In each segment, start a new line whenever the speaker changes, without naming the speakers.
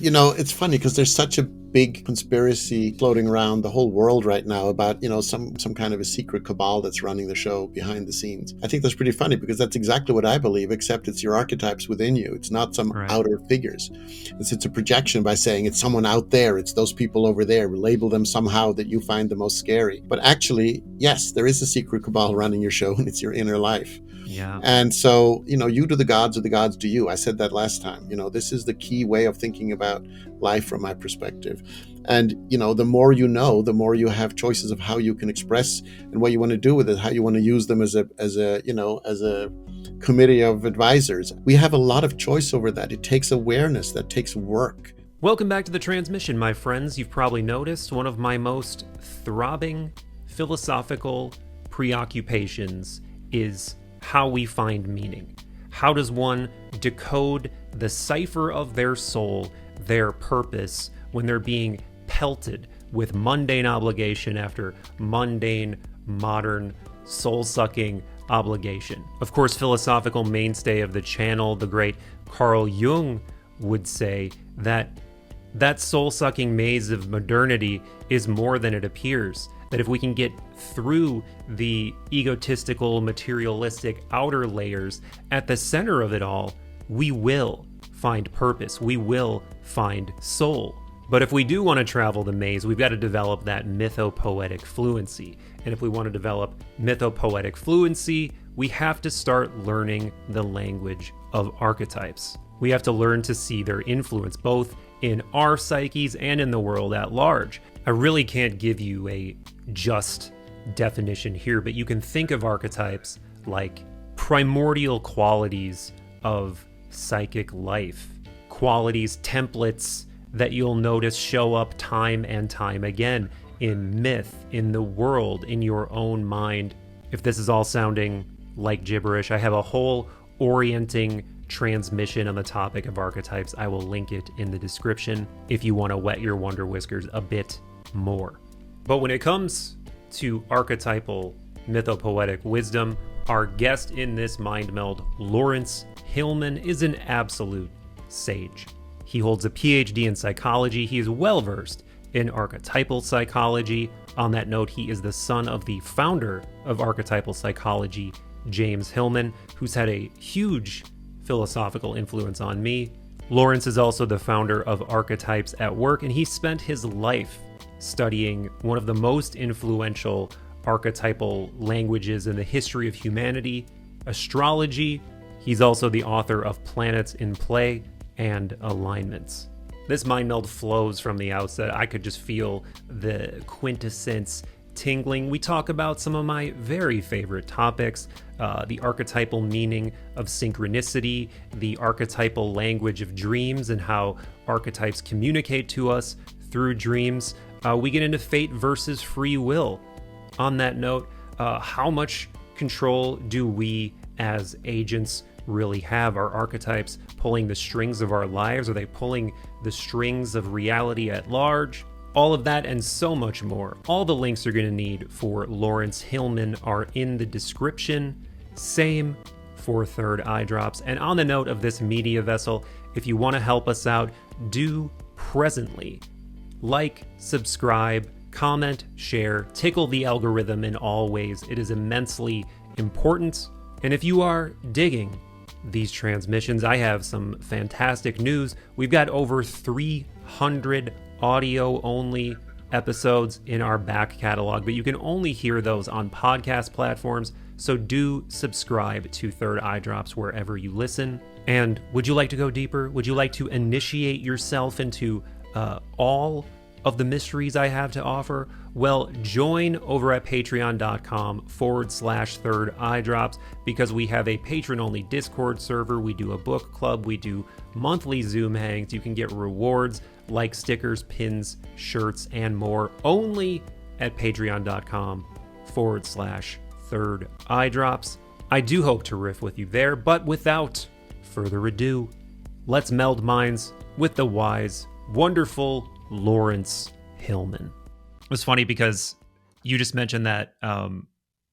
You know, it's funny because there's such a big conspiracy floating around the whole world right now about, some kind of a secret cabal that's running the show behind the scenes. I think that's pretty funny because that's exactly what I believe, except it's your archetypes within you. It's not some
Right.
outer figures. It's a projection by saying it's someone out there, it's those people over there. Label them somehow that you find the most scary. But actually, yes, there is a secret cabal running your show, and it's your inner life.
Yeah.
And so, you do the gods or the gods do you. I said that last time. This is the key way of thinking about life from my perspective. And, the more you know, the more you have choices of how you can express and what you want to do with it, how you want to use them as a committee of advisors. We have a lot of choice over that. It takes awareness, that takes work.
Welcome back to the transmission, my friends. You've probably noticed one of my most throbbing philosophical preoccupations is how we find meaning. How does one decode the cipher of their soul, their purpose, when they're being pelted with mundane obligation after mundane, modern, soul-sucking obligation? Of course, philosophical mainstay of the channel, the great Carl Jung, would say that soul-sucking maze of modernity is more than it appears. That if we can get through the egotistical, materialistic outer layers, at the center of it all, we will find purpose. We will find soul. But if we do want to travel the maze, we've got to develop that mythopoetic fluency. And if we want to develop mythopoetic fluency, we have to start learning the language of archetypes. We have to learn to see their influence, both in our psyches and in the world at large. I really can't give you a just definition here, but you can think of archetypes like primordial qualities of psychic life, qualities, templates that you'll notice show up time and time again in myth, in the world, in your own mind. If this is all sounding like gibberish, I have a whole orienting transmission on the topic of archetypes. I will link it in the description if you want to wet your wonder whiskers a bit more. But when it comes to archetypal mythopoetic wisdom, our guest in this mind meld, Laurence Hillman, is an absolute sage. He holds a PhD in psychology. He is well versed in archetypal psychology. On that note, he is the son of the founder of archetypal psychology, James Hillman, who's had a huge philosophical influence on me. Laurence is also the founder of Archetypes at Work, and he spent his life studying one of the most influential archetypal languages in the history of humanity, astrology. He's also the author of Planets in Play and Alignments. This mind meld flows from the outset. I could just feel the quintessence tingling. We talk about some of my very favorite topics, the archetypal meaning of synchronicity, the archetypal language of dreams, and how archetypes communicate to us through dreams. We get into fate versus free will. On that note, how much control do we as agents really have? Are archetypes pulling the strings of our lives? Are they pulling the strings of reality at large? All of that and so much more. All the links you're going to need for Laurence Hillman are in the description. Same for Third Eye Drops. And on the note of this media vessel, if you want to help us out, do presently like, subscribe, comment, share, tickle the algorithm in all ways. It is immensely important. And if you are digging these transmissions, I have some fantastic news. We've got over 300 audio-only episodes in our back catalog, but you can only hear those on podcast platforms, so do subscribe to Third Eye Drops wherever you listen. And would you like to go deeper? Would you like to initiate yourself into all of the mysteries I have to offer? Well, join over at patreon.com/Third Eye Drops, because we have a patron-only Discord server. We do a book club. We do monthly Zoom hangs. You can get rewards like stickers, pins, shirts, and more only at patreon.com/Third Eye Drops. I do hope to riff with you there, but without further ado, let's meld minds with the wise, wonderful Laurence Hillman. It was funny because you just mentioned that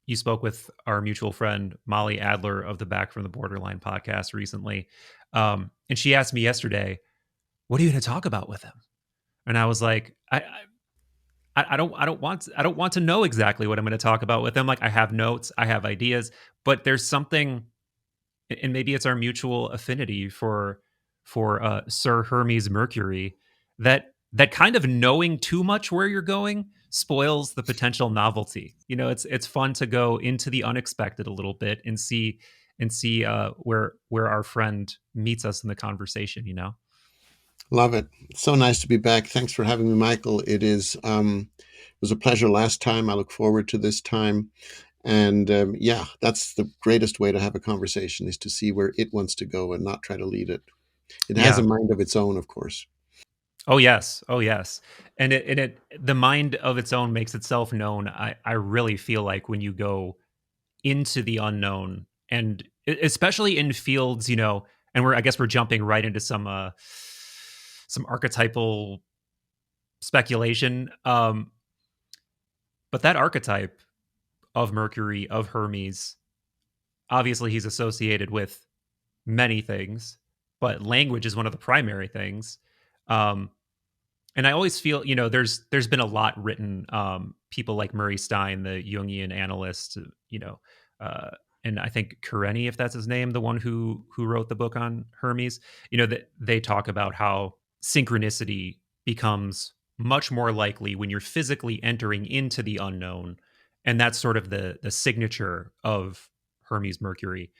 you spoke with our mutual friend Molly Adler of the Back from the Borderline podcast recently, and she asked me yesterday, what are you going to talk about with him? And I was like, I don't want to know exactly what I'm going to talk about with him. Like, I have notes, I have ideas, but there's something, and maybe it's our mutual affinity for Sir Hermes Mercury, that kind of knowing too much where you're going spoils the potential novelty. It's fun to go into the unexpected a little bit and see where our friend meets us in the conversation.
Love it. So nice to be back. Thanks for having me, Michael. It was a pleasure last time. I look forward to this time. And yeah, that's the greatest way to have a conversation, is to see where it wants to go and not try to lead it. It has a
Yeah.
mind of its own, of course.
Oh yes. Oh yes. And the mind of its own makes itself known. I really feel like when you go into the unknown, and especially in fields, and I guess we're jumping right into some archetypal speculation. But that archetype of Mercury, of Hermes, obviously he's associated with many things, but language is one of the primary things. Um, and I always feel, there's been a lot written. People like Murray Stein, the Jungian analyst, you know, uh, and I think Karenni, if that's his name, the one who wrote the book on Hermes, that they talk about how synchronicity becomes much more likely when you're physically entering into the unknown, and that's sort of the signature of Hermes Mercury.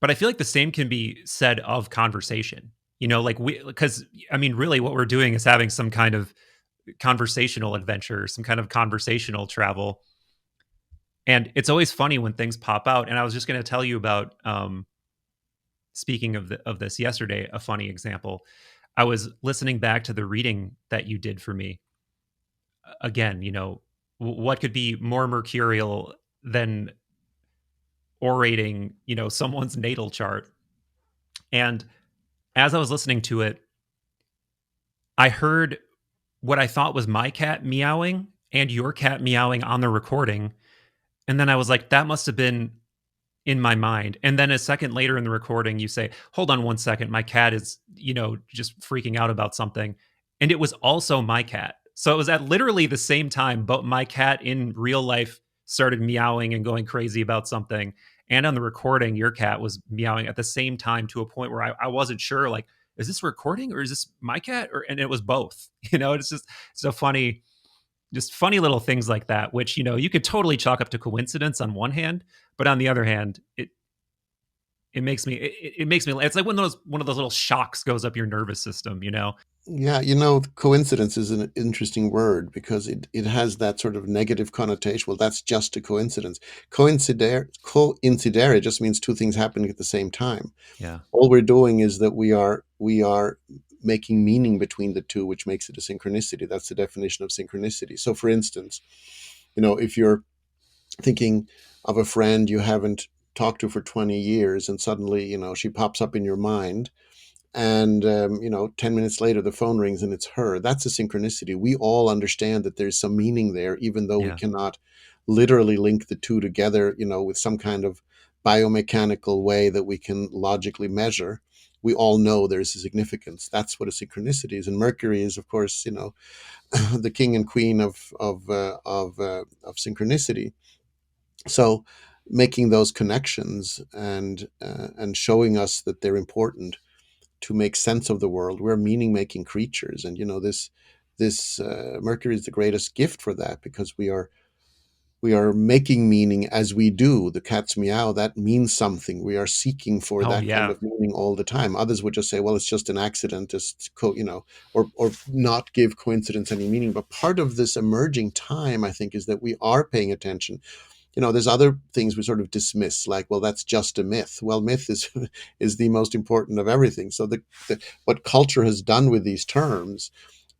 But I feel like the same can be said of conversation. Like because I mean, really, what we're doing is having some kind of conversational adventure, some kind of conversational travel. And it's always funny when things pop out. And I was just going to tell you about, speaking of this yesterday, a funny example. I was listening back to the reading that you did for me. Again, what could be more mercurial than orating, someone's natal chart? And as I was listening to it, I heard what I thought was my cat meowing and your cat meowing on the recording. And then I was like, that must have been in my mind. And then a second later in the recording, you say, hold on one second. My cat is, just freaking out about something. And it was also my cat. So it was at literally the same time, but my cat in real life started meowing and going crazy about something. And on the recording, your cat was meowing at the same time, to a point where I wasn't sure, like, is this recording or is this my cat? And it was both. It's so funny, just funny little things like that, which you could totally chalk up to coincidence on one hand, but on the other hand, it makes me, it's like when those one of those little shocks goes up your nervous system.
Yeah, coincidence is an interesting word because it has that sort of negative connotation. Well, that's just a coincidence. Coincidere just means two things happening at the same time.
Yeah.
All we're doing is that we are making meaning between the two, which makes it a synchronicity. That's the definition of synchronicity. So, for instance, if you're thinking of a friend you haven't talked to for 20 years, and suddenly, she pops up in your mind, and 10 minutes later the phone rings and it's her. That's a synchronicity. We all understand that there's some meaning there, even though we
Yeah.
cannot literally link the two together, with some kind of biomechanical way that we can logically measure. We all know there's a significance. That's what a synchronicity is. And Mercury is, of course, the king and queen of synchronicity. So making those connections and showing us that they're important to make sense of the world. We're meaning making creatures, and this Mercury is the greatest gift for that, because we are making meaning as we do. The cat's meow, that means something. We are seeking for
Oh
that kind
yeah.
of meaning all the time. Others would just say, well, it's just an accident, or not give coincidence any meaning. But part of this emerging time, I think, is that we are paying attention. There's other things we sort of dismiss, like, well, that's just a myth. Well, myth is is the most important of everything. So what culture has done with these terms,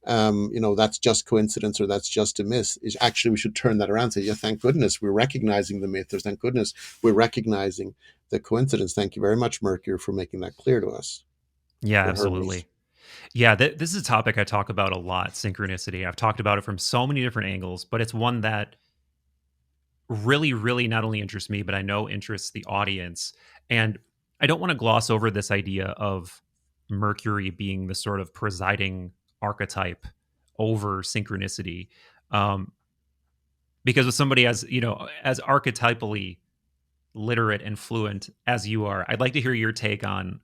that's just coincidence, or that's just a myth, is actually, we should turn that around and say, yeah, thank goodness we're recognizing the myth, or thank goodness we're recognizing the coincidence. Thank you very much, Mercury, for making that clear to us,
Yeah,
or Hermes.
absolutely. Yeah, this is a topic I talk about a lot, synchronicity. I've talked about it from so many different angles, but it's one that really, really not only interests me, but I know interests the audience. And I don't want to gloss over this idea of Mercury being the sort of presiding archetype over synchronicity. Um, because with somebody as as archetypally literate and fluent as you are, I'd like to hear your take on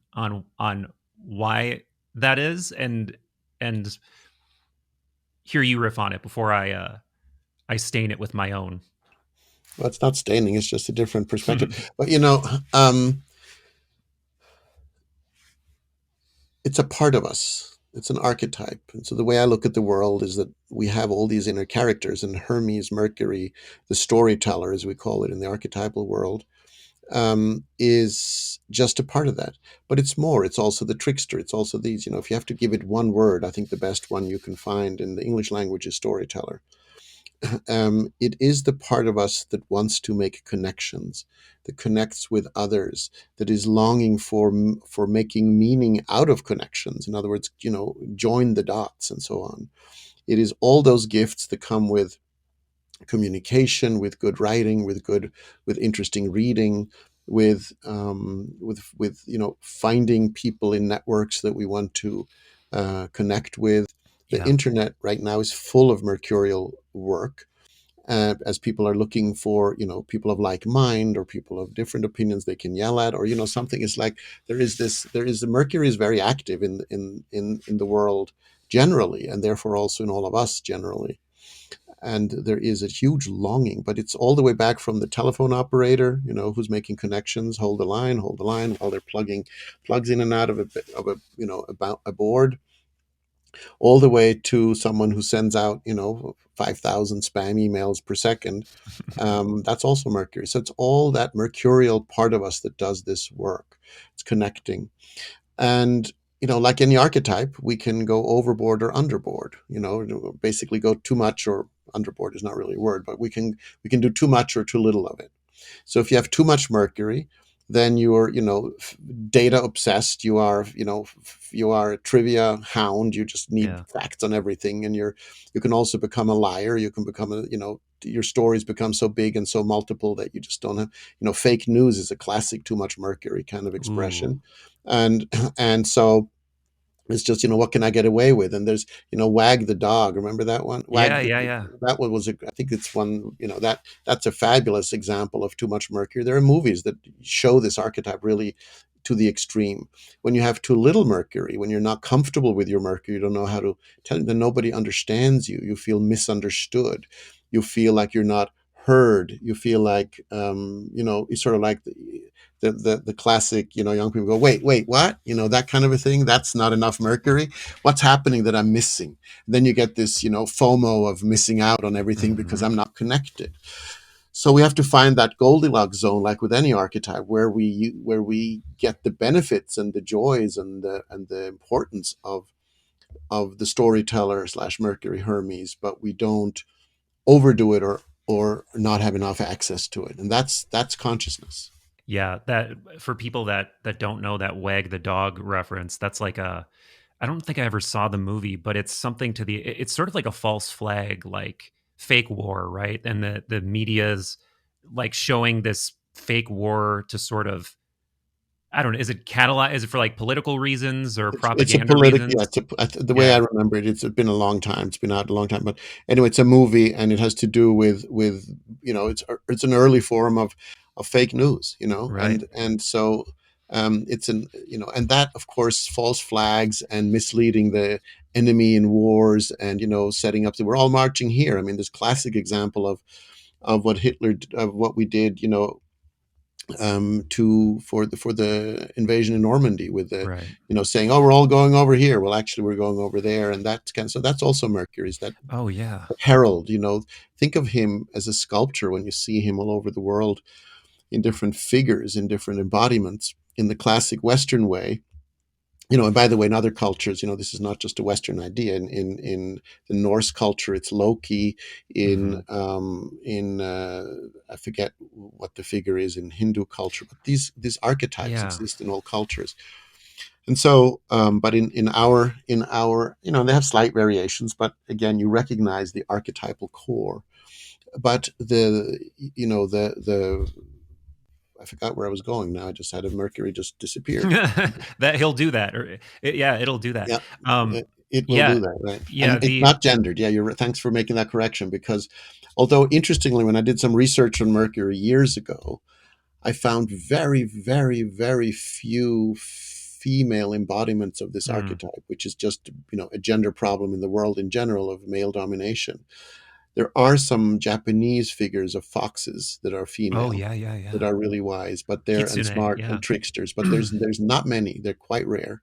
why that is, and hear you riff on it before I stain it with my own.
Well, it's not staining; it's just a different perspective. But um, it's a part of us. It's an archetype. And so the way I look at the world is that we have all these inner characters, and Hermes, Mercury, the storyteller, as we call it in the archetypal world, is just a part of that. But it's more. It's also the trickster. It's also these. If you have to give it one word, I think the best one you can find in the English language is storyteller. It is the part of us that wants to make connections, that connects with others, that is longing for making meaning out of connections. In other words, join the dots and so on. It is all those gifts that come with communication, with good writing, with interesting reading, with finding people in networks that we want to connect with. The
Yeah,
internet right now is full of mercurial work, as people are looking for people of like mind or people of different opinions they can yell at, or something is like there is Mercury is very active in the world generally, and therefore also in all of us generally. And there is a huge longing, but it's all the way back from the telephone operator, who's making connections, hold the line while they're plugging plugs in and out of a about a board, all the way to someone who sends out 5,000 spam emails per second. That's also Mercury. So it's all that mercurial part of us that does this work. It's connecting. And like any archetype, we can go overboard or underboard. Basically go too much, or underboard is not really a word, but we can do too much or too little of it. So if you have too much Mercury, then you're, data obsessed. You are a trivia hound. You just need
yeah.
facts on everything, and you can also become a liar. You can become your stories become so big and so multiple that you just don't have. Fake news is a classic too much Mercury kind of
Ooh.
expression, and and so it's just, what can I get away with? And there's, Wag the dog. Remember that one?
Yeah, yeah, yeah.
That one was, I think it's one, that's a fabulous example of too much Mercury. There are movies that show this archetype really to the extreme. When you have too little Mercury, when you're not comfortable with your Mercury, you don't know how to tell, then nobody understands you. You feel misunderstood. You feel like you're not heard. You feel like, it's sort of like the classic, young people go, wait, what? That kind of a thing. That's not enough Mercury. What's happening that I'm missing? Then you get this, FOMO of missing out on everything because
Hmm.
I'm not connected. So we have to find that Goldilocks zone, like with any archetype, where we get the benefits and the joys and the importance of the storyteller slash Mercury Hermes, but we don't overdo it or not have enough access to it, and that's consciousness.
Yeah, that for people that don't know that Wag the dog reference, that's like a I don't think I ever saw the movie, but it's something to the it's sort of like a false flag, like fake war, right? And the media's like showing this fake war to sort of I don't know, is it catalyze is it for like political reasons or
It's a
propaganda
political,
reasons?
yeah. The way I
Yeah,
remember it, it's been a long time. It's been out a long time, but anyway, it's a movie, and it has to do with it's an early form of fake news,
right.
and so it's and that of course false flags and misleading the enemy in wars, and setting up that we're all marching here. I mean, this classic example of what of what we did, to for the invasion in Normandy, with the
Right.
saying, oh, we're all going over here. Well, actually, we're going over there, and that's kind of, so that's also Mercury's that
Oh yeah.
herald. Think of him as a sculptor when you see him all over the world in different figures, in different embodiments, in the classic Western way. And by the way, in other cultures, this is not just a Western idea. In the Norse culture, it's Loki. In
Hmm.
I forget what the figure is in Hindu culture, but these archetypes
Yeah.
exist in all cultures. And so, but in our, they have slight variations, but again, you recognize the archetypal core. But the I forgot where I was going now. I just had a Mercury just disappeared.
That he'll do that, or yeah, it'll do that.
Yeah,
Um,
it will
yeah,
do that, right?
yeah.
And it's not gendered. Yeah, you're thanks for making that correction, because although interestingly, when I did some research on Mercury years ago, I found very, very, very few female embodiments of this
Mm.
archetype, which is just, a gender problem in the world in general of male domination. There are some Japanese figures of foxes that are
Oh
female,
yeah, yeah,
that
yeah.
are really wise, but they're and
Kitsune,
smart and
yeah.
tricksters. But there's not many. They're quite rare.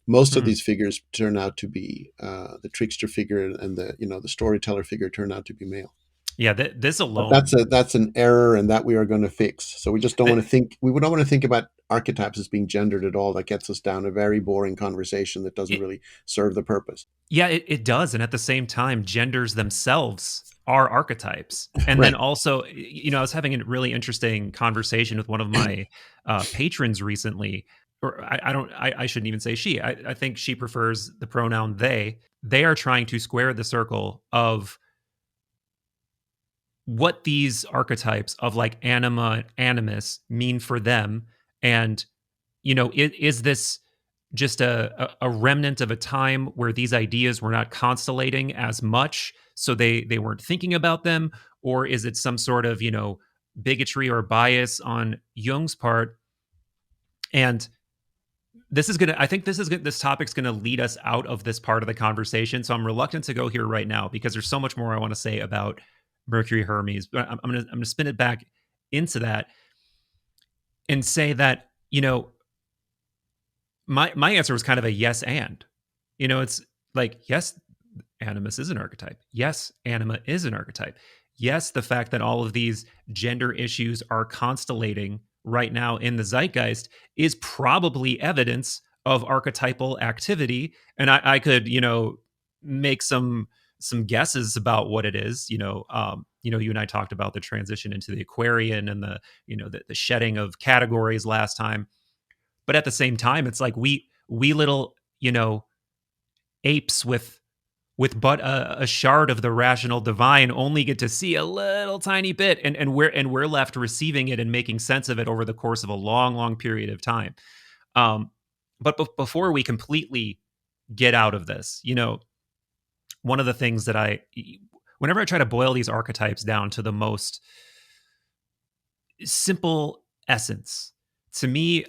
Most of
Hmm.
these figures turn out to be the trickster figure, and the storyteller figure turn out to be male.
Yeah, this
But that's
alone.
an error, and that we are going to fix. So we just don't want
Th-
to think. We don't want to think about archetypes as being gendered at all. That gets us down a very boring conversation that doesn't
it,
really serve the purpose.
yeah, it does, and at the same time, genders themselves are archetypes. And then
Right.
also, I was having a really interesting conversation with one of my patrons recently. Or I don't, I shouldn't even say she. I think she prefers the pronoun they. They are trying to square the circle of what these archetypes of like anima and animus mean for them. And is this just a remnant of a time where these ideas were not constellating as much, so they weren't thinking about them? Or is it some sort of bigotry or bias on Jung's part? And I think this topic's gonna lead us out of this part of the conversation, so I'm reluctant to go here right now because there's so much more I want to say about Mercury Hermes. But I'm gonna spin it back into that and say that my answer was kind of a yes and. It's like, yes, animus is an archetype. Yes, anima is an archetype. Yes, the fact that all of these gender issues are constellating right now in the zeitgeist is probably evidence of archetypal activity. And I could, make some guesses about what it is. You and I talked about the transition into the Aquarian and the shedding of categories last time. But at the same time, it's like we little, apes with but a shard of the rational divine only get to see a little tiny bit, and we're left receiving it and making sense of it over the course of a long period of time. um but before we completely get out of this, one of the things that whenever I try to boil these archetypes down to the most simple essence, to me,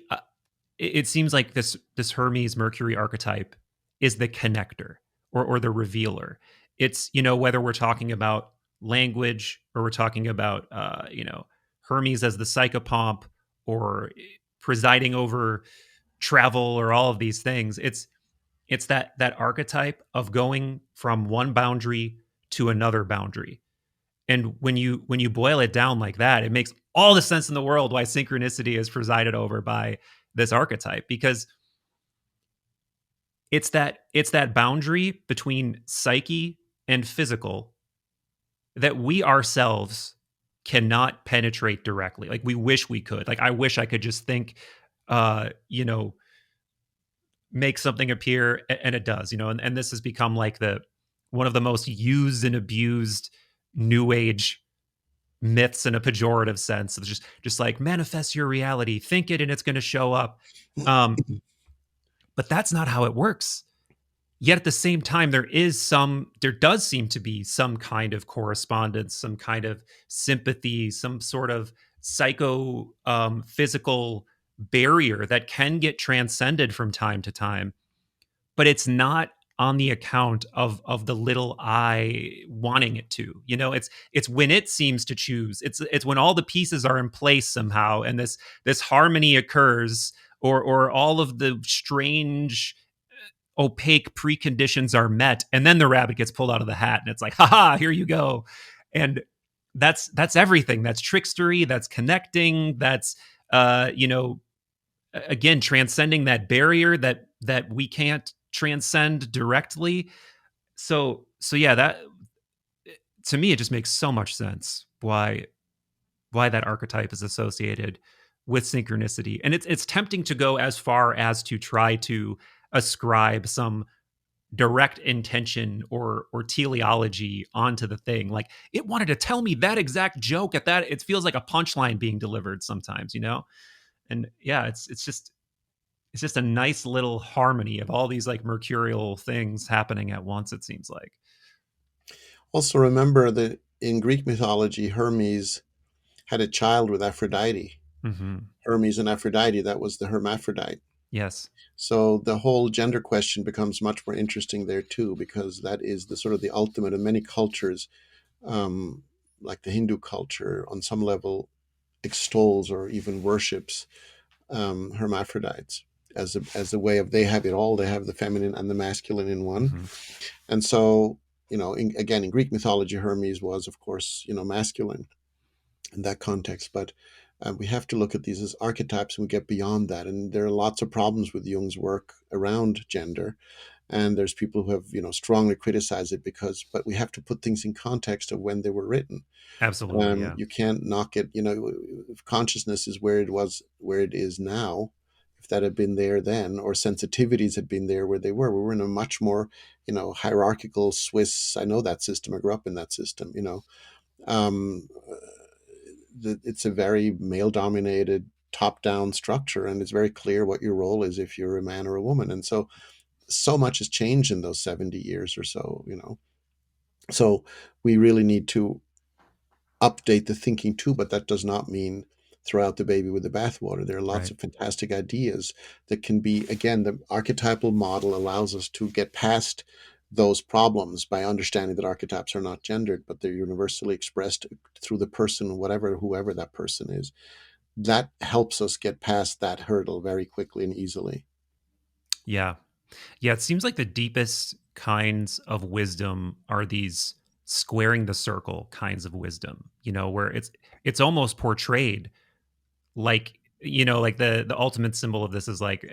it seems like this Hermes Mercury archetype is the connector, or the revealer. It's whether we're talking about language, or we're talking about Hermes as the psychopomp, or presiding over travel, or all of these things. It's that archetype of going from one boundary to another boundary. And when you boil it down like that, it makes all the sense in the world why synchronicity is presided over by this archetype, because it's that boundary between psyche and physical that we ourselves cannot penetrate directly. Like, we wish we could. Like, I wish I could just think, uh you know make something appear, and it does. And this has become like the one of the most used and abused new age myths in a pejorative sense. It's just like, manifest your reality, think it, and it's going to show up. um but that's not how it works. Yet at the same time, there does seem to be some kind of correspondence, some kind of sympathy, some sort of psycho physical barrier that can get transcended from time to time. But it's not on the account of the little I wanting it to. It's when it seems to choose. It's when all the pieces are in place somehow, and this harmony occurs, or all of the strange opaque preconditions are met, and then the rabbit gets pulled out of the hat, and it's like, haha, here you go. And that's everything. That's trickstery, that's connecting, that's again, transcending that barrier that we can't transcend directly. So yeah, that, to me, it just makes so much sense why that archetype is associated with synchronicity. And it's tempting to go as far as to try to ascribe some direct intention or teleology onto the thing. Like it wanted to tell me that exact joke at that. It feels like a punchline being delivered sometimes, you know? And yeah, it's just a nice little harmony of all these like mercurial things happening at once, it seems like.
Also, remember that in Greek mythology, Hermes had a child with Aphrodite.
Mm-hmm.
Hermes and Aphrodite, that was the hermaphrodite.
Yes,
So the whole gender question becomes much more interesting there too, because that is the sort of the ultimate in many cultures, um, like the Hindu culture, on some level extols or even worships hermaphrodites as a way of they have it all. They have the feminine and the masculine in one,
mm-hmm.
and so again in Greek mythology, Hermes was of course masculine in that context, but we have to look at these as archetypes and we get beyond that. And there are lots of problems with Jung's work around gender. And there's people who have, strongly criticized it but we have to put things in context of when they were written.
Absolutely, yeah.
You can't knock it, if consciousness is where it was, where it is now, if that had been there then, or sensitivities had been there where they were, we were in a much more, hierarchical Swiss, I know that system, I grew up in that system, um, it's a very male dominated top down structure, and it's very clear what your role is if you're a man or a woman. And so much has changed in those 70 years or so, so we really need to update the thinking too, but that does not mean throw out the baby with the bathwater. There are lots
Right.
of fantastic ideas that can be, again, the archetypal model allows us to get past those problems by understanding that archetypes are not gendered, but they're universally expressed through the person, whoever that person is. That helps us get past that hurdle very quickly and easily.
Yeah. Yeah, it seems like the deepest kinds of wisdom are these squaring the circle kinds of wisdom, you know, where it's almost portrayed like, you know, like the ultimate symbol of this is like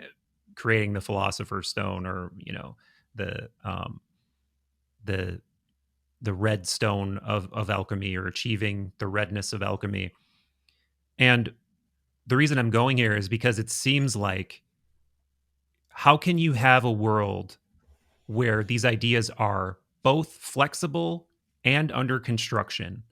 creating the philosopher's stone, or, you know, the the the red stone of alchemy, or achieving the redness of alchemy. And the reason I'm going here is because it seems like, how can you have a world where these ideas are both flexible and under construction,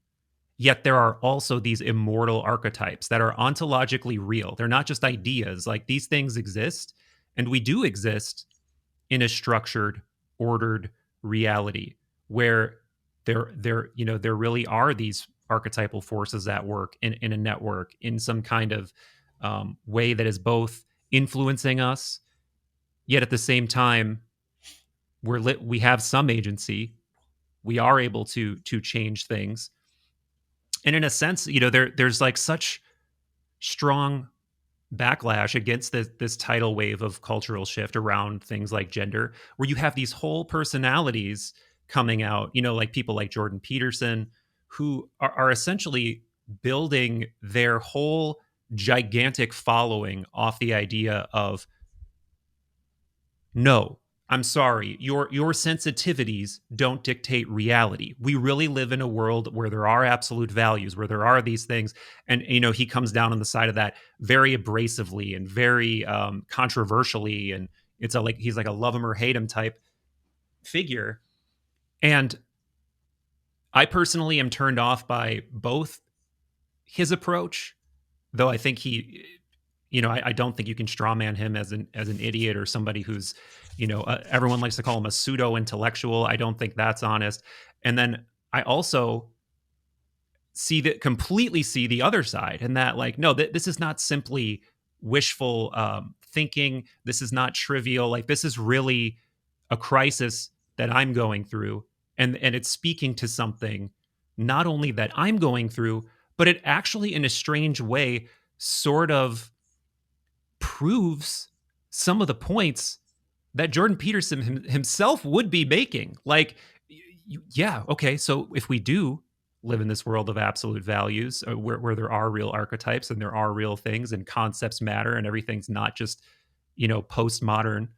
yet there are also these immortal archetypes that are ontologically real? They're not just ideas. Like, these things exist, and we do exist in a structured, ordered reality where there really are these archetypal forces at work in a network, in some kind of way that is both influencing us, yet at the same time we have some agency. We are able to change things, and in a sense, you know, there's like such strong backlash against this tidal wave of cultural shift around things like gender, where you have these whole personalities coming out, you know, like people like Jordan Peterson, who are essentially building their whole gigantic following off the idea of, no, I'm sorry, your sensitivities don't dictate reality. We really live in a world where there are absolute values, where there are these things. And, you know, he comes down on the side of that very abrasively and very controversially. And it's like he's like a love him or hate him type figure. And I personally am turned off by both his approach, though I think he, you know, I don't think you can strawman him as an idiot, or somebody who's, you know, everyone likes to call him a pseudo intellectual. I don't think that's honest. And then I also completely see the other side, and that, like, no, this is not simply wishful thinking. This is not trivial. Like, this is really a crisis that I'm going through, and it's speaking to something not only that I'm going through, but it actually, in a strange way, sort of proves some of the points that Jordan Peterson himself would be making. Like, yeah, okay, so if we do live in this world of absolute values, where there are real archetypes and there are real things and concepts matter and everything's not just, you know, postmodern,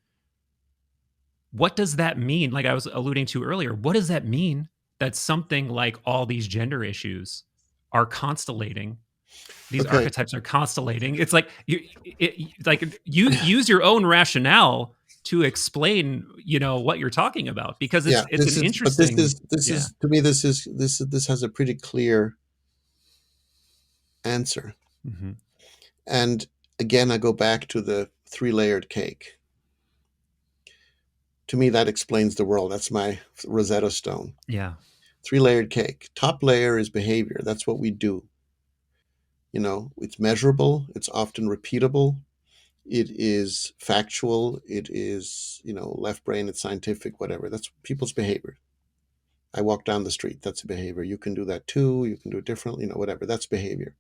what does that mean? Like I was alluding to earlier, what does that mean that something like all these gender issues are constellating, these
Okay.
archetypes are constellating? It's like you use your own rationale to explain, what you're talking about, because
Yeah,
it's
this
an
is, but this
interesting.
is, this
Yeah.
is, to me, this has a pretty clear answer.
Hmm.
And again, I go back to the three-layered cake. To me, that explains the world. That's my Rosetta Stone.
Yeah.
Three-layered cake. Top layer is behavior. That's what we do. It's measurable. It's often repeatable. It is factual. It is, left brain. It's scientific. Whatever. That's people's behavior. I walk down the street. That's a behavior. You can do that too. You can do it differently. Whatever. That's behavior.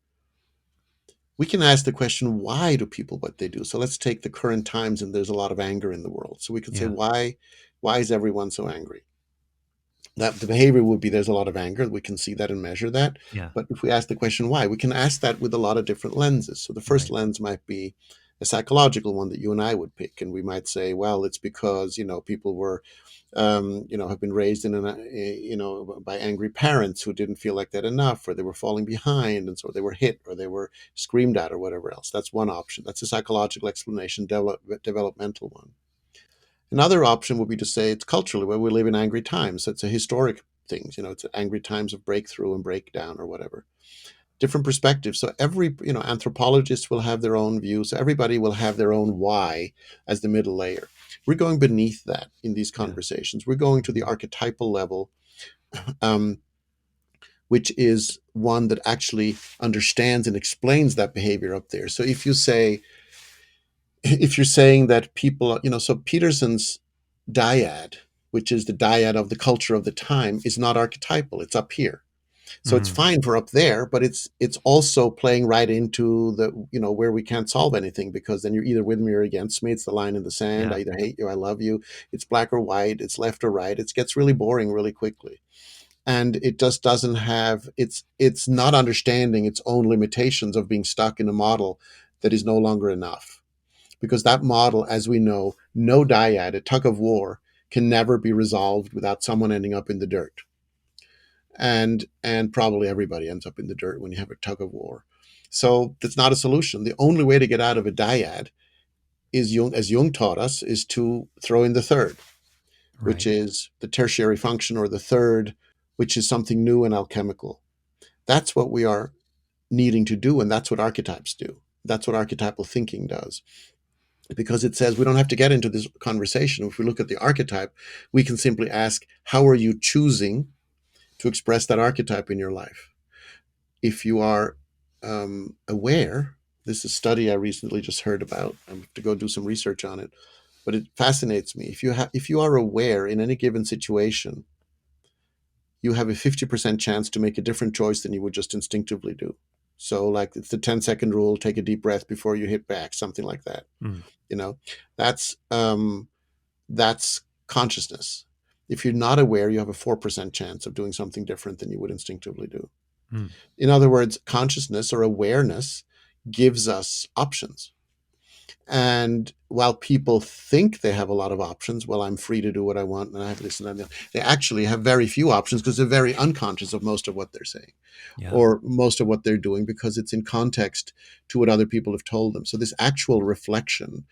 We can ask the question, why do people what they do? So let's take the current times, and there's a lot of anger in the world. So we could say,
Yeah.
why is everyone so angry? That the behavior would be, there's a lot of anger. We can see that and measure that.
Yeah.
But if we ask the question why, we can ask that with a lot of different lenses. So the first
Right.
lens might be a psychological one that you and I would pick, and we might say, well, it's because people were have been raised in by angry parents who didn't feel like that enough, or they were falling behind, and so they were hit, or they were screamed at, or whatever else. That's one option. That's a psychological explanation, developmental one. Another option would be to say it's culturally where we live in angry times. It's a historic things. It's angry times of breakthrough and breakdown or whatever. Different perspectives. So every anthropologists will have their own views. So everybody will have their own why as the middle layer. We're going beneath that in these
Yeah.
conversations. We're going to the archetypal level, um, which is one that actually understands and explains that behavior up there. So if you're saying that people, so Peterson's dyad, which is the dyad of the culture of the time, is not archetypal. It's up here. So it's
Mm.
fine for up there, but it's also playing right into the where we can't solve anything, because then you're either with me or against me. It's the line in the sand.
Yeah.
I either hate you, I love you. It's black or white. It's left or right. It gets really boring really quickly, and it just doesn't have. It's not understanding its own limitations of being stuck in a model that is no longer enough, because that model, as we know, no dyad, a tug of war, can never be resolved without someone ending up in the dirt, and probably everybody ends up in the dirt when you have a tug of war. So that's not a solution. The only way to get out of a dyad is Jung, as Jung taught us, is to throw in the third, which
Right.
is the tertiary function, or the third, which is something new and alchemical. That's what we are needing to do, and that's what archetypes do. That's what archetypal thinking does, because it says we don't have to get into this conversation. If we look at the archetype, we can simply ask, how are you choosing to express that archetype in your life? If you are aware, this is a study I recently just heard about. I have to go do some research on it, but it fascinates me. If you are aware in any given situation, you have a 50% chance to make a different choice than you would just instinctively do. So, like, it's the 10-second rule: take a deep breath before you hit back, something like that.
Mm.
You know, that's that's consciousness. If you're not aware, you have a 4% chance of doing something different than you would instinctively do.
Mm.
In other words, consciousness or awareness gives us options. And while people think they have a lot of options, well, I'm free to do what I want and I have this and that, they actually have very few options, because they're very unconscious of most of what they're saying
Yeah.
or most of what they're doing, because it's in context to what other people have told them. So this actual reflection,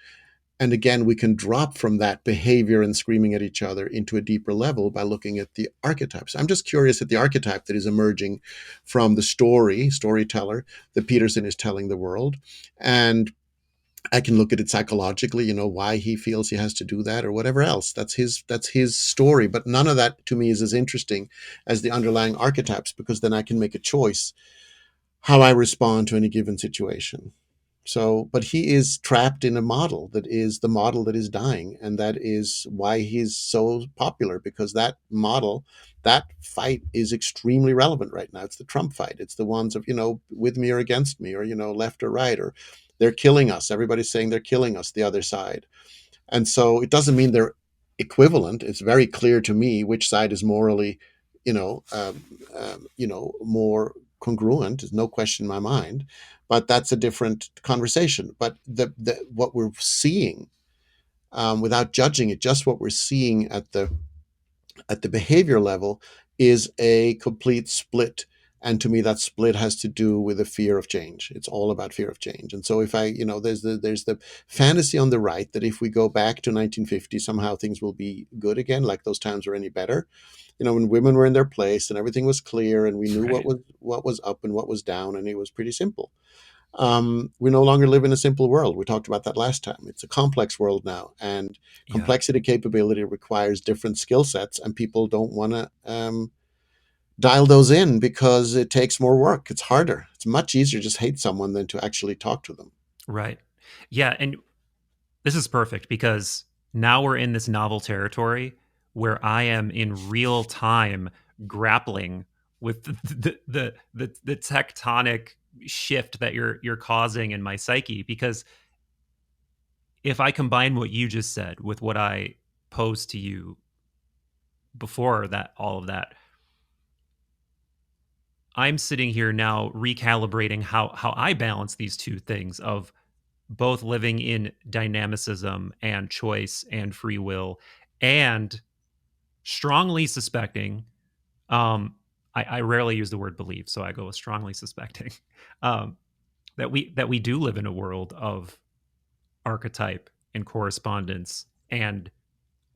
and again, we can drop from that behavior and screaming at each other into a deeper level by looking at the archetypes. I'm just curious at the archetype that is emerging from the storyteller that Peterson is telling the world. And I can look at it psychologically, why he feels he has to do that or whatever else. That's his story. But none of that to me is as interesting as the underlying archetypes, because then I can make a choice how I respond to any given situation. So, but he is trapped in a model that is the model that is dying. And that is why he's so popular, because that model, that fight is extremely relevant right now. It's the Trump fight. It's the ones of, with me or against me, or, left or right, or they're killing us. Everybody's saying they're killing us, the other side. And so it doesn't mean they're equivalent. It's very clear to me which side is morally, more congruent. There's no question in my mind, but that's a different conversation. But what we're seeing, without judging it, just what we're seeing at the behavior level, is a complete split And to me, that split has to do with the fear of change. It's all about fear of change. And so if I, there's the fantasy on the right that if we go back to 1950, somehow things will be good again, like those times were any better. When women were in their place and everything was clear and we knew
Right.
what was up and what was down, and it was pretty simple. We no longer live in a simple world. We talked about that last time. It's a complex world now, and
Yeah.
complexity capability requires different skill sets, and people don't want to dial those in because it takes more work. It's harder. It's much easier to just hate someone than to actually talk to them.
Right. Yeah. And this is perfect because now we're in this novel territory where I am in real time grappling with the tectonic shift that you're causing in my psyche. Because if I combine what you just said with what I posed to you before that, all of that, I'm sitting here now recalibrating how I balance these two things of both living in dynamicism and choice and free will, and strongly suspecting, um I rarely use the word believe, so I go with strongly suspecting, um that we do live in a world of archetype and correspondence and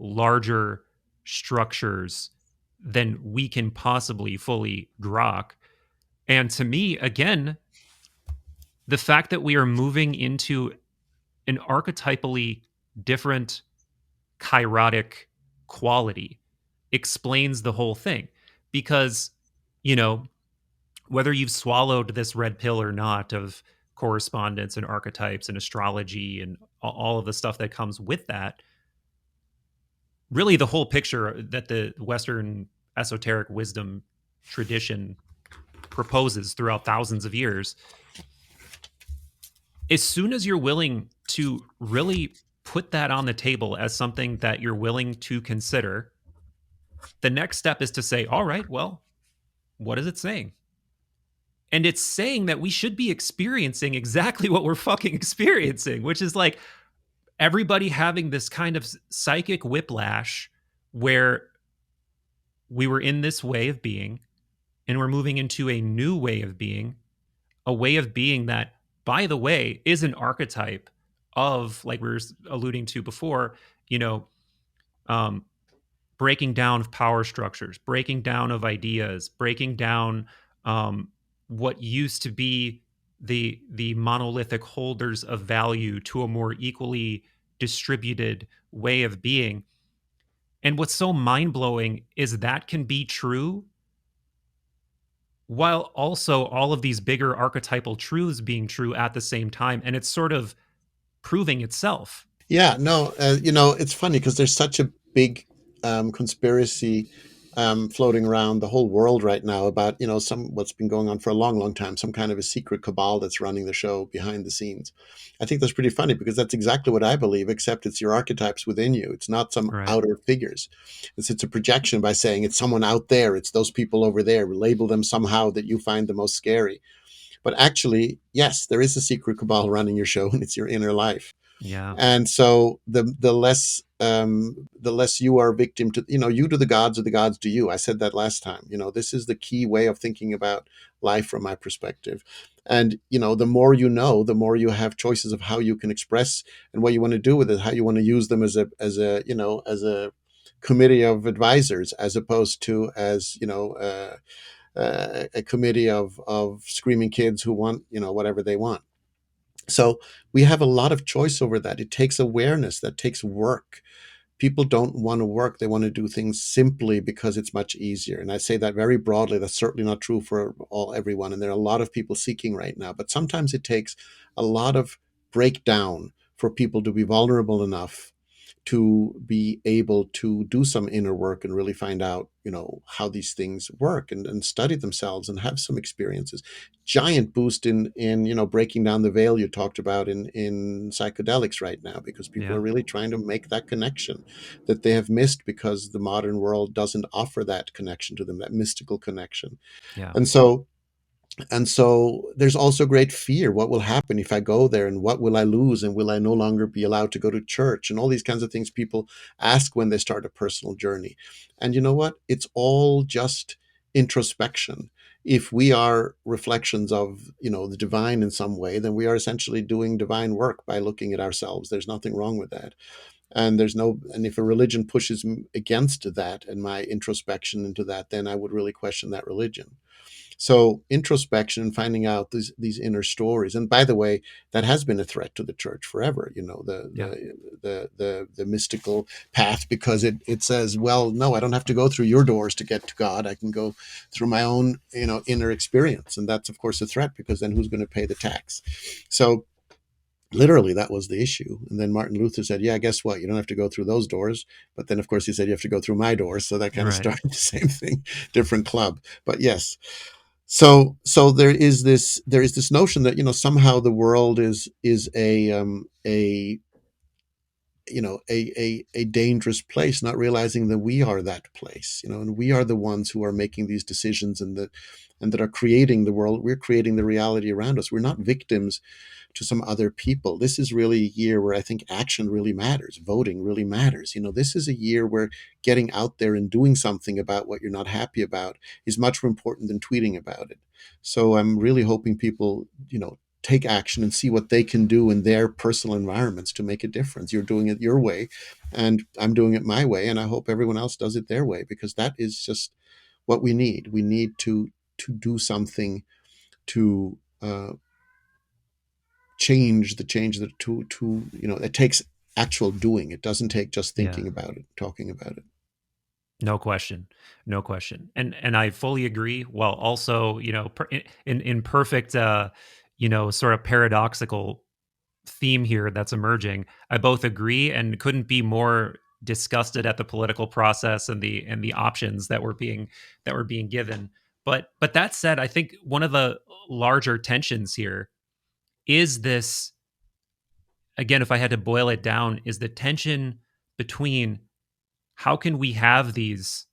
larger structures than we can possibly fully grok. And to me, again, the fact that we are moving into an archetypally different kairotic quality explains the whole thing. Because, you know, whether you've swallowed this red pill or not of correspondence and archetypes and astrology and all of the stuff that comes with that, really the whole picture that the Western esoteric wisdom tradition proposes throughout thousands of years, as soon as you're willing to really put that on the table as something that you're willing to consider, the next step is to say, all right, well, what is it saying? And it's saying that we should be experiencing exactly what we're fucking experiencing, which is like everybody having this kind of psychic whiplash where we were in this way of being and we're moving into a new way of being, a way of being that, by the way, is an archetype of, like we were alluding to before, you know, um, breaking down of power structures, breaking down of ideas, breaking down um, what used to be the monolithic holders of value to a more equally distributed way of being. And what's so mind blowing is that can be true while also all of these bigger archetypal truths being true at the same time. And it's sort of proving itself.
Yeah, no, it's funny because there's such a big conspiracy floating around the whole world right now about some what's been going on for a long, long time, some kind of a secret cabal that's running the show behind the scenes. I think that's pretty funny because that's exactly what I believe, except it's your archetypes within you. It's not some
Right.
outer figures. It's a projection by saying it's someone out there. It's those people over there. Label them somehow that you find the most scary. But actually, yes, there is a secret cabal running your show, and it's your inner life.
Yeah.
And so the less you are victim to, you to the gods or the gods to you. I said that last time. This is the key way of thinking about life from my perspective. And the more the more you have choices of how you can express and what you want to do with it, how you want to use them as a committee of advisors, as opposed to as a committee of screaming kids who want whatever they want. So we have a lot of choice over that. It takes awareness, that takes work. People don't want to work. They want to do things simply because it's much easier. And I say that very broadly. That's certainly not true for everyone. And there are a lot of people seeking right now. But sometimes it takes a lot of breakdown for people to be vulnerable enough to be able to do some inner work and really find out, how these things work, and study themselves and have some experiences. Giant boost in breaking down the veil you talked about in psychedelics right now, because people
Yeah.
are really trying to make that connection that they have missed because the modern world doesn't offer that connection to them, that mystical connection.
Yeah.
And so there's also great fear. What will happen if I go there, and what will I lose, and will I no longer be allowed to go to church, and all these kinds of things people ask when they start a personal journey. And you know what? It's all just introspection. if we are reflections of, the divine in some way, then we are essentially doing divine work by looking at ourselves. There's nothing wrong with that. And if a religion pushes against that and my introspection into that, then I would really question that religion. So introspection and finding out these inner stories. And by the way, that has been a threat to the church forever.
Yeah.
The mystical path, because it says, well, no, I don't have to go through your doors to get to God. I can go through my own inner experience, and that's of course a threat, because then who's going to pay the tax? So literally that was the issue. And then Martin Luther said, yeah, guess what, you don't have to go through those doors. But then of course he said you have to go through my doors, so that kind of
Right.
started the same thing, different club. But yes, so there is this notion that somehow the world is a a dangerous place, not realizing that we are that place, and we are the ones who are making these decisions, and that are creating the world. We're creating the reality around us. We're not victims to some other people. This is really a year where I think action really matters. Voting really matters. This is a year where getting out there and doing something about what you're not happy about is much more important than tweeting about it. So I'm really hoping people, take action and see what they can do in their personal environments to make a difference. You're doing it your way, and I'm doing it my way, and I hope everyone else does it their way, because that is just what we need. We need to do something to change that to it takes actual doing. It doesn't take just
Yeah.
thinking about it, talking about it.
No question. No question. And I fully agree, while also, in perfect sort of paradoxical theme here that's emerging. I both agree and couldn't be more disgusted at the political process and the options that were being given. But that said, I think one of the larger tensions here is this, again, if I had to boil it down, is the tension between how can we have these,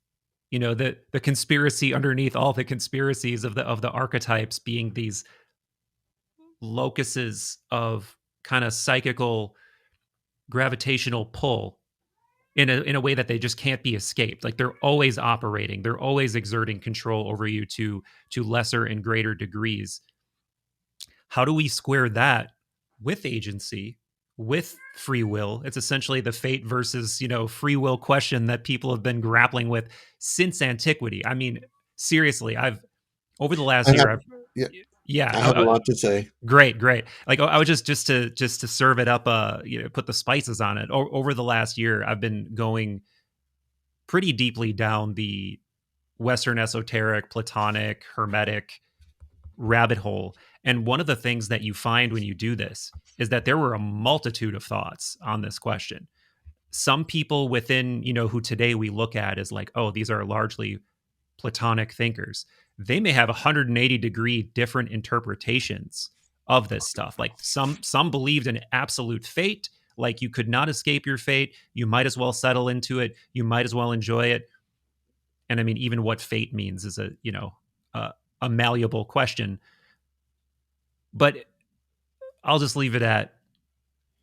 the conspiracy underneath all the conspiracies of the archetypes being these locuses of kind of psychical gravitational pull in a way that they just can't be escaped. Like they're always operating, they're always exerting control over you to lesser and greater degrees. How do we square that with agency, with free will? It's essentially the fate versus, free will question that people have been grappling with since antiquity. I mean, seriously, I've over the
I
last
have
year, I've
Yeah,
yeah,
I have a lot to say.
great, great. Like I was just to serve it up, put the spices on it. Over the last year, I've been going pretty deeply down the Western esoteric, Platonic, Hermetic rabbit hole. And one of the things that you find when you do this is that there were a multitude of thoughts on this question. Some people within, who today we look at as like, oh, these are largely Platonic thinkers. They may have 180-degree different interpretations of this stuff. Like some believed in absolute fate, like you could not escape your fate. You might as well settle into it. You might as well enjoy it. And I mean, even what fate means is a, a malleable question. But I'll just leave it at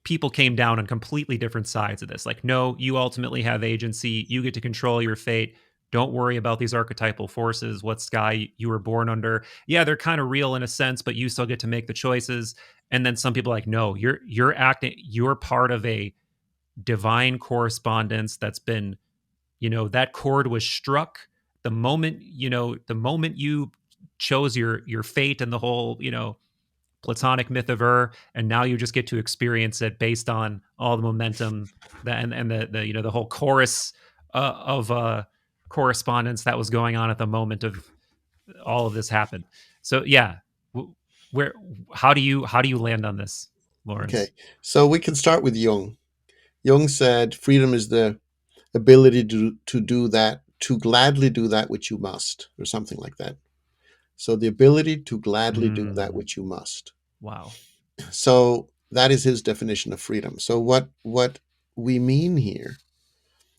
people came down on completely different sides of this. Like, no, you ultimately have agency. You get to control your fate. Don't worry about these archetypal forces, what sky you were born under. Yeah, they're kind of real in a sense, but you still get to make the choices. And then some people are like, no, you're acting, you're part of a divine correspondence that's been, that chord was struck the moment you chose your fate and the whole, Platonic myth of and now you just get to experience it based on all the momentum that and the the whole chorus of correspondence that was going on at the moment of all of this happened. So yeah, where how do you land on this,
Okay,
Laurence?
so we can start with Jung. Jung said freedom is the ability to do that, to gladly do that which you must, or something like that. So the ability to gladly do that
Mm,
which you must.
wow.
So that is his definition of freedom. So what we mean here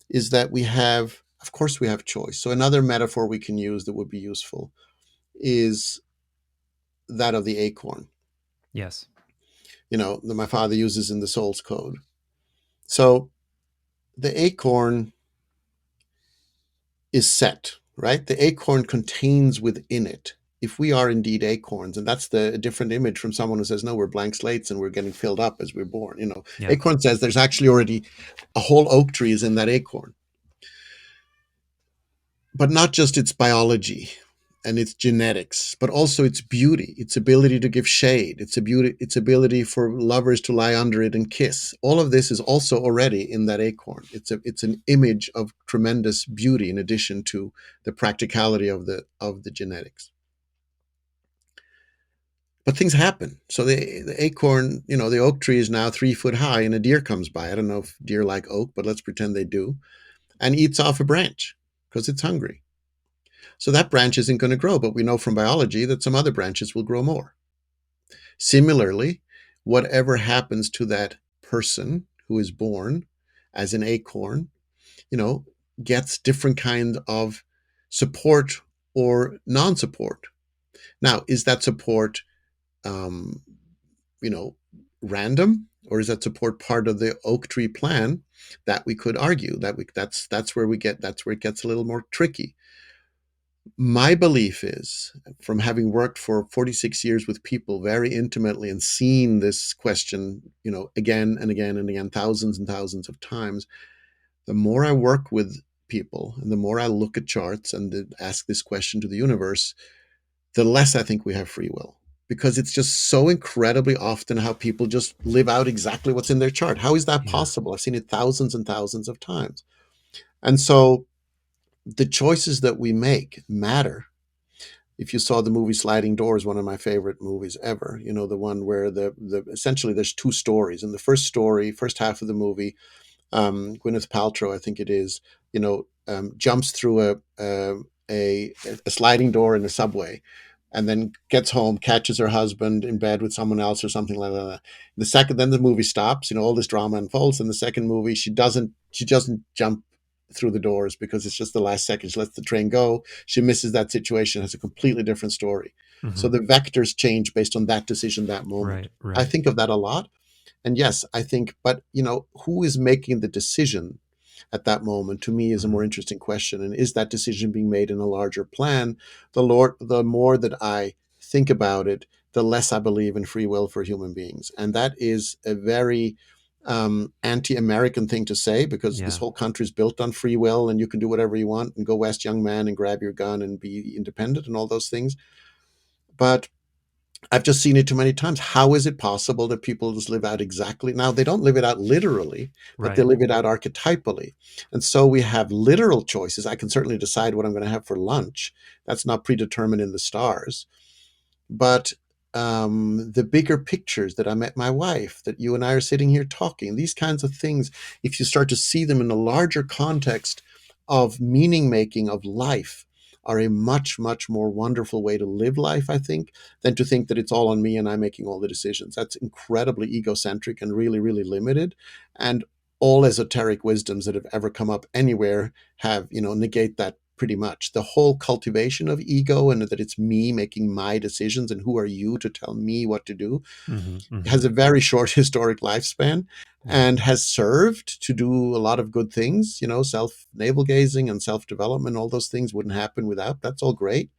is that we have, of course, we have choice. So another metaphor we can use that would be useful is that of the acorn.
Yes.
That my father uses in the Soul's Code. So the acorn is set, right? The acorn contains within it if we are indeed acorns, and that's the a different image from someone who says, no, we're blank slates and we're getting filled up as we're born.
Yeah.
Acorn says there's actually already a whole oak tree is in that acorn, but not just its biology and its genetics, but also its beauty, its ability to give shade, its ability for lovers to lie under it and kiss. All of this is also already in that acorn. It's an image of tremendous beauty in addition to the practicality of the genetics. But things happen. So the acorn, the oak tree is now 3 foot high, and a deer comes by. I don't know if deer like oak, but let's pretend they do, and eats off a branch because it's hungry. So that branch isn't going to grow, but we know from biology that some other branches will grow more. Similarly, whatever happens to that person who is born as an acorn, you know, gets different kind of support or non-support. Now, is that support, um, you know, random, or is that support part of the oak tree plan? That we could argue that's where it gets a little more tricky. My belief is, from having worked for 46 years with people very intimately and seen this question, again and again and again, thousands and thousands of times, the more I work with people and the more I look at charts and ask this question to the universe, the less I think we have free will. Because it's just so incredibly often how people just live out exactly what's in their chart. How is that
Yeah.
possible? I've seen it thousands and thousands of times. And so the choices that we make matter. If you saw the movie Sliding Doors, one of my favorite movies ever, the one where the essentially there's two stories. In the first story, first half of the movie, Gwyneth Paltrow, I think it is, jumps through a sliding door in a subway, and then gets home, catches her husband in bed with someone else or something like that. Then the movie stops. All this drama unfolds. In the second movie, she doesn't jump through the doors because it's just the last second. She lets the train go. She misses that situation. Has a completely different story. So
Hmm.
the vectors change based on that decision, that moment.
Right.
I
Right.
think of that a lot. And yes, I think, but who is making the decision at that moment, to me, is a
Hmm.
more interesting question. And is that decision being made in a larger plan? The more that I think about it, the less I believe in free will for human beings. And that is a very anti-American thing to say, because this
Yeah.
whole country is built on free will and you can do whatever you want and go west, young man, and grab your gun and be independent and all those things. But I've just seen it too many times. How is it possible that people just live out exactly? Now, they don't live it out literally, but they
Right.
live it out archetypally. And so we have literal choices. I can certainly decide what I'm going to have for lunch. That's not predetermined in the stars. But the bigger pictures, that I met my wife, that you and I are sitting here talking, these kinds of things, if you start to see them in a larger context of meaning making of life, are a much, much more wonderful way to live life, I think, than to think that it's all on me and I'm making all the decisions. That's incredibly egocentric and really, really limited. And all esoteric wisdoms that have ever come up anywhere have, negate that pretty much. The whole cultivation of ego and that it's me making my decisions and who are you to tell me what to do
Hmm. Hmm.
has a very short historic lifespan
Yeah.
and has served to do a lot of good things. Self navel gazing and self development, all those things wouldn't happen without. That's all great.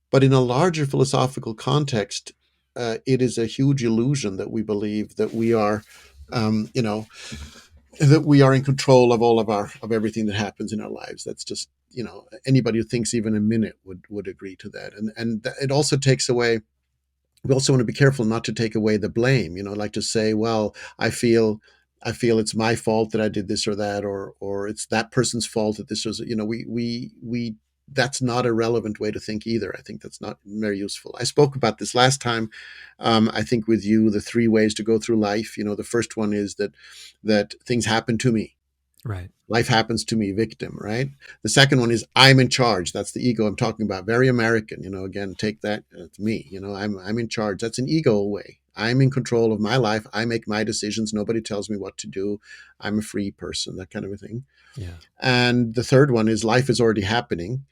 But in a larger philosophical context, it is a huge illusion that we believe that we are, you know, that we are in control of all of everything that happens in our lives. That's just, anybody who thinks even a minute would agree to that. And it also takes away. We also want to be careful not to take away the blame. Like to say, well, I feel it's my fault that I did this or that, or it's that person's fault that this was. We That's not a relevant way to think either. I think that's not very useful. I spoke about this last time. I think with you, the three ways to go through life. The first one is that things happen to me.
Right.
Life happens to me, victim, right? The second one is I'm in charge. That's the ego I'm talking about. Very American, again, take that. It's me, I'm in charge. That's an ego way. I'm in control of my life. I make my decisions. Nobody tells me what to do. I'm a free person, that kind of a thing.
Yeah.
And the third one is life is already happening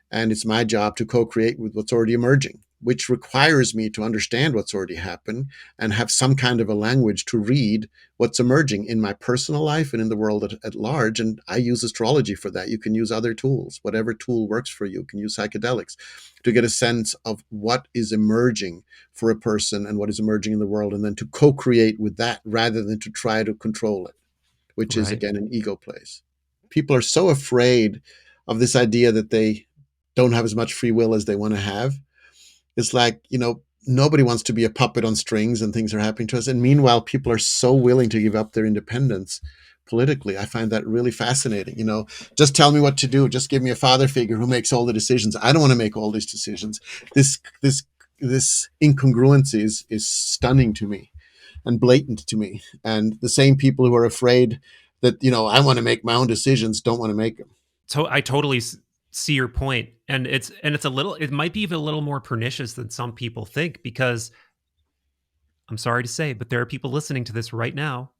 and it's my job to co-create with what's already emerging. which requires me to understand what's already happened and have some kind of a language to read what's emerging in my personal life and in the world at large. And I use astrology for that. You can use other tools, whatever tool works for you. You can use psychedelics to get a sense of what is emerging for a person and what is emerging in the world, and then to co-create with that rather than to try to control it, which is
Right.
again an ego place. People are so afraid of this idea that they don't have as much free will as they want to have. It's like, nobody wants to be a puppet on strings and things are happening to us. And meanwhile, people are so willing to give up their independence politically. I find that really fascinating. Just tell me what to do. Just give me a father figure who makes all the decisions. I don't want to make all these decisions. This incongruency is stunning to me and blatant to me. And the same people who are afraid that, I want to make my own decisions don't want to make them.
I totally see your point, and it's a little, it might be even a little more pernicious than some people think, because I'm sorry to say, but there are people listening to this right now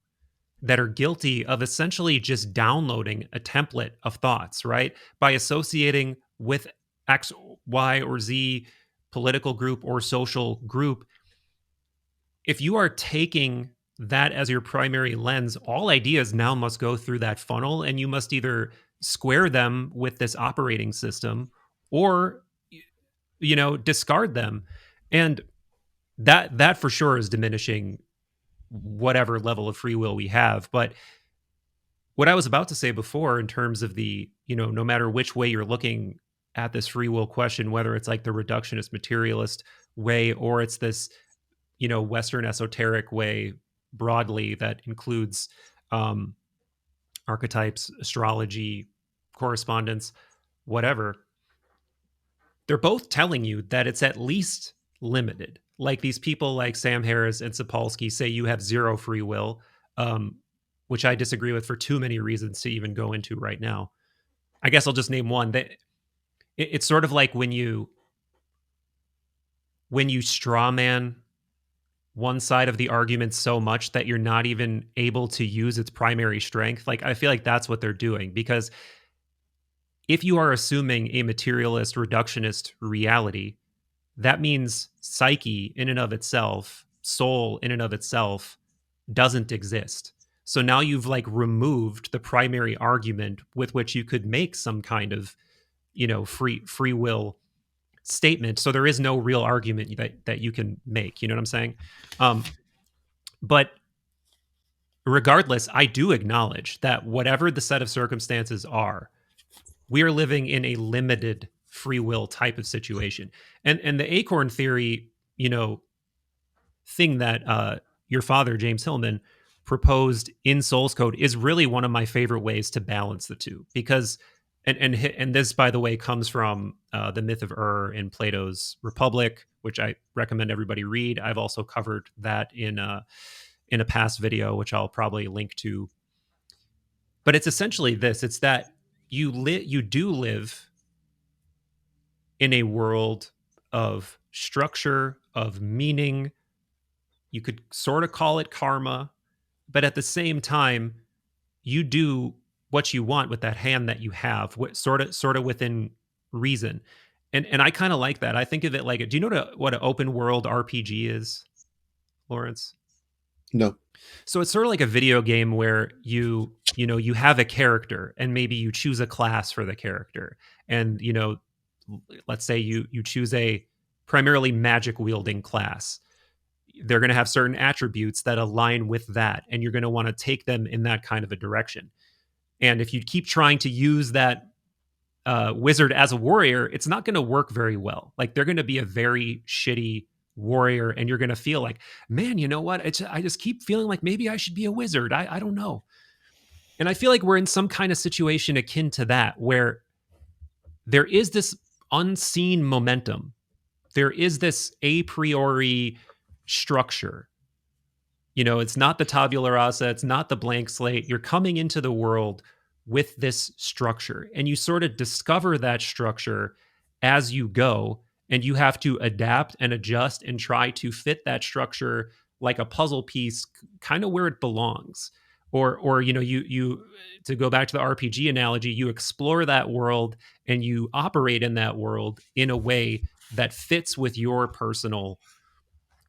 that are guilty of essentially just downloading a template of thoughts, right? By associating with X, Y, or Z political group or social group. If you are taking that as your primary lens, all ideas now must go through that funnel, and you must either square them with this operating system or discard them. And that for sure is diminishing whatever level of free will we have. But what I was about to say before, in terms of the, no matter which way you're looking at this free will question, whether it's like the reductionist materialist way or it's this, Western esoteric way broadly that includes archetypes, astrology, correspondence, whatever, they're both telling you that it's at least limited. Like these people like Sam Harris and Sapolsky say you have zero free will, which I disagree with for too many reasons to even go into right now. I guess I'll just name one. It's sort of like when you straw man one side of the argument so much that you're not even able to use its primary strength. Like, I feel like that's what they're doing, because if you are assuming a materialist reductionist reality, that means psyche in and of itself, soul in and of itself, doesn't exist. So now you've like removed the primary argument with which you could make some kind of, free will statement. So there is no real argument that you can make. You know what I'm saying? But regardless, I do acknowledge that whatever the set of circumstances are, we are living in a limited free will type of situation. And the acorn theory, thing that your father, James Hillman, proposed in Soul's Code is really one of my favorite ways to balance the two. Because and this, by the way, comes from the myth of Ur in Plato's Republic, which I recommend everybody read. I've also covered that in a past video, which I'll probably link to. But it's essentially this: it's that you do live in a world of structure, of meaning. You could sort of call it karma, but at the same time, you do what you want with that hand that you have, sort of within reason. And I kind of like that. I think of it like, do you know what an open world RPG is, Laurence?
No.
So it's sort of like a video game where you have a character, and maybe you choose a class for the character. And let's say you choose a primarily magic wielding class. They're going to have certain attributes that align with that, and you're going to want to take them in that kind of a direction. And if you keep trying to use that wizard as a warrior, it's not going to work very well. Like, they're going to be a very shitty warrior, and you're going to feel like, man, you know what? I just keep feeling like maybe I should be a wizard. I don't know. And I feel like we're in some kind of situation akin to that, where there is this unseen momentum. There is this a priori structure. It's not the tabula rasa, it's not the blank slate. You're coming into the world with this structure, and you sort of discover that structure as you go, and you have to adapt and adjust and try to fit that structure like a puzzle piece kind of where it belongs. or you to go back to the RPG analogy, you explore that world and you operate in that world in a way that fits with your personal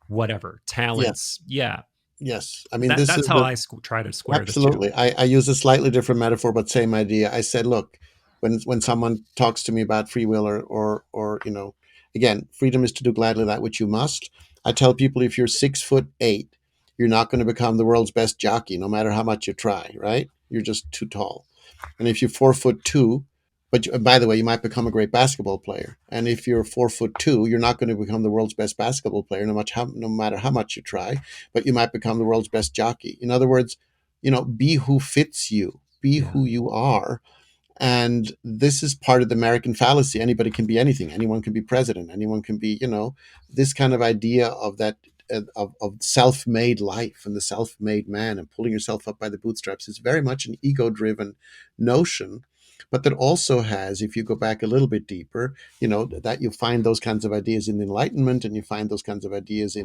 whatever
Yes.
talents. Yeah,
Yes. I mean, this
that's
is
how
the
I try to square the two.
absolutely. I use a slightly different metaphor, but same idea. I said, look, when someone talks to me about free will or again, freedom is to do gladly that which you must. I tell people if you're 6'8", you're not going to become the world's best jockey, no matter how much you try. Right? You're just too tall. And if you're 4'2", by the way, you might become a great basketball player. And if you're 4'2", you're not going to become the world's best basketball player, no matter how much you try. But you might become the world's best jockey. In other words, be who fits you, be
Yeah,
who you are. And this is part of the American fallacy. Anybody can be anything. Anyone can be president. Anyone can be, this kind of idea of that of self-made life and the self-made man and pulling yourself up by the bootstraps is very much an ego-driven notion, but that also has, if you go back a little bit deeper, that you find those kinds of ideas in Enlightenment, and you find those kinds of ideas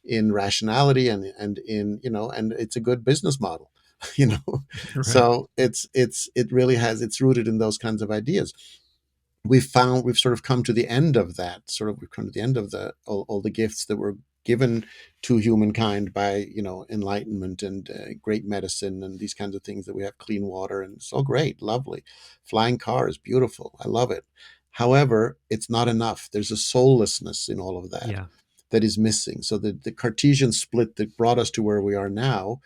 in rationality, and in and it's a good business model. you know
right.
so it really has, it's rooted in those kinds of ideas. We've sort of come to the end of that, we've come to the end of the all the gifts that were given to humankind by enlightenment and great medicine and these kinds of things, that we have clean water and it's all great, lovely, flying cars, beautiful, I love it. However, it's not enough. There's a soullessness in all of that
Yeah,
that is missing. So the Cartesian split that brought us to where we are now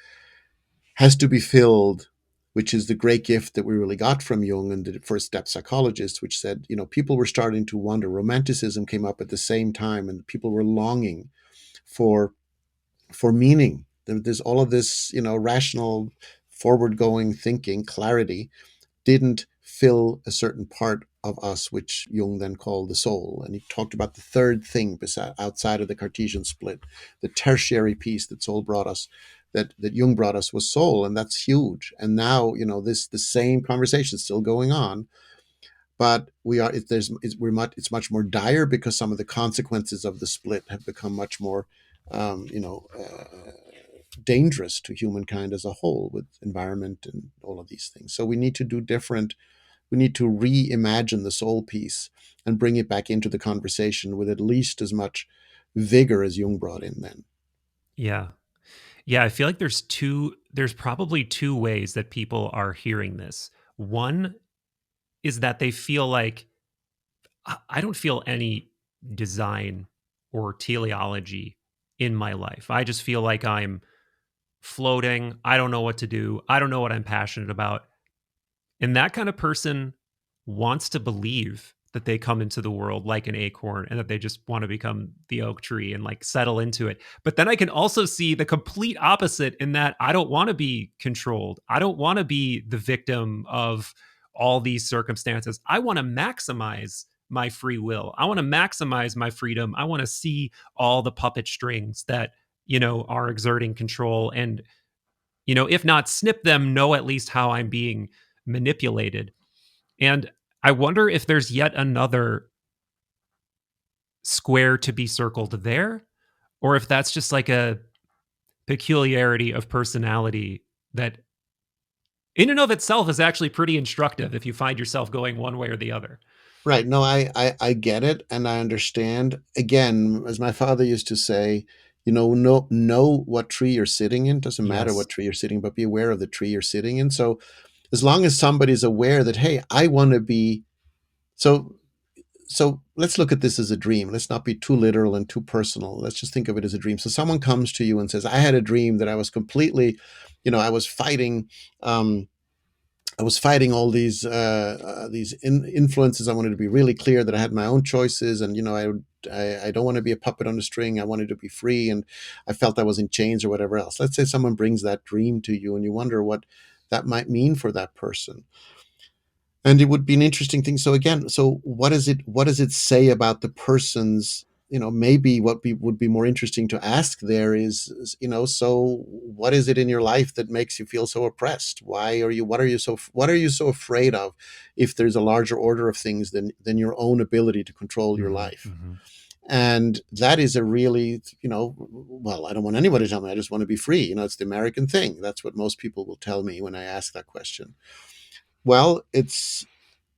has to be filled, which is the great gift that we really got from Jung and the first step psychologists, which said, people were starting to wonder. Romanticism came up at the same time, and people were longing for meaning. There's all of this, rational, forward-going thinking, clarity, didn't fill a certain part of us, which Jung then called the soul. And he talked about the third thing outside of the Cartesian split, the tertiary piece that soul brought us, that Jung brought us, was soul, and that's huge. And now, the same conversation is still going on, but it's much more dire because some of the consequences of the split have become much more, um, you know, uh, dangerous to humankind as a whole, with environment and all of these things. So we need to do different. We need to reimagine the soul piece and bring it back into the conversation with at least as much vigor as Jung brought in then.
yeah, yeah. I feel like there's probably two ways that people are hearing this. One is that they feel like I don't feel any design or teleology in my life. I just feel like I'm floating. I don't know what to do. I don't know what I'm passionate about. And that kind of person wants to believe that they come into the world like an acorn and that they just want to become the oak tree and like settle into it. But then I can also see the complete opposite in that I don't want to be controlled. I don't want to be the victim of all these circumstances. I want to maximize my free will. I want to maximize my freedom. I want to see all the puppet strings that, are exerting control and, if not snip them, know at least how I'm being manipulated. And I wonder if there's yet another square to be circled there, or if that's just like a peculiarity of personality that, in and of itself, is actually pretty instructive if you find yourself going one way or the other.
Right. No, I get it and I understand. Again, as my father used to say, know what tree you're sitting in. Doesn't matter
Yes.
what tree you're sitting, but be aware of the tree you're sitting in. So as long as somebody's aware that, hey, I want to be, so let's look at this as a dream. Let's not be too literal and too personal. Let's just think of it as a dream. So someone comes to you and says, I had a dream that I was completely, I was fighting, all these influences. I wanted to be really clear that I had my own choices, and I don't want to be a puppet on a string. I wanted to be free, and I felt I was in chains or whatever else. Let's say someone brings that dream to you, and you wonder what that might mean for that person. And it would be an interesting thing. So again, what does it say about the person's, maybe would be more interesting to ask there is, so what is it in your life that makes you feel so oppressed? What are you so afraid of, if there's a larger order of things than your own ability to control your
Mm-hmm,
life?
mm-hmm.
And that is a really, well, I don't want anybody to tell me I just want to be free. It's the American thing. That's what most people will tell me when I ask that question. Well,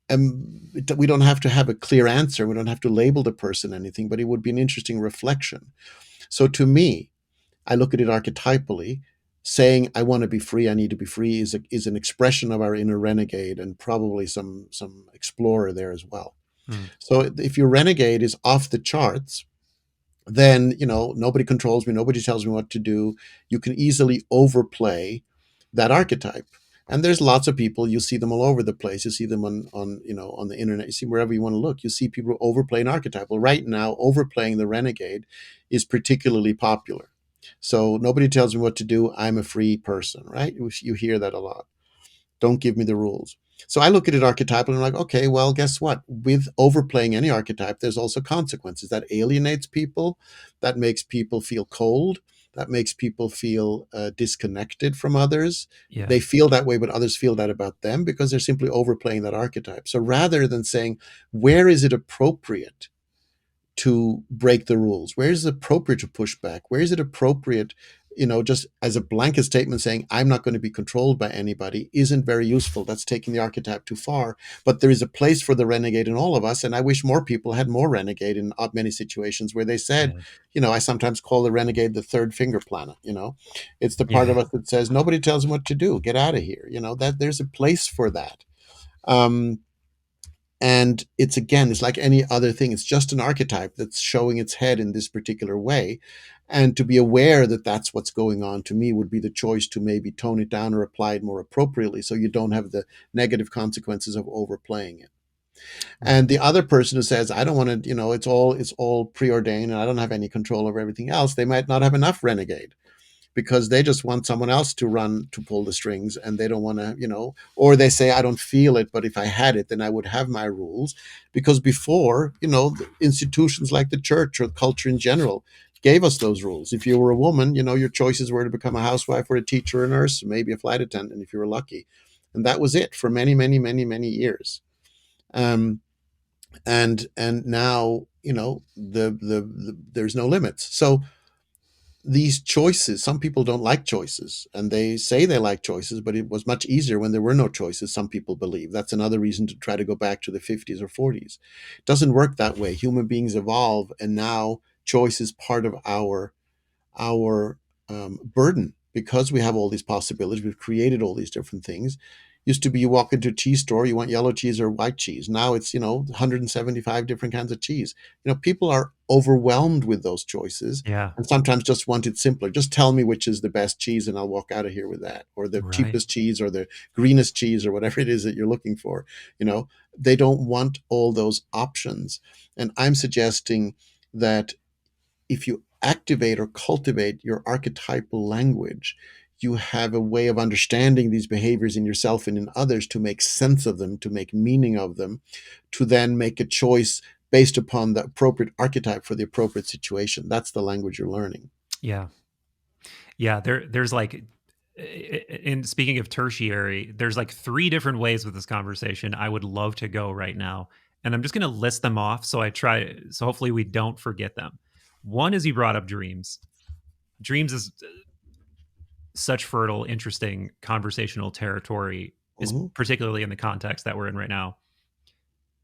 we don't have to have a clear answer. We don't have to label the person anything, but it would be an interesting reflection. So to me, I look at it archetypally. Saying I want to be free, I need to be free is an expression of our inner renegade, and probably some explorer there as well.
Hmm.
So if your renegade is off the charts, then nobody controls me, nobody tells me what to do. You can easily overplay that archetype. And there's lots of people, you see them all over the place. You see them on the internet, you see wherever you want to look, you see people overplay an archetype. Well, right now overplaying the renegade is particularly popular. So nobody tells me what to do, I'm a free person, right? You hear that a lot. Don't give me the rules. So I look at it archetypal and I'm like, okay, well, guess what? With overplaying any archetype, there's also consequences. That alienates people, that makes people feel cold, that makes people feel disconnected from others.
Yeah.
They feel that way, but others feel that about them because they're simply overplaying that archetype. So rather than saying, where is it appropriate to break the rules? Where is it appropriate to push back? Where is it appropriate, just as a blanket statement saying, I'm not going to be controlled by anybody, isn't very useful. That's taking the archetype too far. But there is a place for the renegade in all of us. And I wish more people had more renegade in many situations where they said,
Yeah.
I sometimes call the renegade the third finger planet. It's the part
Yeah.
of us that says, nobody tells them what to do. Get out of here. That there's a place for that. Um, and it's like any other thing. It's just an archetype that's showing its head in this particular way. And to be aware that that's what's going on, to me, would be the choice to maybe tone it down or apply it more appropriately so you don't have the negative consequences of overplaying it.
Right.
And the other person who says, I don't want to, it's all preordained and I don't have any control over everything else, they might not have enough renegade because they just want someone else to pull the strings, and they don't want to, or they say, I don't feel it, but if I had it, then I would have my rules. Because before, institutions like the church or culture in general gave us those rules. If you were a woman, your choices were to become a housewife or a teacher or a nurse, maybe a flight attendant if you were lucky. And that was it for many, many, many, many years. Um, and now, there's no limits. So these choices, some people don't like choices, and they say they like choices, but it was much easier when there were no choices, some people believe. That's another reason to try to go back to the 50s or 40s. It doesn't work that way. Human beings evolve, and now choice is part of our burden because we have all these possibilities. We've created all these different things. Used to be you walk into a cheese store, you want yellow cheese or white cheese. Now it's 175 different kinds of cheese. People are overwhelmed with those choices,
Yeah.
and sometimes just want it simpler. Just tell me which is the best cheese, and I'll walk out of here with that, or the
Right.
cheapest cheese, or the greenest cheese, or whatever it is that you're looking for. They don't want all those options, and I'm suggesting that if you activate or cultivate your archetypal language, you have a way of understanding these behaviors in yourself and in others to make sense of them, to make meaning of them, to then make a choice based upon the appropriate archetype for the appropriate situation. That's the language you're learning.
Yeah. Yeah. There's like, in speaking of tertiary, there's like three different ways with this conversation I would love to go right now. And I'm just going to list them off. So hopefully we don't forget them. One is you brought up dreams. Dreams is such fertile, interesting conversational territory, is
Mhm.
particularly in the context that we're in right now.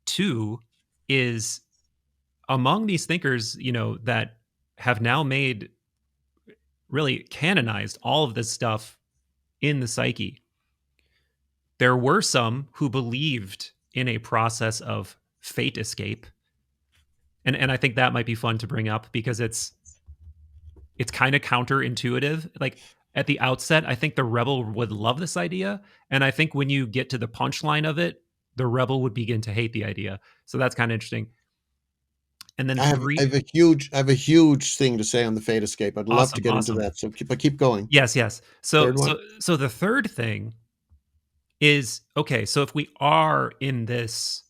Two is among these thinkers, that have now made really canonized all of this stuff in the psyche. There were some who believed in a process of fate escape. And I think that might be fun to bring up because it's kind of counterintuitive. Like at the outset, I think the rebel would love this idea. And I think when you get to the punchline of it, the rebel would begin to hate the idea. So that's kind of interesting. And then
I
three,
have a huge thing to say on the fate escape. I'd love to
awesome,
get into
awesome.
that. So keep going.
Yes, yes. So
Third one.
so so the third thing is okay, so if we are in this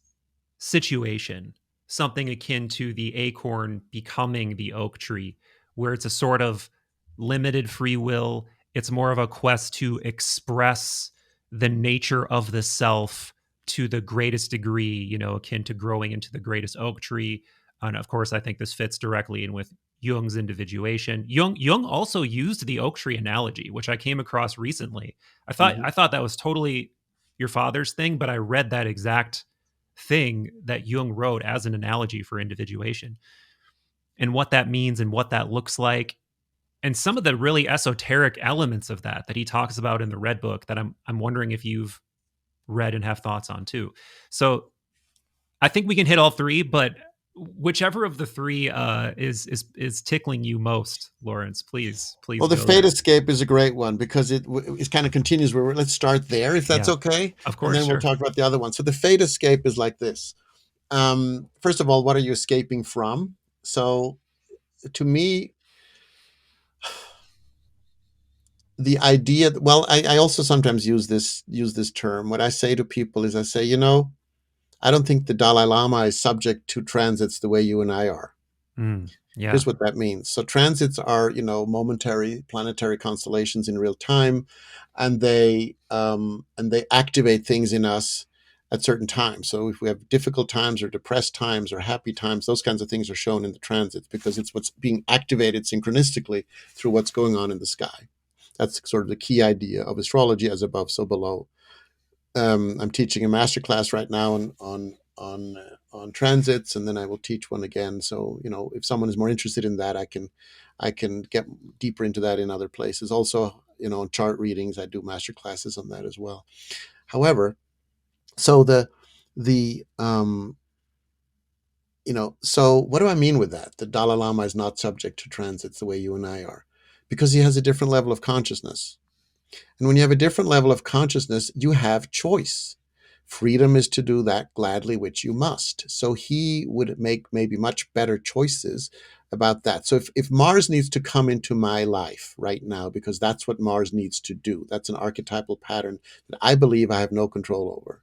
situation, something akin to the acorn becoming the oak tree, where it's a sort of limited free will. It's more of a quest to express the nature of the self to the greatest degree, akin to growing into the greatest oak tree. And of course, I think this fits directly in with Jung's individuation. Jung also used the oak tree analogy, which I came across recently.
Hmm.
I thought that was totally your father's thing, but I read that exact thing that Jung wrote as an analogy for individuation and what that means and what that looks like, and some of the really esoteric elements of that he talks about in the Red Book that I'm wondering if you've read and have thoughts on too. So I think we can hit all three, but whichever of the three is tickling you most, Lawrence, please
Well, the
go
fate
there.
escape is a great one because it kind of continues where let's start there if that's
Yeah,
okay,
of
and
course,
then we'll
sure.
talk about the other one. So the fate escape is like this. First of all, what are you escaping from? So to me, the idea. Well, I also sometimes use this term. What I say to people is, I say, I don't think the Dalai Lama is subject to transits the way you and I are.
Yeah,
Here's what that means. So transits are, momentary planetary constellations in real time, and they activate things in us at certain times. So if we have difficult times or depressed times or happy times, those kinds of things are shown in the transits because it's what's being activated synchronistically through what's going on in the sky. That's sort of the key idea of astrology, as above, so below. I'm teaching a master class right now on transits, and then I will teach one again. So if someone is more interested in that, I can get deeper into that in other places. Also, on chart readings, I do master classes on that as well. However, so the so what do I mean with that? The Dalai Lama is not subject to transits the way you and I are, because he has a different level of consciousness. And when you have a different level of consciousness, you have choice. Freedom is to do that gladly, which you must. So he would make maybe much better choices about that. So if Mars needs to come into my life right now, because that's what Mars needs to do, that's an archetypal pattern that I believe I have no control over.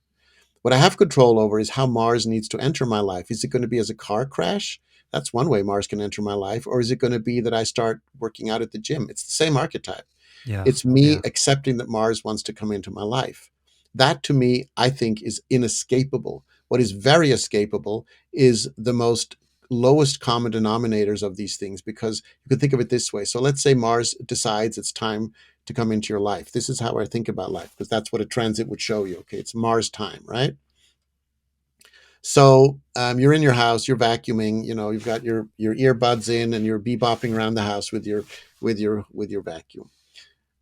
What I have control over is how Mars needs to enter my life. Is it going to be as a car crash? That's one way Mars can enter my life. Or is it going to be that I start working out at the gym? It's the same archetype.
yeah,
It's me
yeah,
accepting that Mars wants to come into my life. That to me, I think, is inescapable. What is very escapable is the most lowest common denominators of these things, because you can think of it this way. So let's say Mars decides it's time to come into your life. This is how I think about life, because that's what a transit would show you. Okay, it's Mars time, right? So you're in your house, you're vacuuming, you've got your earbuds in, and you're bebopping around the house with your vacuum.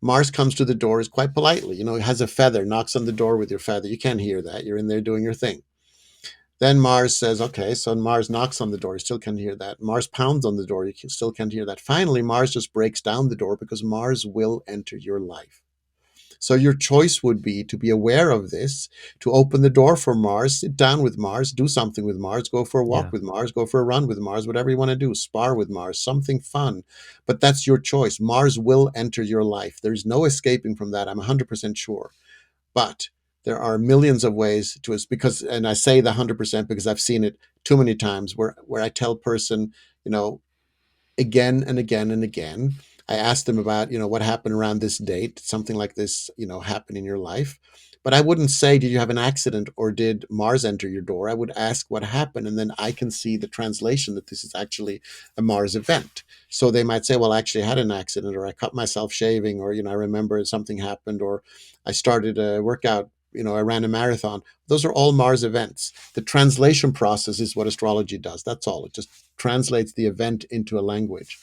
Mars comes to the door is quite politely, it has a feather, knocks on the door with your feather. You can't hear that. You're in there doing your thing. Then Mars says, okay, so Mars knocks on the door. You still can't hear that. Mars pounds on the door. You still can't hear that. Finally, Mars just breaks down the door because Mars will enter your life. So your choice would be to be aware of this, to open the door for Mars, sit down with Mars, do something with Mars, go for a walk
yeah,
with Mars, go for a run with Mars, whatever you want to do, spar with Mars, something fun. But that's your choice. Mars will enter your life. There's no escaping from that. I'm 100% sure. But there are millions of ways to us, because, and I say the 100% because I've seen it too many times where I tell person, you know, again and again and again. I asked them about, what happened around this date, something like this, happen in your life. But I wouldn't say, did you have an accident or did Mars enter your door? I would ask what happened. And then I can see the translation that this is actually a Mars event. So they might say, well, actually, I had an accident, or I cut myself shaving, or, I remember something happened, or I started a workout, I ran a marathon. Those are all Mars events. The translation process is what astrology does. That's all. It just translates the event into a language.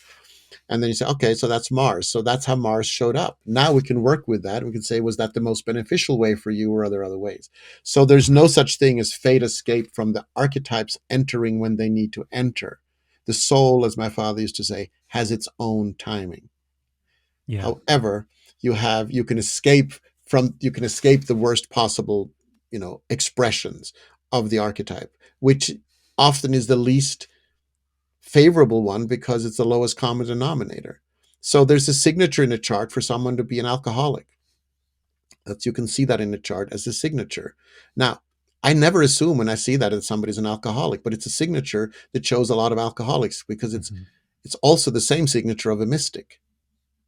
And then you say, okay, so that's Mars. So that's how Mars showed up. Now we can work with that. We can say, was that the most beneficial way for you, or are there other ways? So there's no such thing as fate escape from the archetypes entering when they need to enter. The soul, as my father used to say, has its own timing.
yeah,
However, you can escape the worst possible, expressions of the archetype, which often is the least favorable one because it's the lowest common denominator. So there's a signature in a chart for someone to be an alcoholic. You can see that in the chart as a signature. Now, I never assume when I see that somebody's an alcoholic, but it's a signature that shows a lot of alcoholics because it's
hmm
it's also the same signature of a mystic.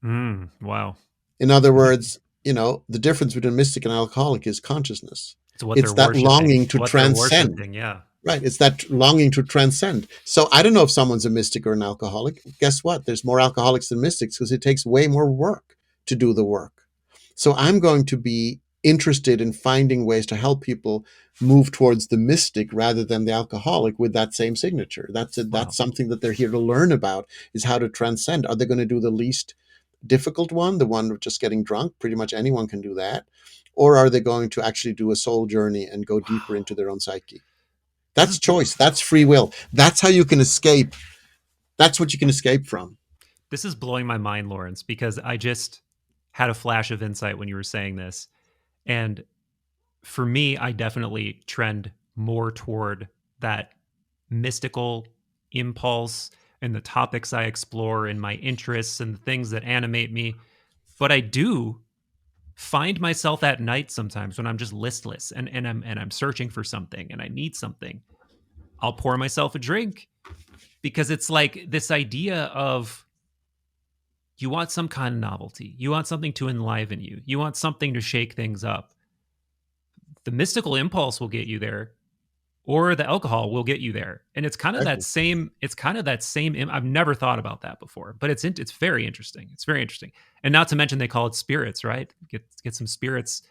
wow.
In other words, the difference between a mystic and an alcoholic is consciousness.
It's what
It's
they're
that
worshiping.
longing
It's
to
what they're
transcend.
worshiping. Yeah,
Right. It's that longing to transcend. So I don't know if someone's a mystic or an alcoholic. Guess what? There's more alcoholics than mystics because it takes way more work to do the work. So I'm going to be interested in finding ways to help people move towards the mystic rather than the alcoholic with that same signature. That's
Wow.
something that they're here to learn about, is how to transcend. Are they going to do the least difficult one, the one of just getting drunk? Pretty much anyone can do that. Or are they going to actually do a soul journey and go deeper
Wow.
into their own psyche?
This
That's
is
choice. That's free will. That's how you can escape. That's what you can escape from.
this is blowing my mind, Lawrence, because I just had a flash of insight when you were saying this. And for me, I definitely trend more toward that mystical impulse and the topics I explore and my interests and the things that animate me. But I do find myself at night sometimes when I'm just listless and I'm searching for something and I need something. I'll pour myself a drink because it's like this idea of you want some kind of novelty. You want something to enliven you. You want something to shake things up. The mystical impulse will get you there, or the alcohol will get you there. And it's kind of that
Exactly.
same. It's kind of that same. I've never thought about that before, but it's very interesting. It's very interesting, and not to mention they call it spirits, right? Get some spirits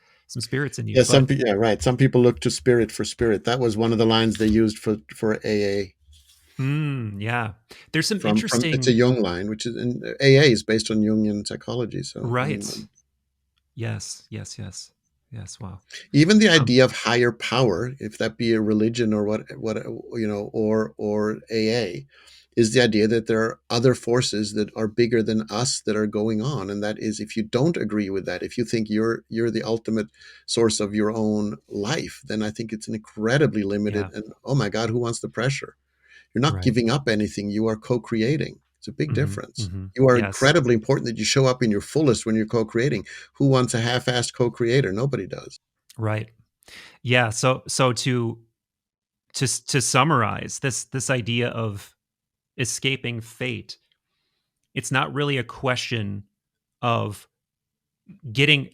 in you.
Yeah,
But
yeah, right. Some people look to spirit for spirit. That was one of the lines they used for AA.
yeah, there's some
From it's a
interesting.
Jung line, which is in AA is based on Jungian psychology. So I
Right.
mean,
Yes. Yes. Yes. Yes. Wow.
even the
Um.
idea of higher power, if that be a religion or what or AA, is the idea that there are other forces that are bigger than us that are going on, and that is, if you don't agree with that, if you think you're the ultimate source of your own life, then I think it's an incredibly limited,
Yeah.
and oh my God, who wants the pressure? You're not
Right.
giving up anything, you are co-creating. It's a big
Mm-hmm.
difference.
Mm-hmm.
You are
Yes.
incredibly important that you show up in your fullest when you're co-creating. Who wants a half-assed co-creator? Nobody does.
Right. Yeah. So to summarize this idea of escaping fate, it's not really a question of getting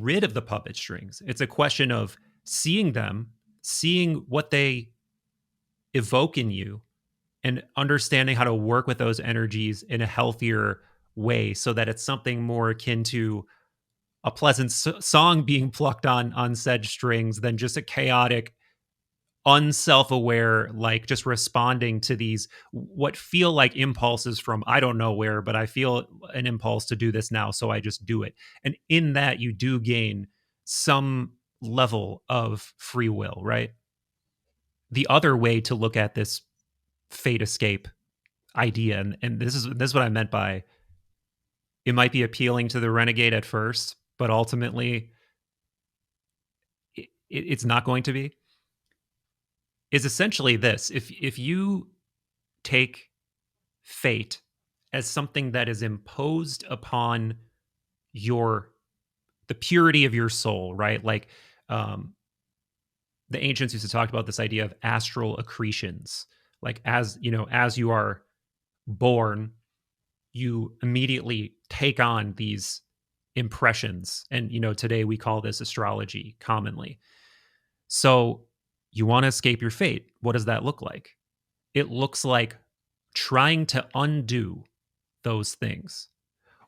rid of the puppet strings. It's a question of seeing them, seeing what they evoke in you, and understanding how to work with those energies in a healthier way so that it's something more akin to a pleasant song being plucked on said strings than just a chaotic unself-aware, like just responding to these what feel like impulses from I don't know where, but I feel an impulse to do this now, so I just do it. And in that you do gain some level of free will, right? The other way to look at this fate escape idea, and this is what I meant by it might be appealing to the renegade at first, but ultimately it's not going to be, is essentially this. If you take fate as something that is imposed upon your the purity of your soul, right? Like um, the ancients used to talk about this idea of astral accretions. Like as you know, as you are born, you immediately take on these impressions, and today we call this astrology commonly. So you want to escape your fate. What does that look like? It looks like trying to undo those things.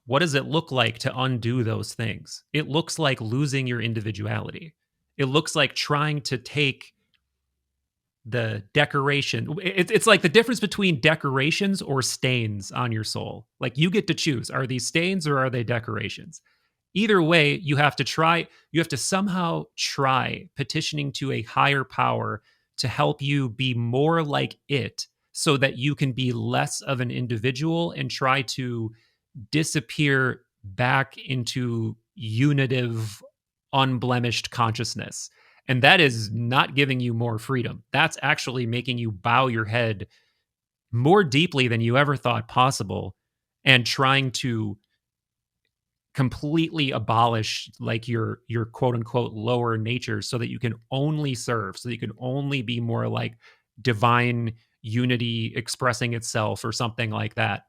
What does it look like to undo those things? It looks like losing your individuality. It looks like trying to take the decoration. It's like the difference between decorations or stains on your soul. Like you get to choose, are these stains or are they decorations? Either way, you have to somehow try petitioning to a higher power to help you be more like it so that you can be less of an individual and try to disappear back into unitive, unblemished consciousness. And that is not giving you more freedom. That's actually making you bow your head more deeply than you ever thought possible and trying to completely abolish like your quote unquote lower nature so that you can only serve, so that you can only be more like divine unity expressing itself or something like that.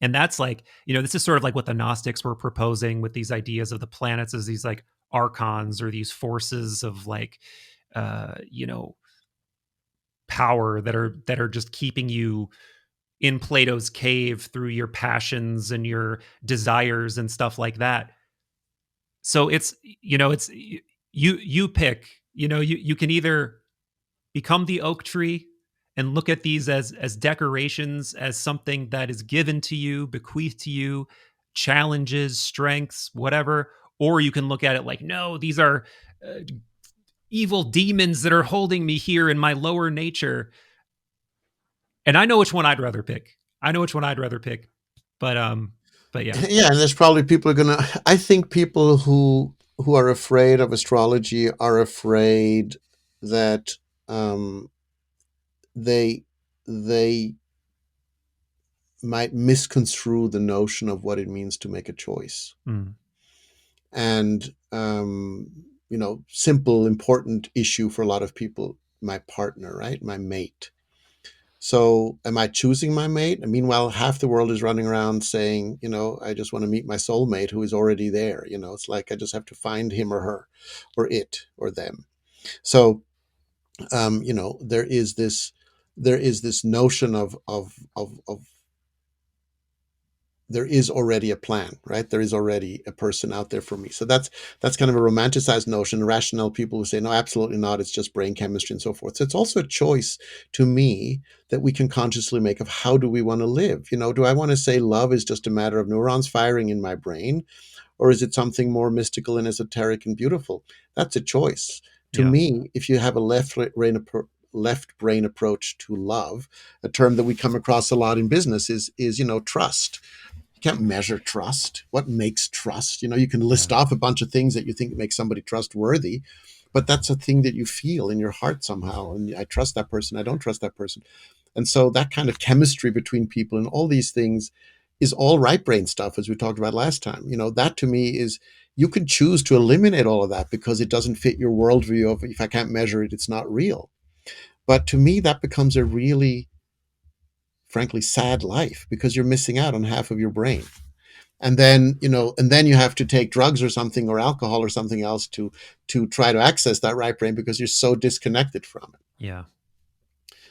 And that's like, this is sort of like what the Gnostics were proposing with these ideas of the planets as these like archons or these forces of like, uh, you know, power that are just keeping you in Plato's cave through your passions and your desires and stuff like that. So it's you pick, you can either become the oak tree and look at these as decorations, as something that is given to you, bequeathed to you, challenges, strengths, whatever, or you can look at it like, no, these are uh, evil demons that are holding me here in my lower nature. And I know which one I'd rather pick. I know which one I'd rather pick. But yeah.
Yeah, and there's probably people are gonna. I think people who are afraid of astrology are afraid that um, they they might misconstrue the notion of what it means to make a choice.
Mm,
And simple important issue for a lot of people, my partner, right, my mate. So am I choosing my mate? And meanwhile, half the world is running around saying, I just want to meet my soulmate who is already there. It's like I just have to find him or her or it or them. So there is this notion of there is already a plan, right? There is already a person out there for me. So that's kind of a romanticized notion. Rational people who say, no, absolutely not. It's just brain chemistry and so forth. So it's also a choice to me that we can consciously make of how do we want to live? Do I want to say love is just a matter of neurons firing in my brain, or is it something more mystical and esoteric and beautiful? That's a choice. To
yeah.
me, if you have a left brain approach to love, a term that we come across a lot in business is trust. You can't measure trust. What makes trust? You can
Yeah.
list off a bunch of things that you think make somebody trustworthy, but that's a thing that you feel in your heart somehow. And I trust that person. I don't trust that person. And so that kind of chemistry between people and all these things is all right brain stuff, as we talked about last time. That to me is, you could choose to eliminate all of that because it doesn't fit your worldview of, if I can't measure it, it's not real. But to me, that becomes a really, frankly, sad life because you're missing out on half of your brain. And then you have to take drugs or something, or alcohol or something else to try to access that right brain because you're so disconnected from it.
Yeah.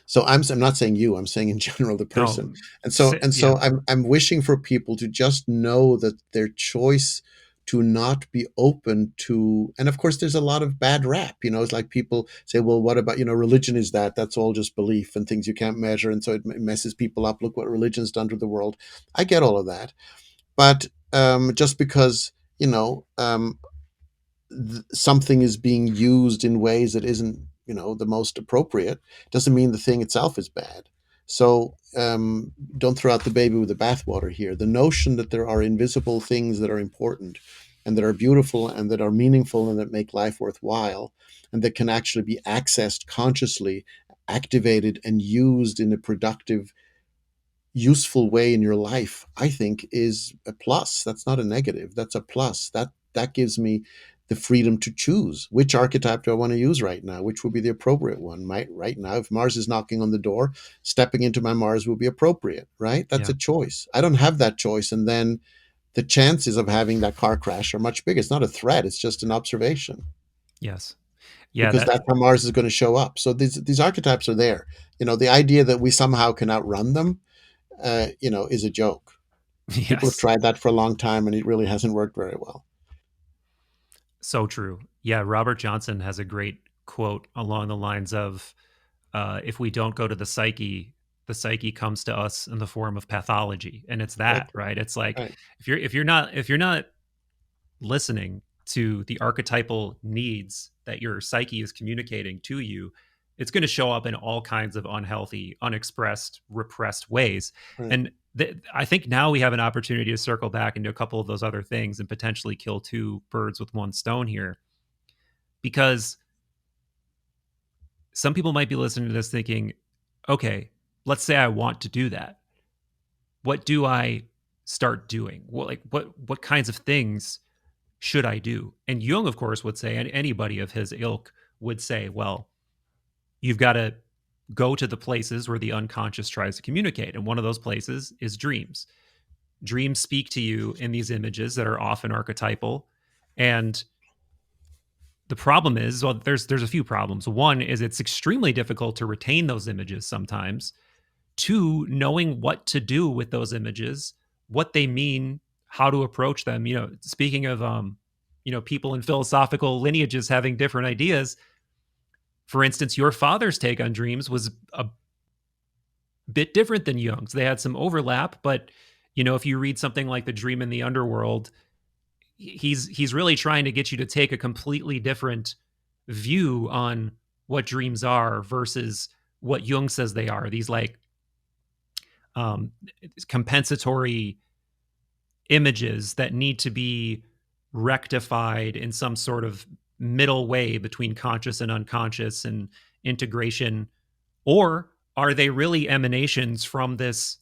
So I'm not saying you, I'm saying in general the person.
No.
And so
Yeah.
I'm wishing for people to just know that their choice to not be open to, and of course there's a lot of bad rap. It's like people say, well, what about, religion is that's all just belief and things you can't measure, and so it messes people up. Look what religion's done to the world. I get all of that. But just because, you know, um, something is being used in ways that isn't, the most appropriate, doesn't mean the thing itself is bad. So don't throw out the baby with the bathwater here. The notion that there are invisible things that are important and that are beautiful and that are meaningful and that make life worthwhile and that can actually be accessed consciously, activated, and used in a productive, useful way in your life, I think is a plus. That's not a negative. That's a plus. That gives me the freedom to choose which archetype do I want to use right now, which will be the appropriate one. Right now, if Mars is knocking on the door, stepping into my Mars will be appropriate, right? That's
Yeah.
a choice. I don't have that choice, and then the chances of having that car crash are much bigger. It's not a threat, it's just an observation,
Yes. Yeah.
because
That.
that's how Mars is going to show up. So these archetypes are there. The idea that we somehow can outrun them, is a joke. People have
Yes.
tried that for a long time, and it really hasn't worked very well.
So true. Yeah. Robert Johnson has a great quote along the lines of, "If we don't go to the psyche comes to us in the form of pathology," and it's that,
Exactly.
right? It's like
Right.
if you're not listening to the archetypal needs that your psyche is communicating to you, it's going to show up in all kinds of unhealthy, unexpressed, repressed ways.
Right.
And I think now we have an opportunity to circle back into a couple of those other things and potentially kill two birds with one stone here. Because some people might be listening to this thinking, okay, let's say I want to do that. What do I start doing? What kinds of things should I do? And Jung, of course, would say, and anybody of his ilk would say, well, you've got to go to the places where the unconscious tries to communicate. And one of those places is dreams. Dreams speak to you in these images that are often archetypal. And the problem is, well, there's a few problems. One is it's extremely difficult to retain those images sometimes. Two, knowing what to do with those images, what they mean, how to approach them. Speaking of people in philosophical lineages having different ideas. For instance, your father's take on dreams was a bit different than Jung's. They had some overlap, but if you read something like The Dream in the Underworld, he's really trying to get you to take a completely different view on what dreams are versus what Jung says they are. These like um, compensatory images that need to be rectified in some sort of middle way between conscious and unconscious and integration, or are they really emanations from this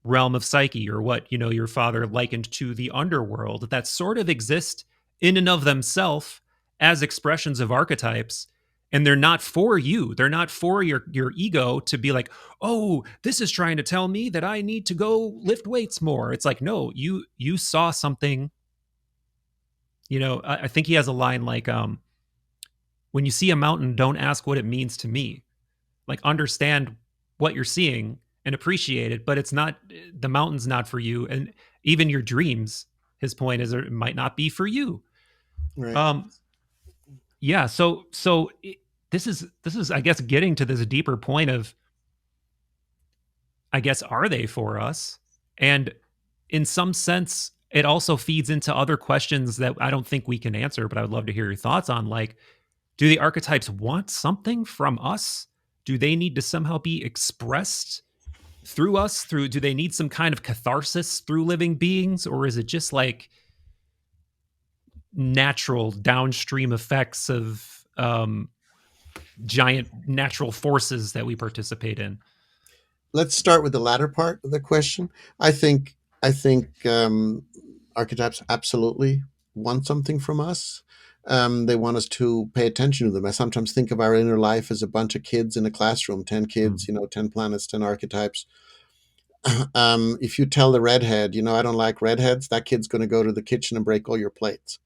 realm of psyche, or what your father likened to the underworld, that sort of exist in and of themselves as expressions of archetypes, and they're not for you, they're not for your ego to be like, oh, this is trying to tell me that I need to go lift weights more. It's like, no, you saw something. I think he has a line like, when you see a mountain, don't ask what it means to me. Like, understand what you're seeing and appreciate it, but it's not, the mountain's not for you, and even your dreams, his point is, it might not be for you.
Right.
um yeah, this is I guess getting to this deeper point of, I guess, are they for us? And in some sense it also feeds into other questions that I don't think we can answer, but I would love to hear your thoughts on, like, do the archetypes want something from us? Do they need to somehow be expressed through us? Do they need some kind of catharsis through living beings, or is it just like natural downstream effects of giant natural forces that we participate in?
Let's start with the latter part of the question. I think archetypes absolutely want something from us. They want us to pay attention to them. I sometimes think of our inner life as a bunch of kids in a classroom, 10
Mm.
kids, 10 planets, 10 archetypes. If you tell the redhead, I don't like redheads, that kid's going to go to the kitchen and break all your plates,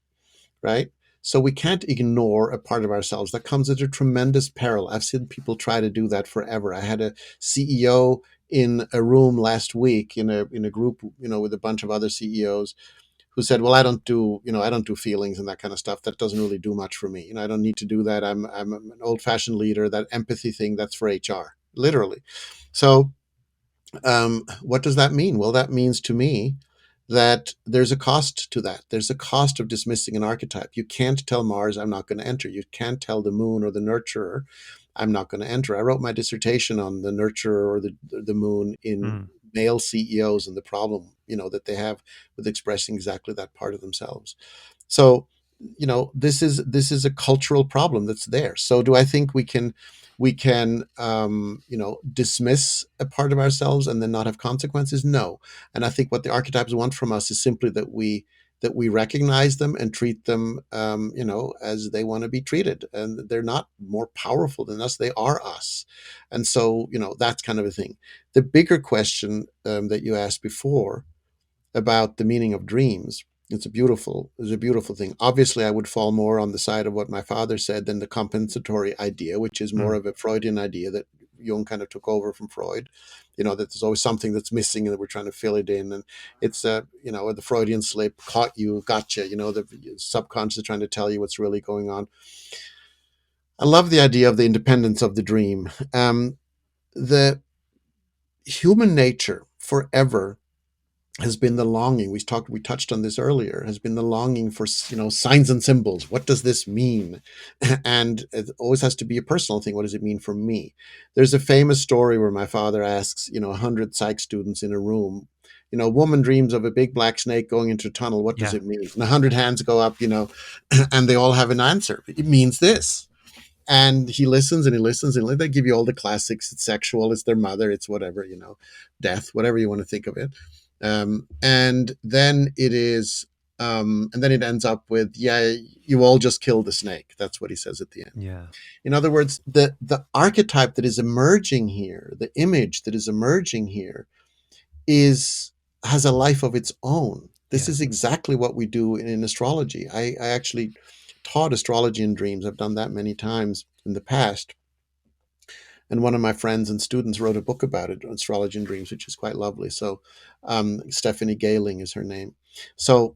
right? So we can't ignore a part of ourselves. That comes at a tremendous peril. I've seen people try to do that forever. I had a CEO in a room last week in a group, with a bunch of other CEOs who said, "Well, I don't do feelings and that kind of stuff. That doesn't really do much for me. I don't need to do that. I'm an old-fashioned leader. That empathy thing, that's for HR, literally." So what does that mean? Well, that means to me that there's a cost to that. There's a cost of dismissing an archetype. You can't tell Mars, I'm not going to enter. You can't tell the moon or the nurturer, I'm not going to enter. I wrote my dissertation on the nurturer or the moon in
Mm.
male CEOs and the problem, that they have with expressing exactly that part of themselves. So, this is a cultural problem that's there. So do I think we can dismiss a part of ourselves and then not have consequences? No. And I think what the archetypes want from us is simply that we recognize them and treat them, as they want to be treated. And they're not more powerful than us; they are us. And so, that's kind of a thing. The bigger question that you asked before about the meaning of dreams. It's a beautiful thing. Obviously, I would fall more on the side of what my father said than the compensatory idea, which is more
Mm.
of a Freudian idea that Jung kind of took over from Freud. That there's always something that's missing and that we're trying to fill it in. And it's the Freudian slip, caught you, gotcha. The subconscious is trying to tell you what's really going on. I love the idea of the independence of the dream. The human nature forever has been the longing. We touched on this earlier, has been the longing for signs and symbols. What does this mean? And it always has to be a personal thing. What does it mean for me? There's a famous story where my father asks 100 psych students in a room, a woman dreams of a big black snake going into a tunnel, what does
Yeah.
it mean? And 100 hands go up, and they all have an answer. It means this. And he listens and he listens and they give you all the classics. It's sexual, it's their mother, it's whatever, death, whatever you want to think of it. And then it ends up with, yeah, you all just killed the snake. That's what he says at the end.
Yeah.
In other words, the archetype that is emerging here, the image that is emerging here, is has a life of its own. This
Yeah.
is exactly what we do in astrology. I actually taught astrology and dreams. I've done that many times in the past. And one of my friends and students wrote a book about it, Astrology and Dreams, which is quite lovely. So Stephanie Galing is her name. So,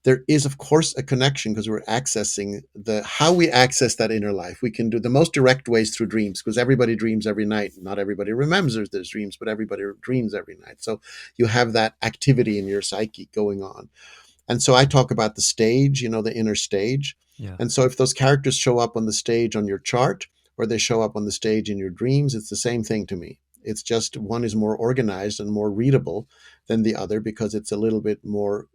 there is of course a connection because we're accessing the how we access that inner life. We can do the most direct ways through dreams because everybody dreams every night. Not everybody remembers their dreams, but everybody dreams every night. So you have that activity in your psyche going on. And so I talk about the stage, the inner stage.
Yeah.
And so if those characters show up on the stage on your chart or they show up on the stage in your dreams, it's the same thing to me. It's just one is more organized and more readable than the other because it's a little bit more,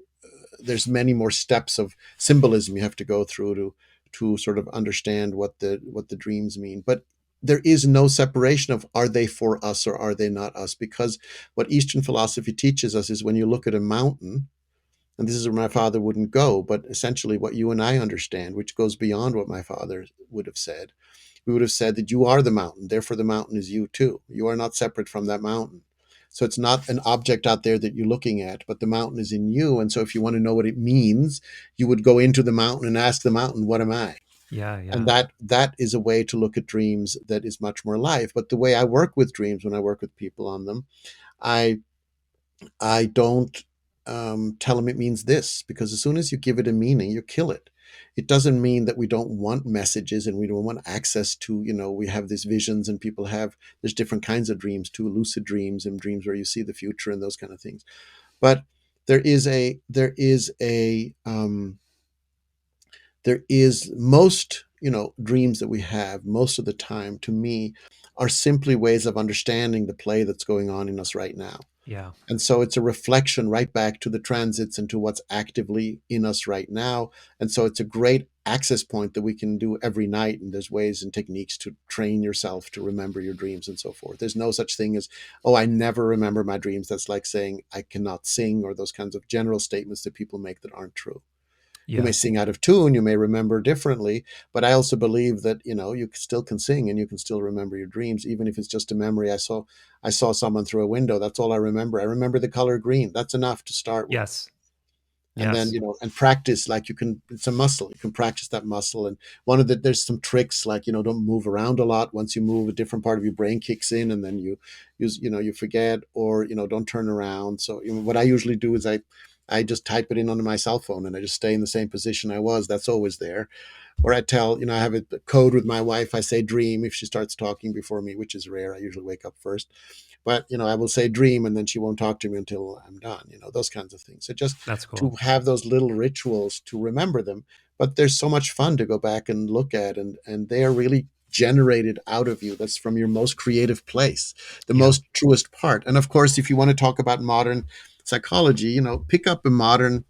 there's many more steps of symbolism you have to go through to sort of understand what the dreams mean. But there is no separation of are they for us or are they not us? Because what Eastern philosophy teaches us is when you look at a mountain, and this is where my father wouldn't go, but essentially what you and I understand, which goes beyond what my father would have said. We would have said that you are the mountain, therefore the mountain is you too. You are not separate from that mountain. So it's not an object out there that you're looking at, but the mountain is in you. And so if you want to know what it means, you would go into the mountain and ask the mountain, what am I?
Yeah.
And
Yeah.
that is a way to look at dreams that is much more alive. But the way I work with dreams, when I work with people on them, I I don't tell them it means this because as soon as you give it a meaning, you kill it. It doesn't mean that we don't want messages and we don't want access to, we have these visions and people have, there's different kinds of dreams too, lucid dreams and dreams where you see the future and those kind of things. But there is most, dreams that we have most of the time to me are simply ways of understanding the play that's going on in us right now.
Yeah.
And so it's a reflection right back to the transits and to what's actively in us right now. And so it's a great access point that we can do every night. And there's ways and techniques to train yourself to remember your dreams and so forth. There's no such thing as, oh, I never remember my dreams. That's like saying I cannot sing or those kinds of general statements that people make that aren't true. You may
Yeah.
sing out of tune, you may remember differently, but I also believe that you still can sing and you can still remember your dreams, even if it's just a memory. I saw someone through a window. That's all I remember. I remember the color green. That's enough to start with.
Yes.
And then
Yes.
and practice, like it's a muscle. You can practice that muscle. And there's some tricks, like don't move around a lot. Once you move, a different part of your brain kicks in, and then you forget, or don't turn around. So what I usually do is I just type it in onto my cell phone and I just stay in the same position I was. That's always there. Or I tell, I have a code with my wife. I say dream if she starts talking before me, which is rare. I usually wake up first. But, I will say dream and then she won't talk to me until I'm done, those kinds of things. So just
That's
to
cool.
have those little rituals to remember them. But there's so much fun to go back and look at, and they are really generated out of you. That's from your most creative place, the
Yeah.
most truest part. And of course, if you want to talk about modern psychology, pick up a modern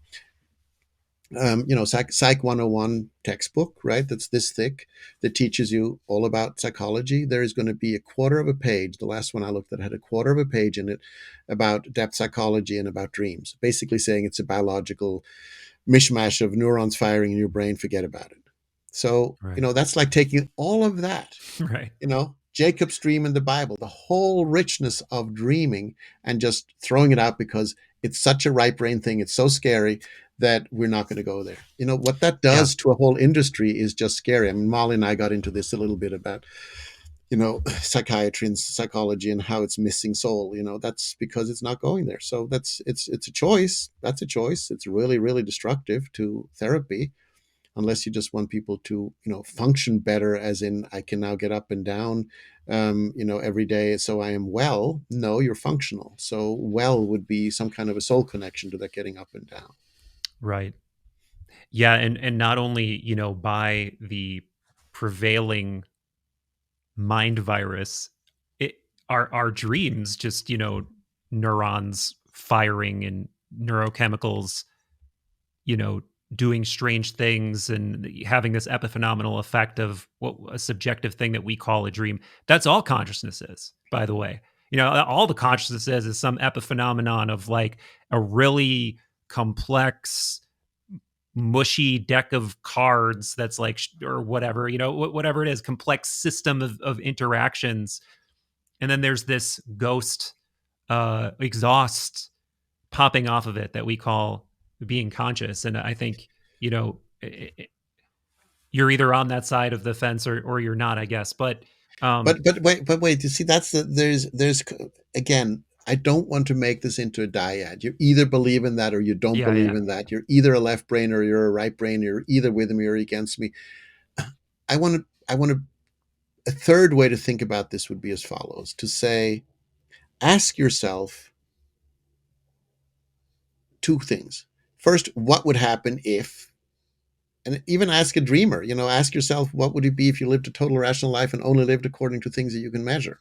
Psych 101 textbook, right? That's this thick, that teaches you all about psychology. There is going to be a quarter of a page. The last one I looked at had a quarter of a page in it about depth psychology and about dreams, basically saying it's a biological mishmash of neurons firing in your brain. Forget about it. So,
Right.
that's like taking all of that,
Right.
Jacob's dream in the Bible, the whole richness of dreaming, and just throwing it out because it's such a right brain thing. It's so scary that we're not going to go there. What that
Yeah.
does to a whole industry is just scary. I mean, Molly and I got into this a little bit about, psychiatry and psychology and how it's missing soul. That's because it's not going there. So it's a choice. That's a choice. It's really, really destructive to therapy unless you just want people to function better, as in I can now get up and down every day so I am well. No, you're functional. So well would be some kind of a soul connection to that getting up and down.
Right. Yeah, and not only, by the prevailing mind virus, it our dreams just, neurons firing and neurochemicals, you know, doing strange things and having this epiphenomenal effect of what a subjective thing that we call a dream. That's all consciousness is, by the way. All the consciousness is some epiphenomenon of like a really complex mushy deck of cards that's like or whatever, whatever it is, complex system of interactions, and then there's this ghost exhaust popping off of it that we call being conscious. And I think, you know, you're either on that side of the fence or you're not, I guess. But um,
But wait, you see, that's there's again. I don't want to make this into a dyad. You either believe in that or you don't
yeah,
believe
yeah.
in that. You're either a left brain or you're a right brain. You're either with me or against me. I want to. A third way to think about this would be as follows: to say, ask yourself two things. First, what would happen if, and even ask a dreamer, ask yourself, what would it be if you lived a total rational life and only lived according to things that you can measure?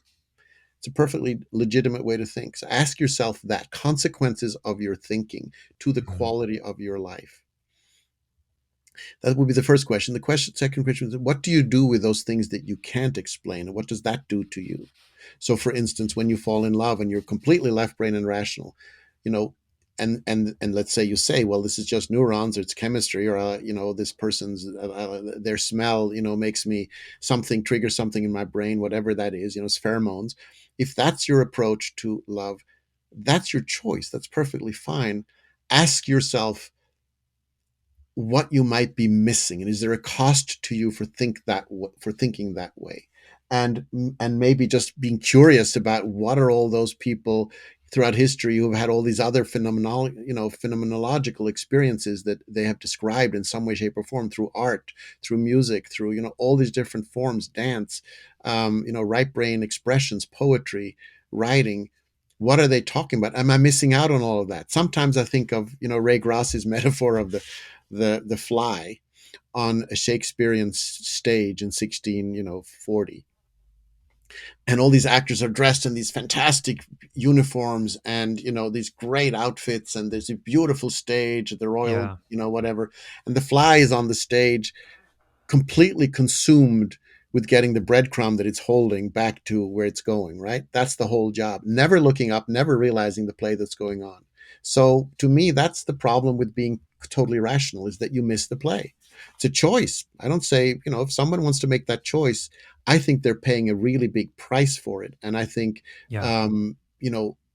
It's a perfectly legitimate way to think. So ask yourself that consequences of your thinking to the
Mhm.
quality of your life. That would be the first question. Second question is, what do you do with those things that you can't explain? And what does that do to you? So, for instance, when you fall in love and you're completely left brain and rational, you know, and let's say you say, well, this is just neurons, or it's chemistry, or this person's their smell, makes me something trigger something in my brain, whatever that is, it's pheromones. If that's your approach to love, that's your choice. That's perfectly fine. Ask yourself what you might be missing, and is there a cost to you for thinking that way, and maybe just being curious about what are all those people throughout history who have had all these other phenomenological experiences that they have described in some way, shape, or form, through art, through music, through all these different forms, dance, right brain expressions, poetry, writing. What are they talking about? Am I missing out on all of that? Sometimes I think of Ray Gross's metaphor of the fly on a Shakespearean stage in 1640, and all these actors are dressed in these fantastic uniforms and these great outfits, and there's a beautiful stage, the royal
Yeah,
whatever, and the fly is on the stage, completely consumed with getting the breadcrumb that it's holding back to where it's going, right? That's the whole job. Never looking up, never realizing the play that's going on. So to me, that's the problem with being totally rational, is that you miss the play. It's a choice. I don't say, if someone wants to make that choice, I think they're paying a really big price for it. And I think,
yeah,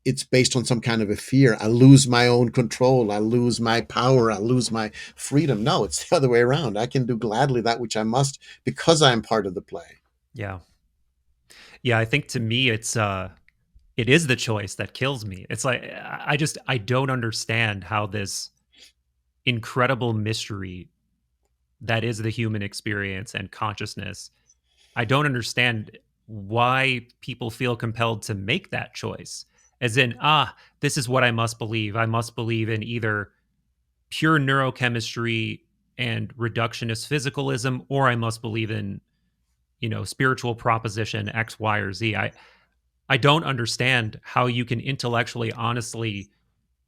it's based on some kind of a fear. I lose my own control. I lose my power. I lose my freedom. No, it's the other way around. I can do gladly that which I must because I am part of the play.
yeah, yeah. I think to me, it is the choice that kills me. It's like I don't understand how this incredible mystery that is the human experience and consciousness. I don't understand why people feel compelled to make that choice. As in, this is what I must believe. I must believe in either pure neurochemistry and reductionist physicalism, or I must believe in, spiritual proposition X, Y, or Z. I don't understand how you can intellectually, honestly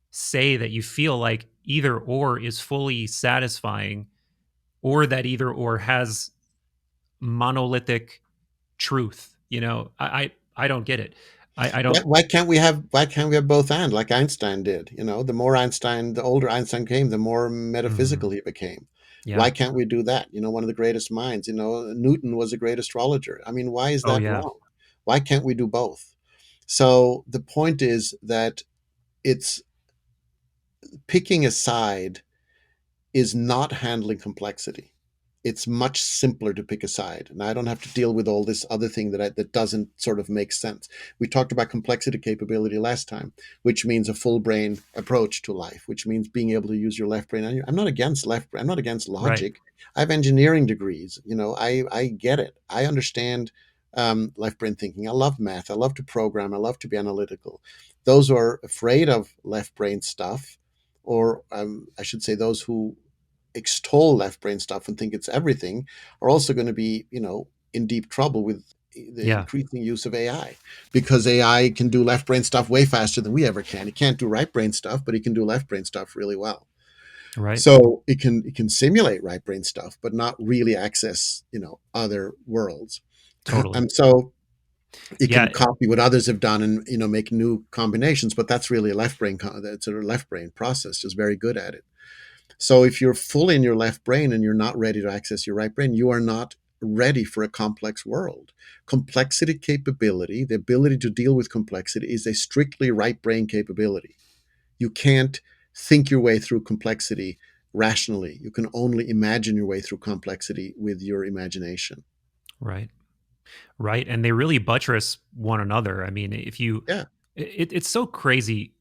say that you feel like either or is fully satisfying, or that either or has monolithic truth. I don't get it. I
Why,
don't.
why can't we have both and, like Einstein did? The older Einstein came, the more
Mhm.
metaphysical he became.
Yeah.
Why can't we do that? One of the greatest minds. Newton was a great astrologer. I mean, why is
Oh
that
yeah.
wrong? Why can't we do both? So the point is that it's picking a side is not handling complexity. It's much simpler to pick a side, and I don't have to deal with all this other thing that doesn't sort of make sense. We talked about complexity capability last time, which means a full brain approach to life, which means being able to use your left brain. I'm not against left brain. I'm not against
Right.
logic. I have engineering degrees. I get it. I understand left brain thinking. I love math. I love to program. I love to be analytical. Those who are afraid of left brain stuff, or I should say, those who extol left brain stuff and think it's everything, are also going to be, in deep trouble with the
Yeah.
increasing use of AI, because AI can do left brain stuff way faster than we ever can. It can't do right brain stuff, but it can do left brain stuff really well.
Right.
So it can simulate right brain stuff, but not really access, other worlds.
Totally.
And so it can
Yeah.
copy what others have done and make new combinations, but that's really a that's a left brain process, just very good at it. So if you're full in your left brain and you're not ready to access your right brain, you are not ready for a complex world. Complexity capability, the ability to deal with complexity, is a strictly right brain capability. You can't think your way through complexity rationally. You can only imagine your way through complexity with your imagination.
Right. Right. And they really buttress one another. I mean, if you,
Yeah.
it's so crazy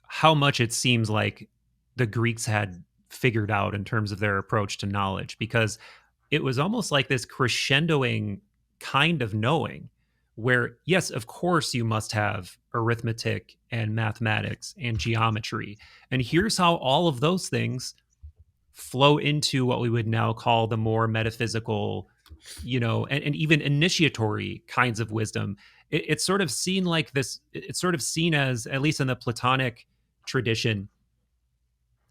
how much it seems like the Greeks had figured out in terms of their approach to knowledge, because it was almost like this crescendoing kind of knowing where, yes, of course, you must have arithmetic and mathematics and geometry. And here's how all of those things flow into what we would now call the more metaphysical, and even initiatory kinds of wisdom. It's sort of seen like this, it's sort of seen as, at least in the Platonic tradition,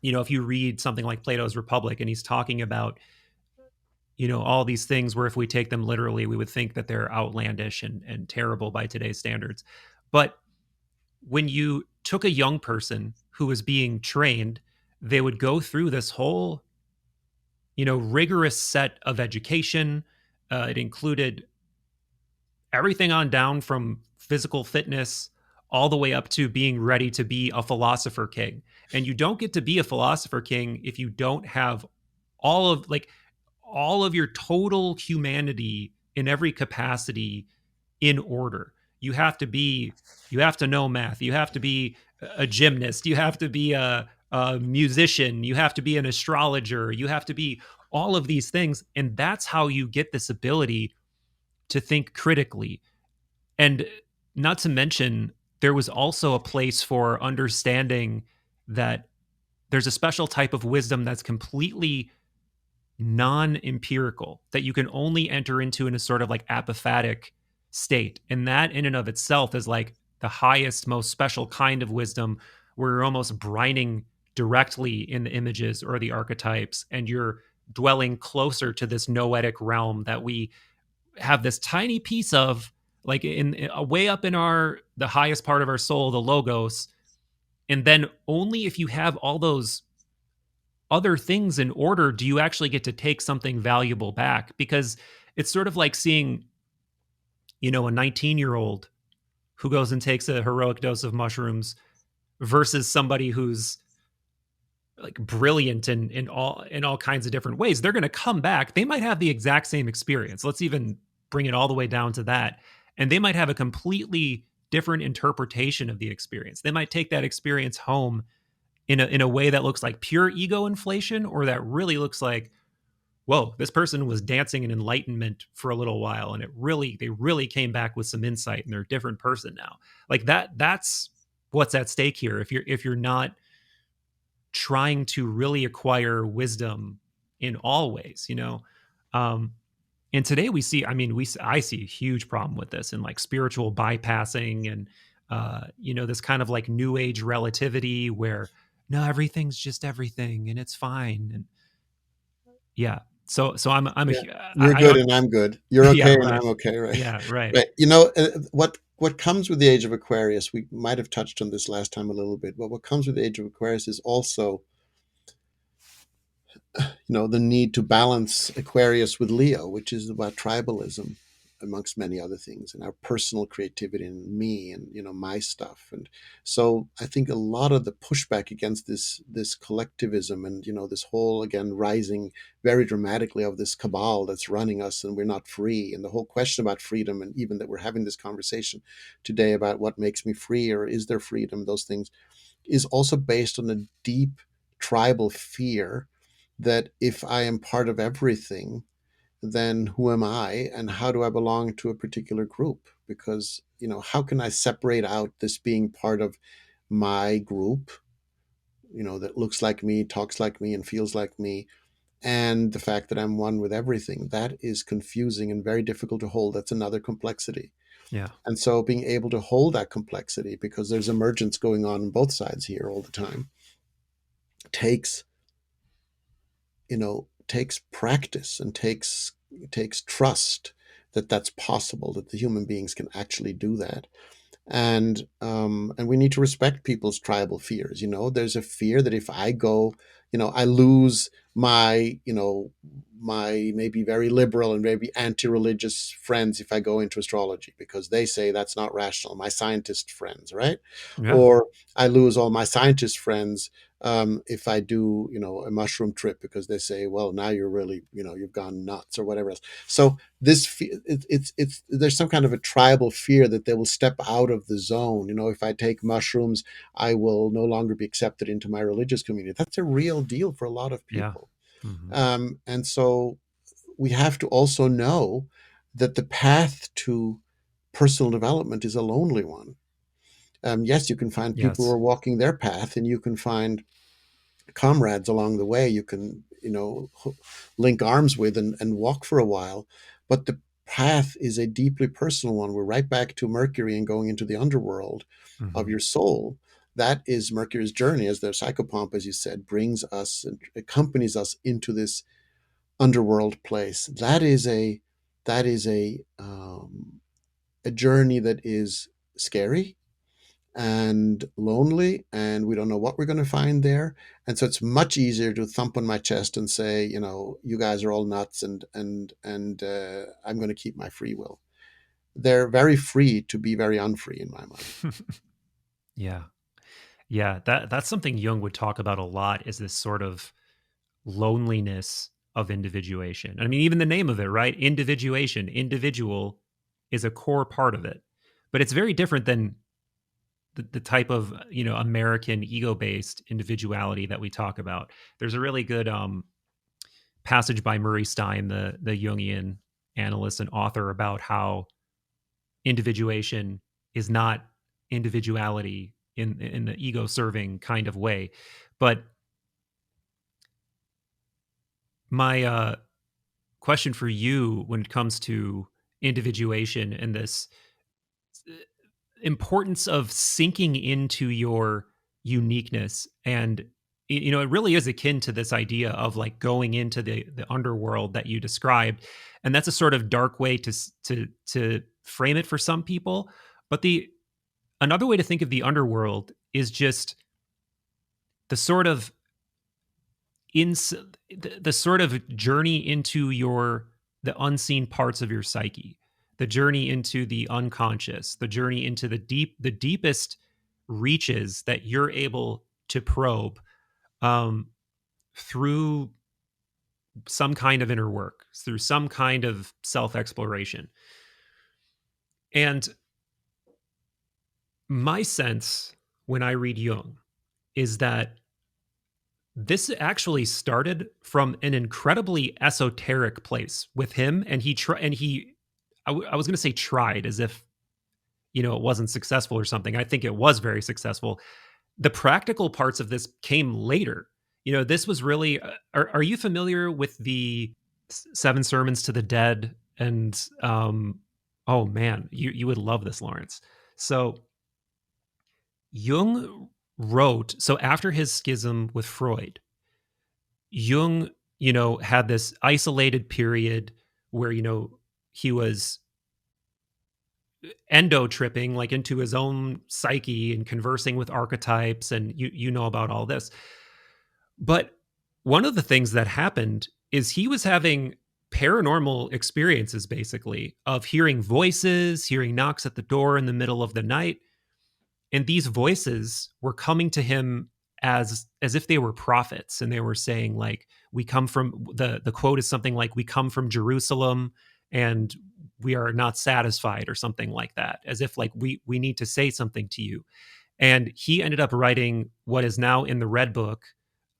if you read something like Plato's Republic and he's talking about, all these things where if we take them literally, we would think that they're outlandish and terrible by today's standards. But when you took a young person who was being trained, they would go through this whole, rigorous set of education. It included everything on down from physical fitness all the way up to being ready to be a philosopher king. And you don't get to be a philosopher king if you don't have all of like all of your total humanity in every capacity in order. You have to be, you have to know math, you have to be a gymnast, you have to be a musician, you have to be an astrologer, you have to be all of these things. And that's how you get this ability to think critically. And not to mention, there was also a place for understanding that there's a special type of wisdom that's completely non-empirical, that you can only enter into in a sort of like apophatic state. And that in and of itself is like the highest, most special kind of wisdom, where you're almost brining directly in the images or the archetypes, and you're dwelling closer to this noetic realm that we have this tiny piece of, like in way up in our the highest part of our soul, the logos. And then only if you have all those other things in order do you actually get to take something valuable back. Because it's sort of like seeing, a 19-year-old who goes and takes a heroic dose of mushrooms versus somebody who's like brilliant in all kinds of different ways. They're going to come back, they might have the exact same experience, let's even bring it all the way down to that, and they might have a completely different interpretation of the experience. They might take that experience home in a way that looks like pure ego inflation, or that really looks like, whoa, this person was dancing in enlightenment for a little while, and they really came back with some insight, and they're a different person now. Like that's what's at stake here. If you're not trying to really acquire wisdom in all ways, um and today we see, I mean, I see a huge problem with this in like spiritual bypassing, and this kind of like new age relativity where no, everything's just everything and it's fine. And yeah, so I'm a
Yeah. You're good
I
and I'm good. You're
yeah,
okay and
right.
I'm okay, right?
Yeah, right.
Right. What comes with the age of Aquarius, we might have touched on this last time a little bit, but what comes with the age of Aquarius is also, the need to balance Aquarius with Leo, which is about tribalism, amongst many other things, and our personal creativity and me and my stuff. And so I think a lot of the pushback against this collectivism and this whole, again, rising very dramatically of this cabal that's running us, and we're not free, and the whole question about freedom, and even that we're having this conversation today about what makes me free, or is there freedom, those things, is also based on a deep tribal fear that if I am part of everything, then who am I and how do I belong to a particular group? Because, how can I separate out this being part of my group, that looks like me, talks like me, and feels like me, and the fact that I'm one with everything? That is confusing and very difficult to hold. That's another complexity.
Yeah.
And so being able to hold that complexity, because there's emergence going on both sides here all the time, takes takes practice and takes trust that that's possible, that the human beings can actually do that. And we need to respect people's tribal fears. There's a fear that if I go I lose my, my maybe very liberal and maybe anti-religious friends if I go into astrology because they say that's not rational. My scientist friends, right?
Yeah.
Or I lose all my scientist friends if I do, a mushroom trip because they say, well, now you're really, you've gone nuts or whatever else. So it's there's some kind of a tribal fear that they will step out of the zone. If I take mushrooms, I will no longer be accepted into my religious community. That's a real deal for a lot of
Yeah.
people.
Hmm.
And so we have to also know that the path to personal development is a lonely one. Yes, you can find people who
Yes.
are walking their path, and you can find comrades along the way you can, link arms with and walk for a while. But the path is a deeply personal one. We're right back to Mercury and going into the underworld of
Hmm.
your soul. That is Mercury's journey, as the psychopomp, as you said, brings us and accompanies us into this underworld place. That is a journey that is scary and lonely, and we don't know what we're going to find there. And so it's much easier to thump on my chest and say, you guys are all nuts, and I'm going to keep my free will. They're very free to be very unfree in my mind.
Yeah. Yeah. That's something Jung would talk about a lot, is this sort of loneliness of individuation. I mean, even the name of it, right? Individuation, individual is a core part of it. But it's very different than the type of, American ego-based individuality that we talk about. There's a really good passage by Murray Stein, the Jungian analyst and author, about how individuation is not individuality in the ego serving kind of way. But my question for you when it comes to individuation and this importance of sinking into your uniqueness, and it really is akin to this idea of like going into the underworld that you described, and that's a sort of dark way to frame it for some people. But the another way to think of the underworld is just the sort of ins the sort of journey into the unseen parts of your psyche, the journey into the unconscious, the journey into the deepest reaches that you're able to probe um, through some kind of inner work, through some kind of self exploration. And my sense when I read Jung is that this actually started from an incredibly esoteric place with him, and I was going to say tried, as if it wasn't successful or something. I think it was very successful. The practical parts of this came later. This was really are you familiar with the seven sermons to the dead? And oh man, you would love this, Laurence. So Jung wrote, so after his schism with Freud, Jung, had this isolated period where, he was endo tripping like into his own psyche and conversing with archetypes, and you know about all this. But one of the things that happened is he was having paranormal experiences, basically, of hearing voices, hearing knocks at the door in the middle of the night, and these voices were coming to him as if they were prophets, and they were saying like, we come from, the quote is something like, we come from Jerusalem and we are not satisfied, or something like that, as if like we need to say something to you. And he ended up writing what is now in the Red Book,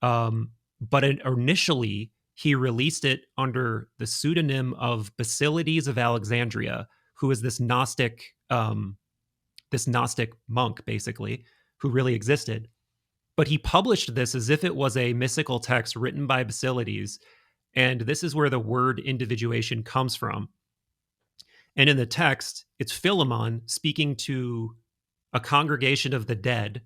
but initially he released it under the pseudonym of Basilides of Alexandria, who is this Gnostic monk, basically, who really existed. But he published this as if it was a mystical text written by Basilides. And this is where the word individuation comes from. And in the text, it's Philemon speaking to a congregation of the dead.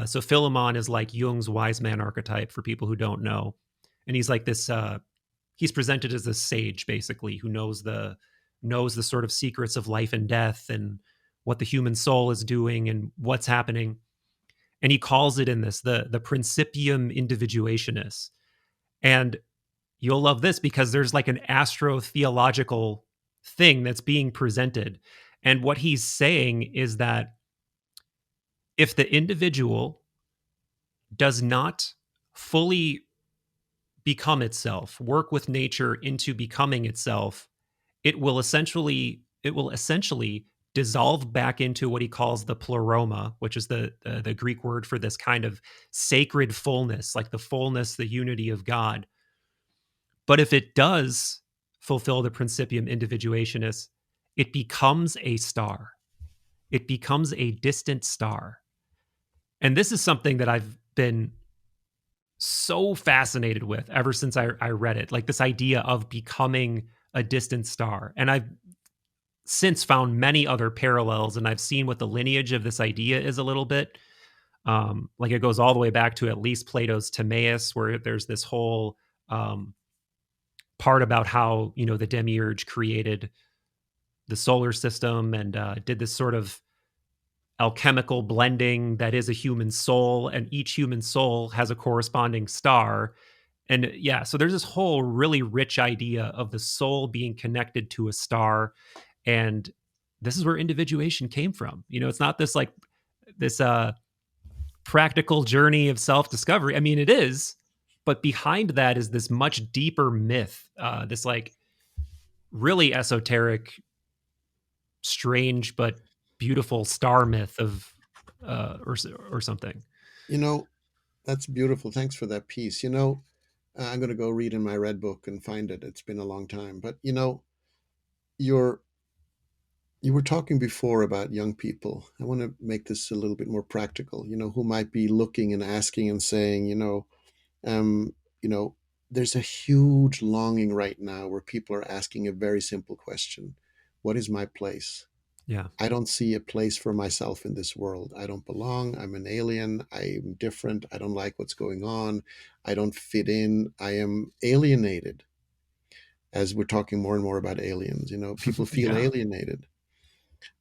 So Philemon is like Jung's wise man archetype for people who don't know. And he's like this, he's presented as a sage, basically, who knows the sort of secrets of life and death and what the human soul is doing and what's happening. And he calls it in this the principium individuationis. And you'll love this because there's like an astrotheological thing that's being presented. And what he's saying is that if the individual does not fully become itself, work with nature into becoming itself, it will essentially dissolve back into what he calls the pleroma, which is the Greek word for this kind of sacred fullness, like the fullness, the unity of God. But if it does fulfill the principium individuationis, it becomes a star. It becomes a distant star. And this is something that I've been so fascinated with ever since I read it, like this idea of becoming a distant star. And I've since found many other parallels, and I've seen what the lineage of this idea is a little bit. Like it goes all the way back to at least Plato's Timaeus, where there's this whole part about how the demiurge created the solar system and did this sort of alchemical blending that is a human soul, and each human soul has a corresponding star. And yeah, so there's this whole really rich idea of the soul being connected to a star. And this is where individuation came from. It's not this like this practical journey of self-discovery. I mean, it is, but behind that is this much deeper myth, this like really esoteric, strange but beautiful star myth of or something.
You know, that's beautiful. Thanks for that piece. I'm going to go read in my red book and find it. It's been a long time. But, you're you were talking before about young people. I want to make this a little bit more practical, who might be looking and asking and saying, um, you know, there's a huge longing right now where people are asking a very simple question. What is my place?
Yeah.
I don't see a place for myself in this world. I don't belong. I'm an alien. I'm different. I don't like what's going on. I don't fit in. I am alienated. As we're talking more and more about aliens, people feel
Yeah.
alienated.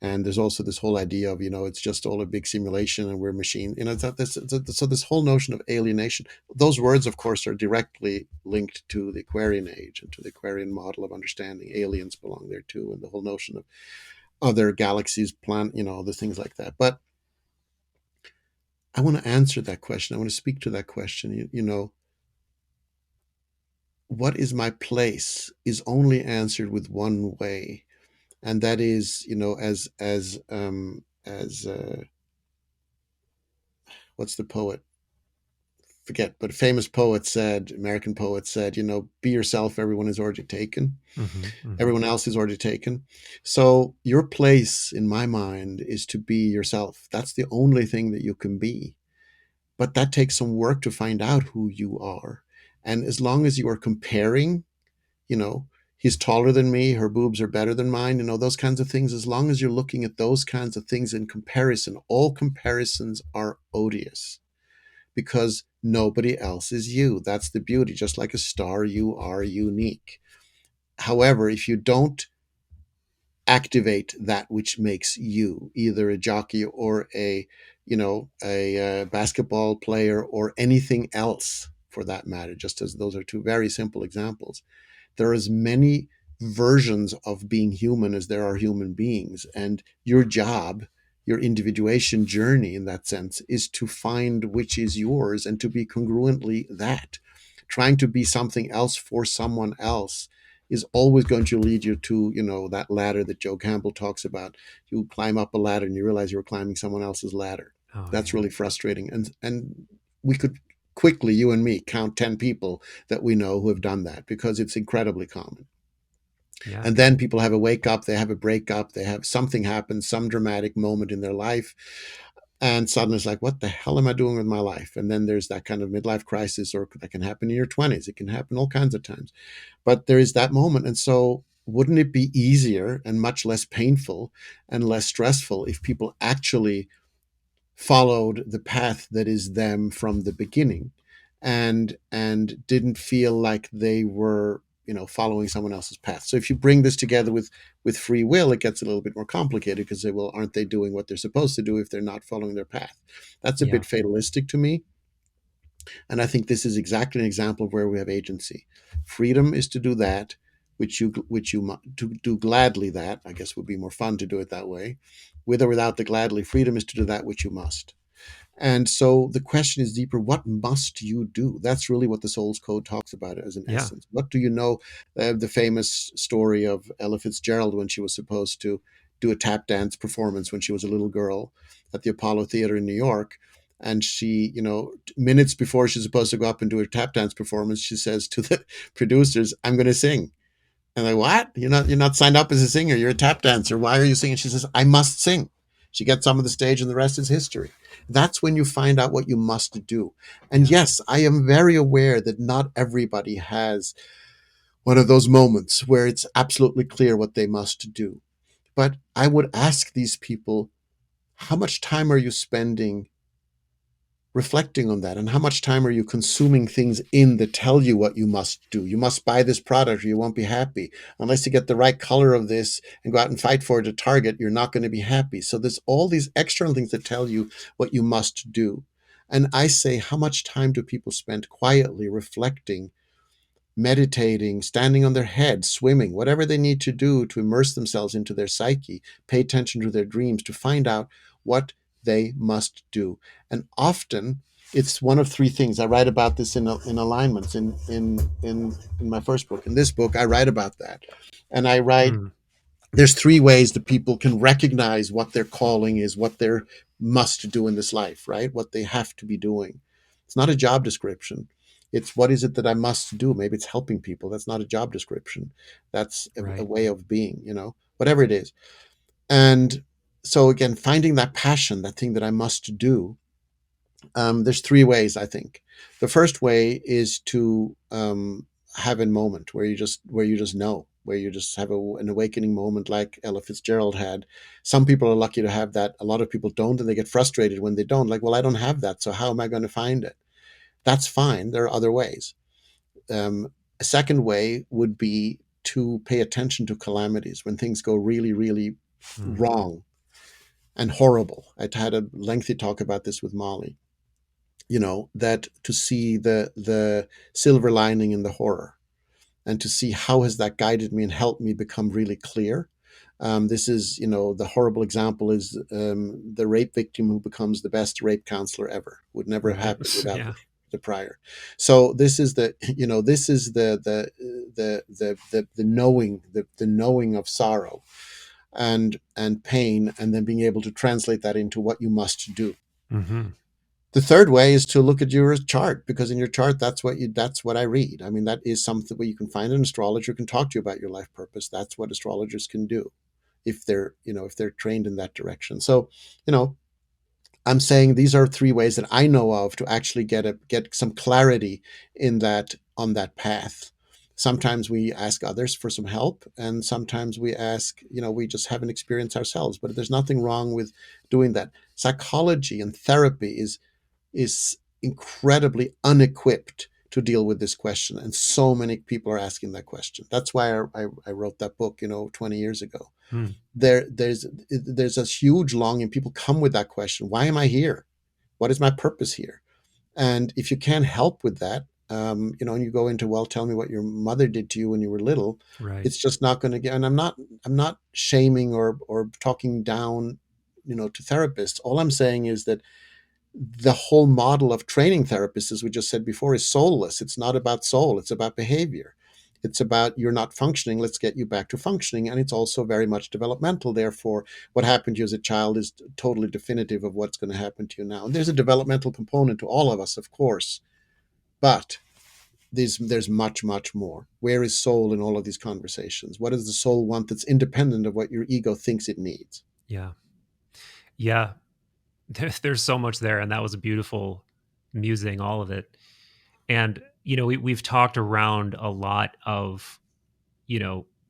And there's also this whole idea of, it's just all a big simulation and we're machine. So this whole notion of alienation, those words, of course, are directly linked to the Aquarian age and to the Aquarian model of understanding. Aliens belong there too, and the whole notion of other galaxies, the things like that. But I want to answer that question. I want to speak to that question. What is my place is only answered with one way, and that is, as what's the poet? Forget, but a famous poet said, American poet said, be yourself. Everyone is already taken.
Hmm. Hmm.
Everyone else is already taken. So your place, in my mind, is to be yourself. That's the only thing that you can be. But that takes some work to find out who you are. And as long as you are comparing, you know, he's taller than me, her boobs are better than mine, those kinds of things, as long as you're looking at those kinds of things in comparison, all comparisons are odious because nobody else is you. That's the beauty. Just like a star, you are unique. However, if you don't activate that which makes you either a jockey or a basketball player or anything else for that matter, just as those are two very simple examples, there are as many versions of being human as there are human beings. And your job, your individuation journey in that sense, is to find which is yours and to be congruently that. Trying to be something else for someone else is always going to lead you to, that ladder that Joe Campbell talks about. You climb up a ladder and you realize you're climbing someone else's ladder.
Oh
That's
yeah.
really frustrating. And we could quickly, you and me, count 10 people that we know who have done that because it's incredibly common.
Yeah.
And then people have a wake up, they have a breakup, they have something happen, some dramatic moment in their life. And suddenly it's like, what the hell am I doing with my life? And then there's that kind of midlife crisis, or that can happen in your 20s. It can happen all kinds of times. But there is that moment. And so, wouldn't it be easier and much less painful and less stressful if people actually followed the path that is them from the beginning and didn't feel like they were following someone else's path. So if you bring this together with free will, it gets a little bit more complicated because they will aren't they doing what they're supposed to do if they're not following their path? That's a
Yeah.
bit fatalistic to me. And I think this is exactly an example of where we have agency. Freedom is to do that to do gladly. That I guess would be more fun to do it that way, with or without the gladly. Freedom is to do that which you must. And so the question is deeper: what must you do? That's really what the Soul's Code talks about as an
Yeah.
essence. What do you know? The famous story of Ella Fitzgerald when she was supposed to do a tap dance performance when she was a little girl at the Apollo Theater in New York. And she, minutes before she's supposed to go up and do a tap dance performance, she says to the producers, "I'm going to sing." And like, what? You're not signed up as a singer. You're a tap dancer. Why are you singing? She says, "I must sing." She gets on the stage, and the rest is history. That's when you find out what you must do. And
Yeah.
yes, I am very aware that not everybody has one of those moments where it's absolutely clear what they must do. But I would ask these people, how much time are you spending reflecting on that, and how much time are you consuming things in that tell you what you must do? You must buy this product or you won't be happy. Unless you get the right color of this and go out and fight for it at Target, you're not going to be happy. So there's all these external things that tell you what you must do. And I say, how much time do people spend quietly reflecting, meditating, standing on their head, swimming, whatever they need to do to immerse themselves into their psyche, pay attention to their dreams, to find out what they must do? And often it's one of three things. I write about this in alignments in my first book. In this book, I write about that. And I write,
Mm.
there's three ways that people can recognize what their calling is, what they must do in this life, right? What they have to be doing. It's not a job description. It's what is it that I must do? Maybe it's helping people. That's not a job description. That's a
Right.
way of being, whatever it is. And so again, finding that passion, that thing that I must do, there's three ways, I think. The first way is to have a moment where you just know, where you just have an awakening moment, like Ella Fitzgerald had. Some people are lucky to have that. A lot of people don't, and they get frustrated when they don't. Like, well, I don't have that, so how am I going to find it? That's fine. There are other ways. A second way would be to pay attention to calamities when things go really, really
Mm.
wrong and horrible. I had a lengthy talk about this with Molly. That to see the silver lining in the horror, and to see how has that guided me and helped me become really clear. This is, the horrible example is the rape victim who becomes the best rape counselor ever. Would never have
Right.
happened without
Yeah.
the prior. So this is the knowing, the knowing of sorrow and pain, and then being able to translate that into what you must do.
Mm-hmm.
The third way is to look at your chart, because in your chart, that's what I read. I mean, that is something where you can find an astrologer who can talk to you about your life purpose. That's what astrologers can do if they're trained in that direction. So, you know, I'm saying these are three ways that I know of to actually get some clarity in that on that path. Sometimes we ask others for some help, and sometimes we ask, we just have an experience ourselves. But there's nothing wrong with doing that. Psychology and therapy is incredibly unequipped to deal with this question, and so many people are asking that question. That's why I wrote that book 20 years ago.
Mm.
There's a huge longing. People come with that question: why am I here? What is my purpose here? And if you can't help with that, and you go into, well, tell me what your mother did to you when you were little,
Right.
it's just not going to get. And I'm not shaming or talking down to therapists. All I'm saying is that the whole model of training therapists, as we just said before, is soulless. It's not about soul, it's about behavior. It's about, you're not functioning, let's get you back to functioning. And it's also very much developmental. Therefore, what happened to you as a child is totally definitive of what's going to happen to you now. And there's a developmental component to all of us, of course, but there's much, much more. Where is soul in all of these conversations? What does the soul want that's independent of what your ego thinks it needs?
Yeah. Yeah. There's so much there, and that was a beautiful musing, all of it. And we've talked around a lot of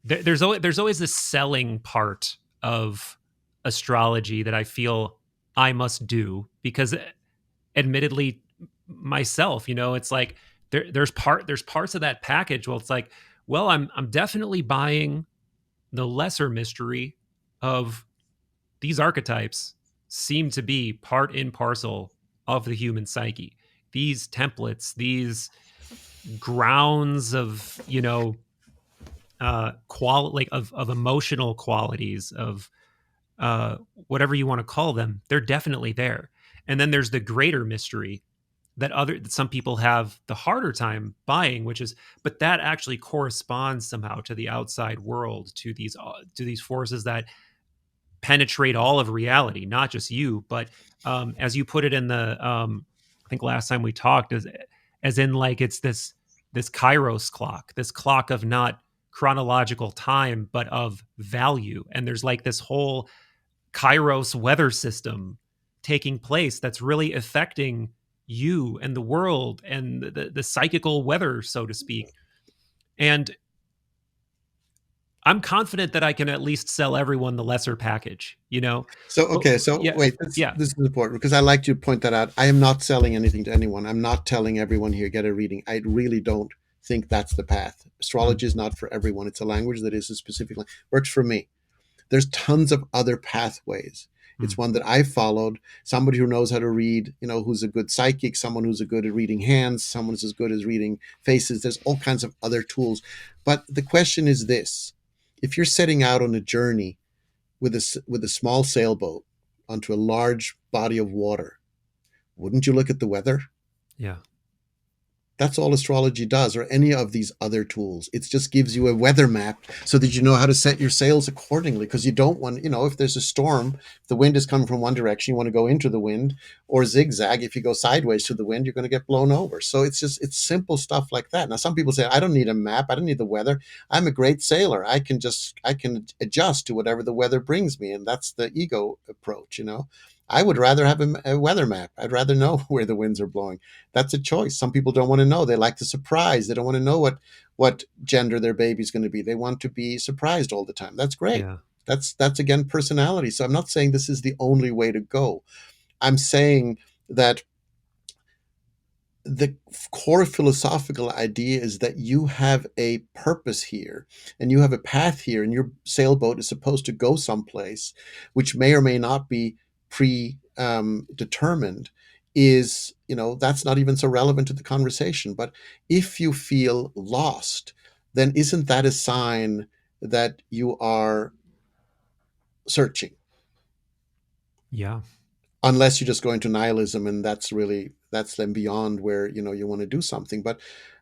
there's always this selling part of astrology that I feel I must do, because admittedly myself, it's like there's parts of that package. Well, it's like, Well, I'm definitely buying the lesser mystery of these archetypes seem to be part and parcel of the human psyche. These templates, these grounds of, like of emotional qualities, of whatever you want to call them, they're definitely there. And then there's the greater mystery that some people have the harder time buying, which is, but that actually corresponds somehow to the outside world, to these forces that penetrate all of reality, not just you, but as you put it in the I think last time we talked, as in like it's this kairos clock, this clock of not chronological time but of value. And there's like this whole kairos weather system taking place that's really affecting you and the world and the psychical weather, so to speak. And I'm confident that I can at least sell everyone the lesser package,
So,
But
okay, so
yeah,
wait,
yeah,
this is important because I like to point that out. I am not selling anything to anyone. I'm not telling everyone here, get a reading. I really don't think that's the path.
mm,
Astrology is not for everyone. It's a language that is a specific, works for me. There's tons of other pathways. It's
mm,
one that I followed. Somebody who knows how to read, who's a good psychic, someone who's a good at reading hands, someone who's as good as reading faces. There's all kinds of other tools. But the question is this: if you're setting out on a journey with a small sailboat onto a large body of water, wouldn't you look at the weather?
yeah,
That's all astrology does, or any of these other tools. It just gives you a weather map so that you know how to set your sails accordingly. Because you don't want, if there's a storm, if the wind is coming from one direction, you want to go into the wind or zigzag. If you go sideways to the wind, you're going to get blown over. So it's simple stuff like that. Now, some people say, I don't need a map. I don't need the weather. I'm a great sailor. I can adjust to whatever the weather brings me. And that's the ego approach. I would rather have a weather map. I'd rather know where the winds are blowing. That's a choice. Some people don't want to know. They like the surprise. They don't want to know what gender their baby's going to be. They want to be surprised all the time. That's great.
yeah,
That's again personality. So I'm not saying this is the only way to go. I'm saying that the core philosophical idea is that you have a purpose here and you have a path here, and your sailboat is supposed to go someplace which may or may not be determined. That's not even so relevant to the conversation. But if you feel lost, then isn't that a sign that you are searching?
yeah,
Unless you just go into nihilism, and that's then beyond where you want to do something. But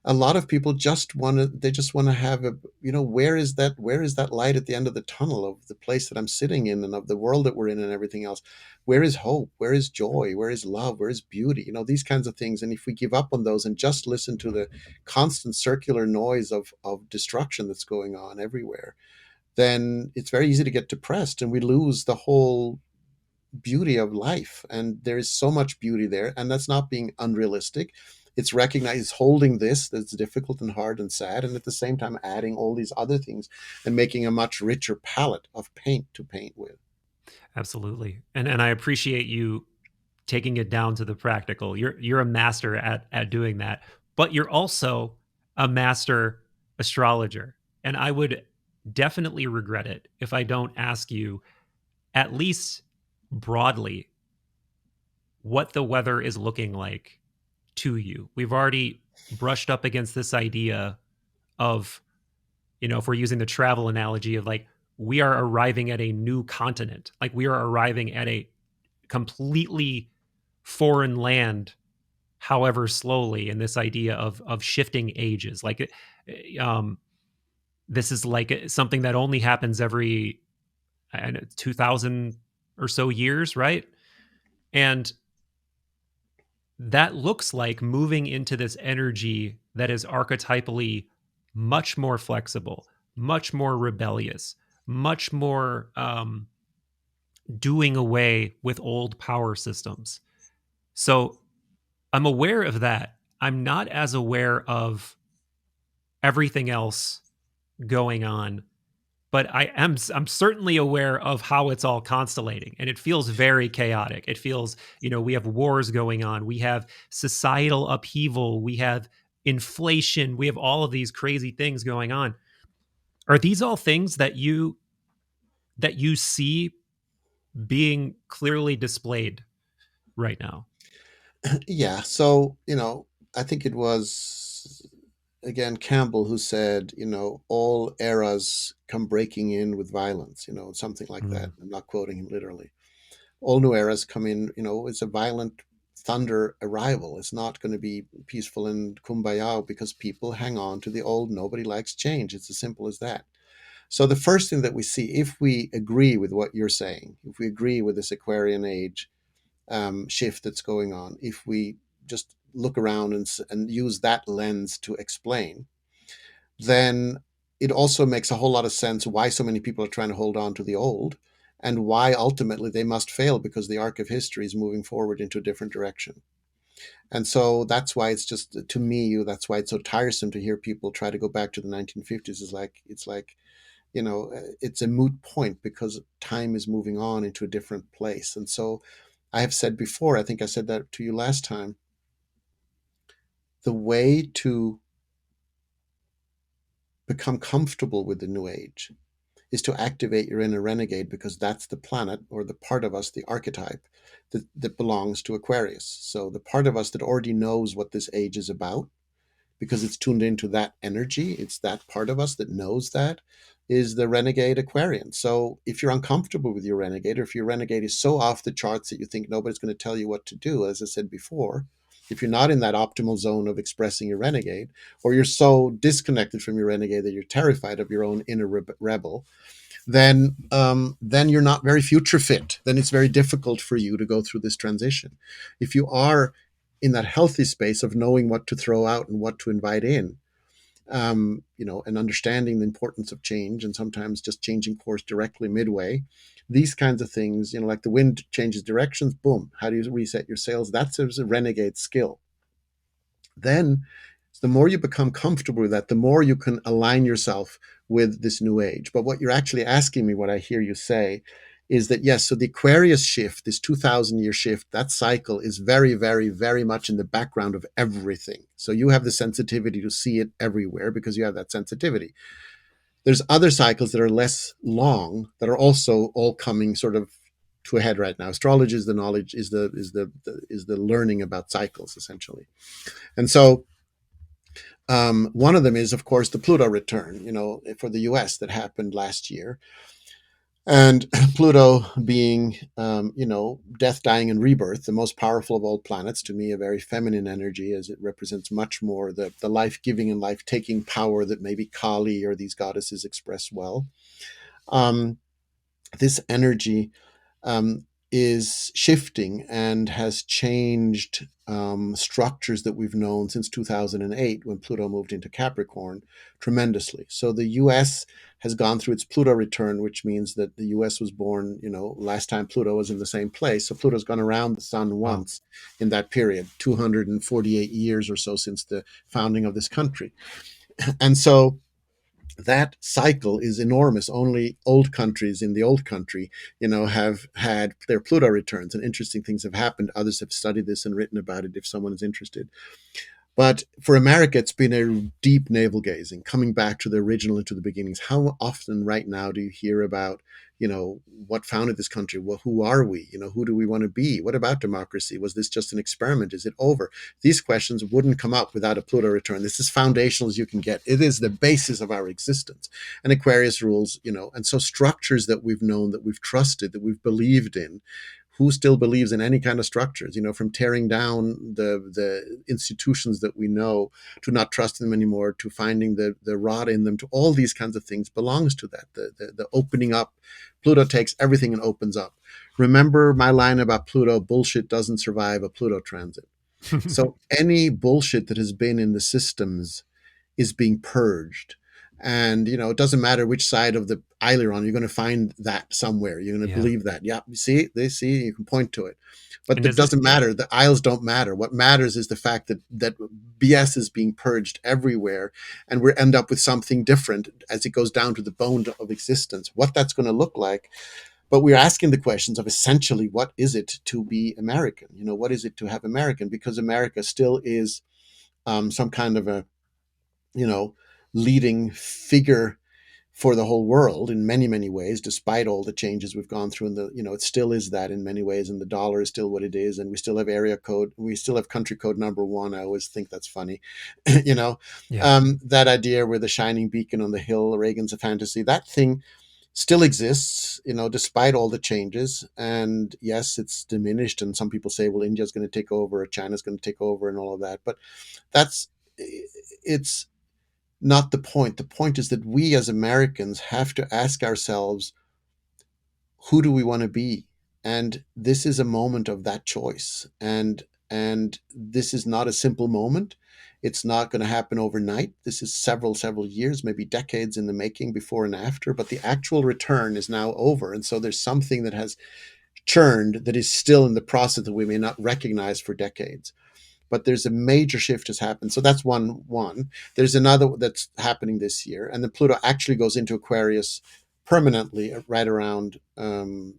a lot of people just want to have where is that light at the end of the tunnel of the place that I'm sitting in and of the world that we're in and everything else? Where is hope? Where is joy? Where is love? Where is beauty? These kinds of things. And if we give up on those and just listen to the constant circular noise of destruction that's going on everywhere, then it's very easy to get depressed and we lose the whole beauty of life. And there is so much beauty there, and that's not being unrealistic. It's recognized holding this that's difficult and hard and sad, and at the same time adding all these other things and making a much richer palette of paint to paint with.
absolutely. And I appreciate you taking it down to the practical. You're a master at doing that, but you're also a master astrologer. And I would definitely regret it if I don't ask you, at least broadly, what the weather is looking like to you. We've already brushed up against this idea of, if we're using the travel analogy of like, we are arriving at a new continent, like we are arriving at a completely foreign land, however slowly, in this idea of shifting ages. Like, um, this is like something that only happens every 2,000 or so years, right? And that looks like moving into this energy that is archetypally much more flexible, much more rebellious, much more doing away with old power systems. So I'm aware of that. I'm not as aware of everything else going on, but I'm certainly aware of how it's all constellating, and it feels very chaotic. It feels, we have wars going on, we have societal upheaval, we have inflation, we have all of these crazy things going on. Are these all things that you see being clearly displayed right now?
Yeah. So, I think it was, again, Campbell who said, all eras come breaking in with violence, something like that.
Mm.
I'm not quoting him literally. All new eras come in, it's a violent thunder arrival. It's not going to be peaceful and kumbaya because people hang on to the old. Nobody likes change. It's as simple as that. So the first thing that we see, if we agree with what you're saying, if we agree with this Aquarian age shift that's going on, if we just look around and use that lens to explain, then it also makes a whole lot of sense why so many people are trying to hold on to the old and why ultimately they must fail because the arc of history is moving forward into a different direction. And so that's why it's just, to me, that's why it's so tiresome to hear people try to go back to the 1950s. It's like it's a moot point because time is moving on into a different place. And so I have said before, I think I said that to you last time, the way to become comfortable with the new age is to activate your inner renegade, because that's the planet or the part of us, the archetype that belongs to Aquarius. So the part of us that already knows what this age is about, because it's tuned into that energy, it's that part of us that knows that, is the renegade Aquarian. So if you're uncomfortable with your renegade, or if your renegade is so off the charts that you think nobody's going to tell you what to do, as I said before, if you're not in that optimal zone of expressing your renegade, or you're so disconnected from your renegade that you're terrified of your own inner rebel, then you're not very future fit. Then it's very difficult for you to go through this transition. If you are in that healthy space of knowing what to throw out and what to invite in, and understanding the importance of change, and sometimes just changing course directly midway, these kinds of things, like the wind changes directions, boom, how do you reset your sails? That's a renegade skill. Then the more you become comfortable with that, the more you can align yourself with this new age. But what you're actually asking me, what I hear you say, is that yes, so the Aquarius shift, this 2000-year shift, that cycle is very, very, very much in the background of everything. So you have the sensitivity to see it everywhere because you have that sensitivity. There's other cycles that are less long that are also all coming sort of to a head right now. Astrology is the knowledge, is the learning about cycles essentially. And so one of them is, of course, the Pluto return, for the US that happened last year. And Pluto being, death, dying, and rebirth, the most powerful of all planets, to me, a very feminine energy, as it represents much more the life giving and life taking power that maybe Kali or these goddesses express well. Um, this energy is shifting and has changed structures that we've known since 2008 when Pluto moved into Capricorn tremendously. So the US has gone through its Pluto return, which means that the US was born, last time Pluto was in the same place. So Pluto's gone around the sun
Wow.
once in that period, 248 years or so since the founding of this country. And so that cycle is enormous. Only old countries in the old country, have had their Pluto returns, and interesting things have happened. Others have studied this and written about it if someone is interested. But for America, it's been a deep navel gazing, coming back to the original and to the beginnings. How often right now do you hear about, what founded this country? Well, who are we? Who do we want to be? What about democracy? Was this just an experiment? Is it over? These questions wouldn't come up without a Pluto return. This is foundational as you can get. It is the basis of our existence. And Aquarius rules, and so structures that we've known, that we've trusted, that we've believed in, who still believes in any kind of structures, from tearing down the institutions that we know, to not trusting them anymore, to finding the rot in them, to all these kinds of things belongs to that. The opening up. Pluto takes everything and opens up. Remember my line about Pluto: bullshit doesn't survive a Pluto transit. So any bullshit that has been in the systems is being purged. And it doesn't matter which side of the aisle you're on, you're going to find that somewhere. You're going to
Yeah.
believe that. Yeah, you see, they see, you can point to it. But
And
that
does it
doesn't matter. The aisles don't matter. What matters is the fact that BS is being purged everywhere, and we end up with something different as it goes down to the bone of existence. What that's going to look like. But we're asking the questions of essentially, what is it to be American? What is it to have American? Because America still is some kind of a, you know, leading figure for the whole world in many, many ways, despite all the changes we've gone through. And the, you know, it still is that in many ways, and the dollar is still what it is, and we still have area code, we still have country code number one. I always think that's funny, you know,
Yeah.
that idea where the shining beacon on the hill, Reagan's a fantasy, that thing still exists, you know, despite all the changes. And yes, it's diminished, and some people say, well, India's going to take over, or China's going to take over, and all of that. But that's, it's not the point. The point is that we as Americans have to ask ourselves, who do we want to be? And this is a moment of that choice. And this is not a simple moment. It's not going to happen overnight. This is several years, maybe decades in the making, before and after, but the actual return is now over. And so there's something that has churned that is still in the process that we may not recognize for decades, but there's a major shift has happened. So that's one. There's another that's happening this year, and then Pluto actually goes into Aquarius permanently right around the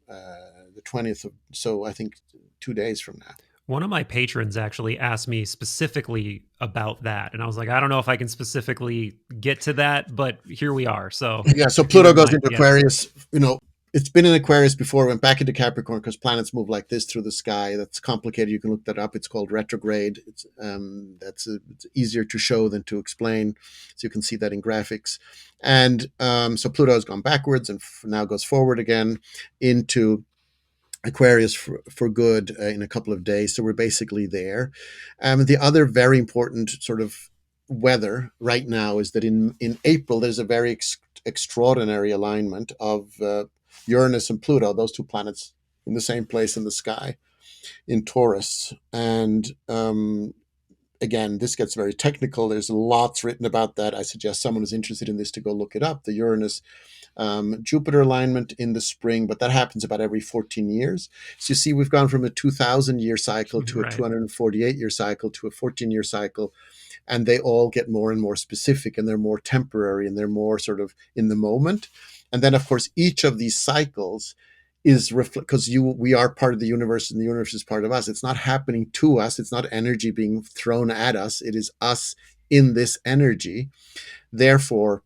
20th of, so I think 2 days from now.
One of my patrons actually asked me specifically about that. And I was like, I don't know if I can specifically get to that, but here we are. So
Yeah, so
if you
Pluto
wouldn't
goes
mind.
into
Yeah.
Aquarius. You know, it's been in Aquarius before, went back into Capricorn because planets move like this through the sky. That's complicated. You can look that up. It's called retrograde. It's easier to show than to explain, so you can see that in graphics. And so Pluto has gone backwards and now goes forward again into Aquarius for good in a couple of days. So we're basically there. The other very important sort of weather right now is that in April, there's a very extraordinary alignment of Uranus and Pluto, those two planets in the same place in the sky in Taurus. And again, this gets very technical. There's lots written about that. I suggest someone who's interested in this to go look it up. The Uranus Jupiter alignment in the spring, but that happens about every 14 years. So you see, we've gone from a 2,000-year cycle to a
Right.
248-year cycle to a 14-year cycle, and they all get more and more specific, and they're more temporary, and they're more sort of in the moment. And then, of course, each of these cycles is because we are part of the universe, and the universe is part of us. It's not happening to us. It's not energy being thrown at us. It is us in this energy. Therefore,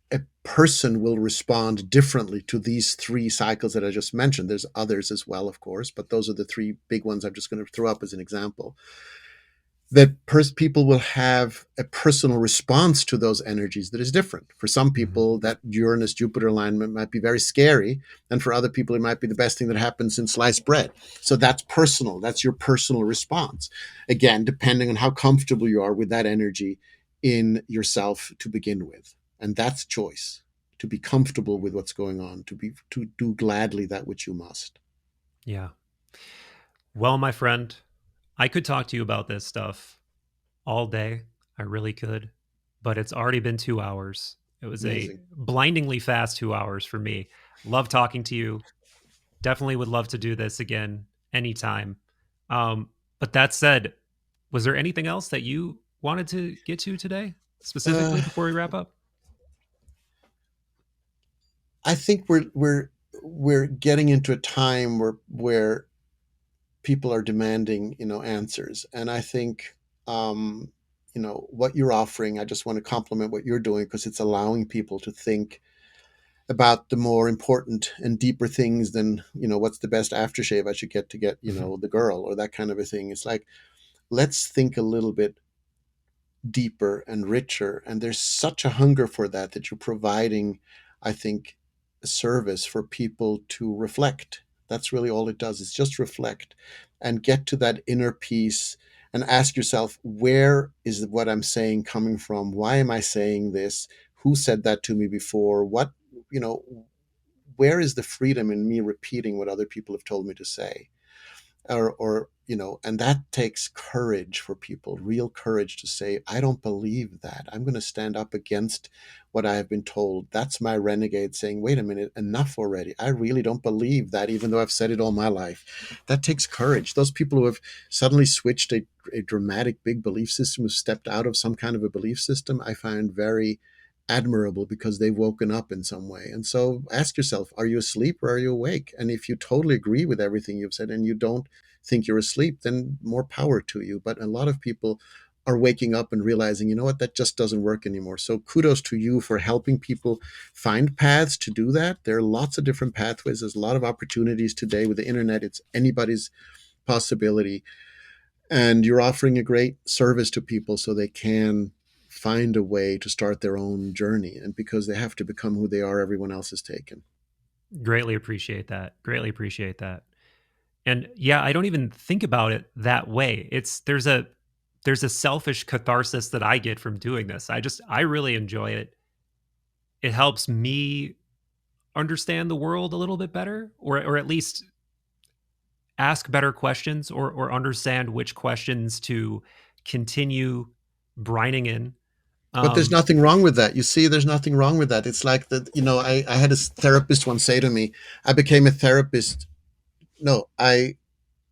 a person will respond differently to these three cycles that I just mentioned. There's others as well, of course, but those are the three big ones I'm just going to throw up as an example. That people will have a personal response to those energies that is different. For some
Mhm.
people, that Uranus Jupiter alignment might be very scary, and for other people, it might be the best thing that happens since sliced bread. So that's personal. That's your personal response. Again, depending on how comfortable you are with that energy in yourself to begin with, and that's choice. To be comfortable with what's going on, to do gladly that which you must.
Yeah. Well, my friend, I could talk to you about this stuff all day. I really could. But it's already been 2 hours. It was a
Amazing.
blindingly fast 2 hours for me. Love talking to you. Definitely would love to do this again anytime. But that said, was there anything else that you wanted to get to today, specifically
Uh,
before we wrap up?
I think we're getting into a time where people are demanding, you know, answers, and I think you know what you're offering. I just want to compliment what you're doing because it's allowing people to think about the more important and deeper things than, you know, what's the best aftershave I should get to get, you know, the girl, or that kind of a thing. It's like, let's think a little bit deeper and richer. And there's such a hunger for that that you're providing, I think, a service for people to reflect. That's really all it does, is just reflect and get to that inner peace and ask yourself, where is what I'm saying coming from? Why am I saying this? Who said that to me before? What, you know, where is the freedom in me repeating what other people have told me to say? Or you know, and that takes courage for people, real courage, to say, I don't believe that. I'm going to stand up against what I have been told. That's my renegade saying, wait a minute, enough already. I really don't believe that, even though I've said it all my life. That takes courage. Those people who have suddenly switched a dramatic big belief system, who stepped out of some kind of a belief system, I find very admirable, because they've woken up in some way. And so ask yourself, are you asleep or are you awake? And if you totally agree with everything you've said and you don't think you're asleep, then more power to you. But a lot of people are waking up and realizing, you know what, that just doesn't work anymore. So kudos to you for helping people find paths to do that. There are lots of different pathways. There's a lot of opportunities today with the internet. It's anybody's possibility. And you're offering a great service to people so they can find a way to start their own journey. And because they have to become who they are, everyone else is taken.
Greatly appreciate that. Greatly appreciate that. And yeah, I don't even think about it that way. There's a selfish catharsis that I get from doing this. I really enjoy it. It helps me understand the world a little bit better, or at least ask better questions, or understand which questions to continue brining in.
But there's
Um,
nothing wrong with that. You see, there's nothing wrong with that. It's like that, I had a therapist once say to me, I became a therapist. No,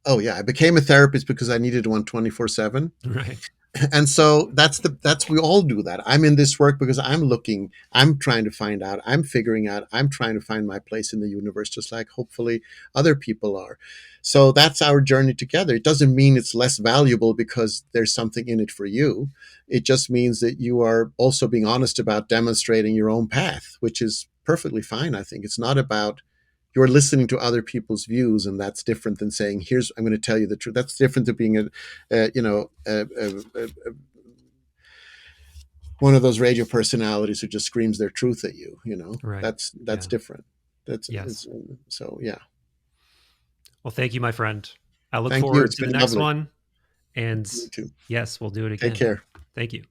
oh yeah, I became a therapist because I needed one 24/7.
right.
And so that's we all do that. I'm in this work because I'm trying to find out, I'm figuring out, I'm trying to find my place in the universe, just like hopefully other people are. So that's our journey together. It doesn't mean it's less valuable because there's something in it for you. It just means that you are also being honest about demonstrating your own path, which is perfectly fine. I think it's not about, you're listening to other people's views, and that's different than saying, here's, I'm going to tell you the truth. That's different to being one of those radio personalities who just screams their truth at you.
Right.
That's
Yeah.
different. That's
Yes.
so yeah.
Well, thank you, my friend. I look
Thank you.
forward
It's
to the
been
next
lovely.
one. And
You too.
yes, we'll do it
Take
again.
care.
Thank you.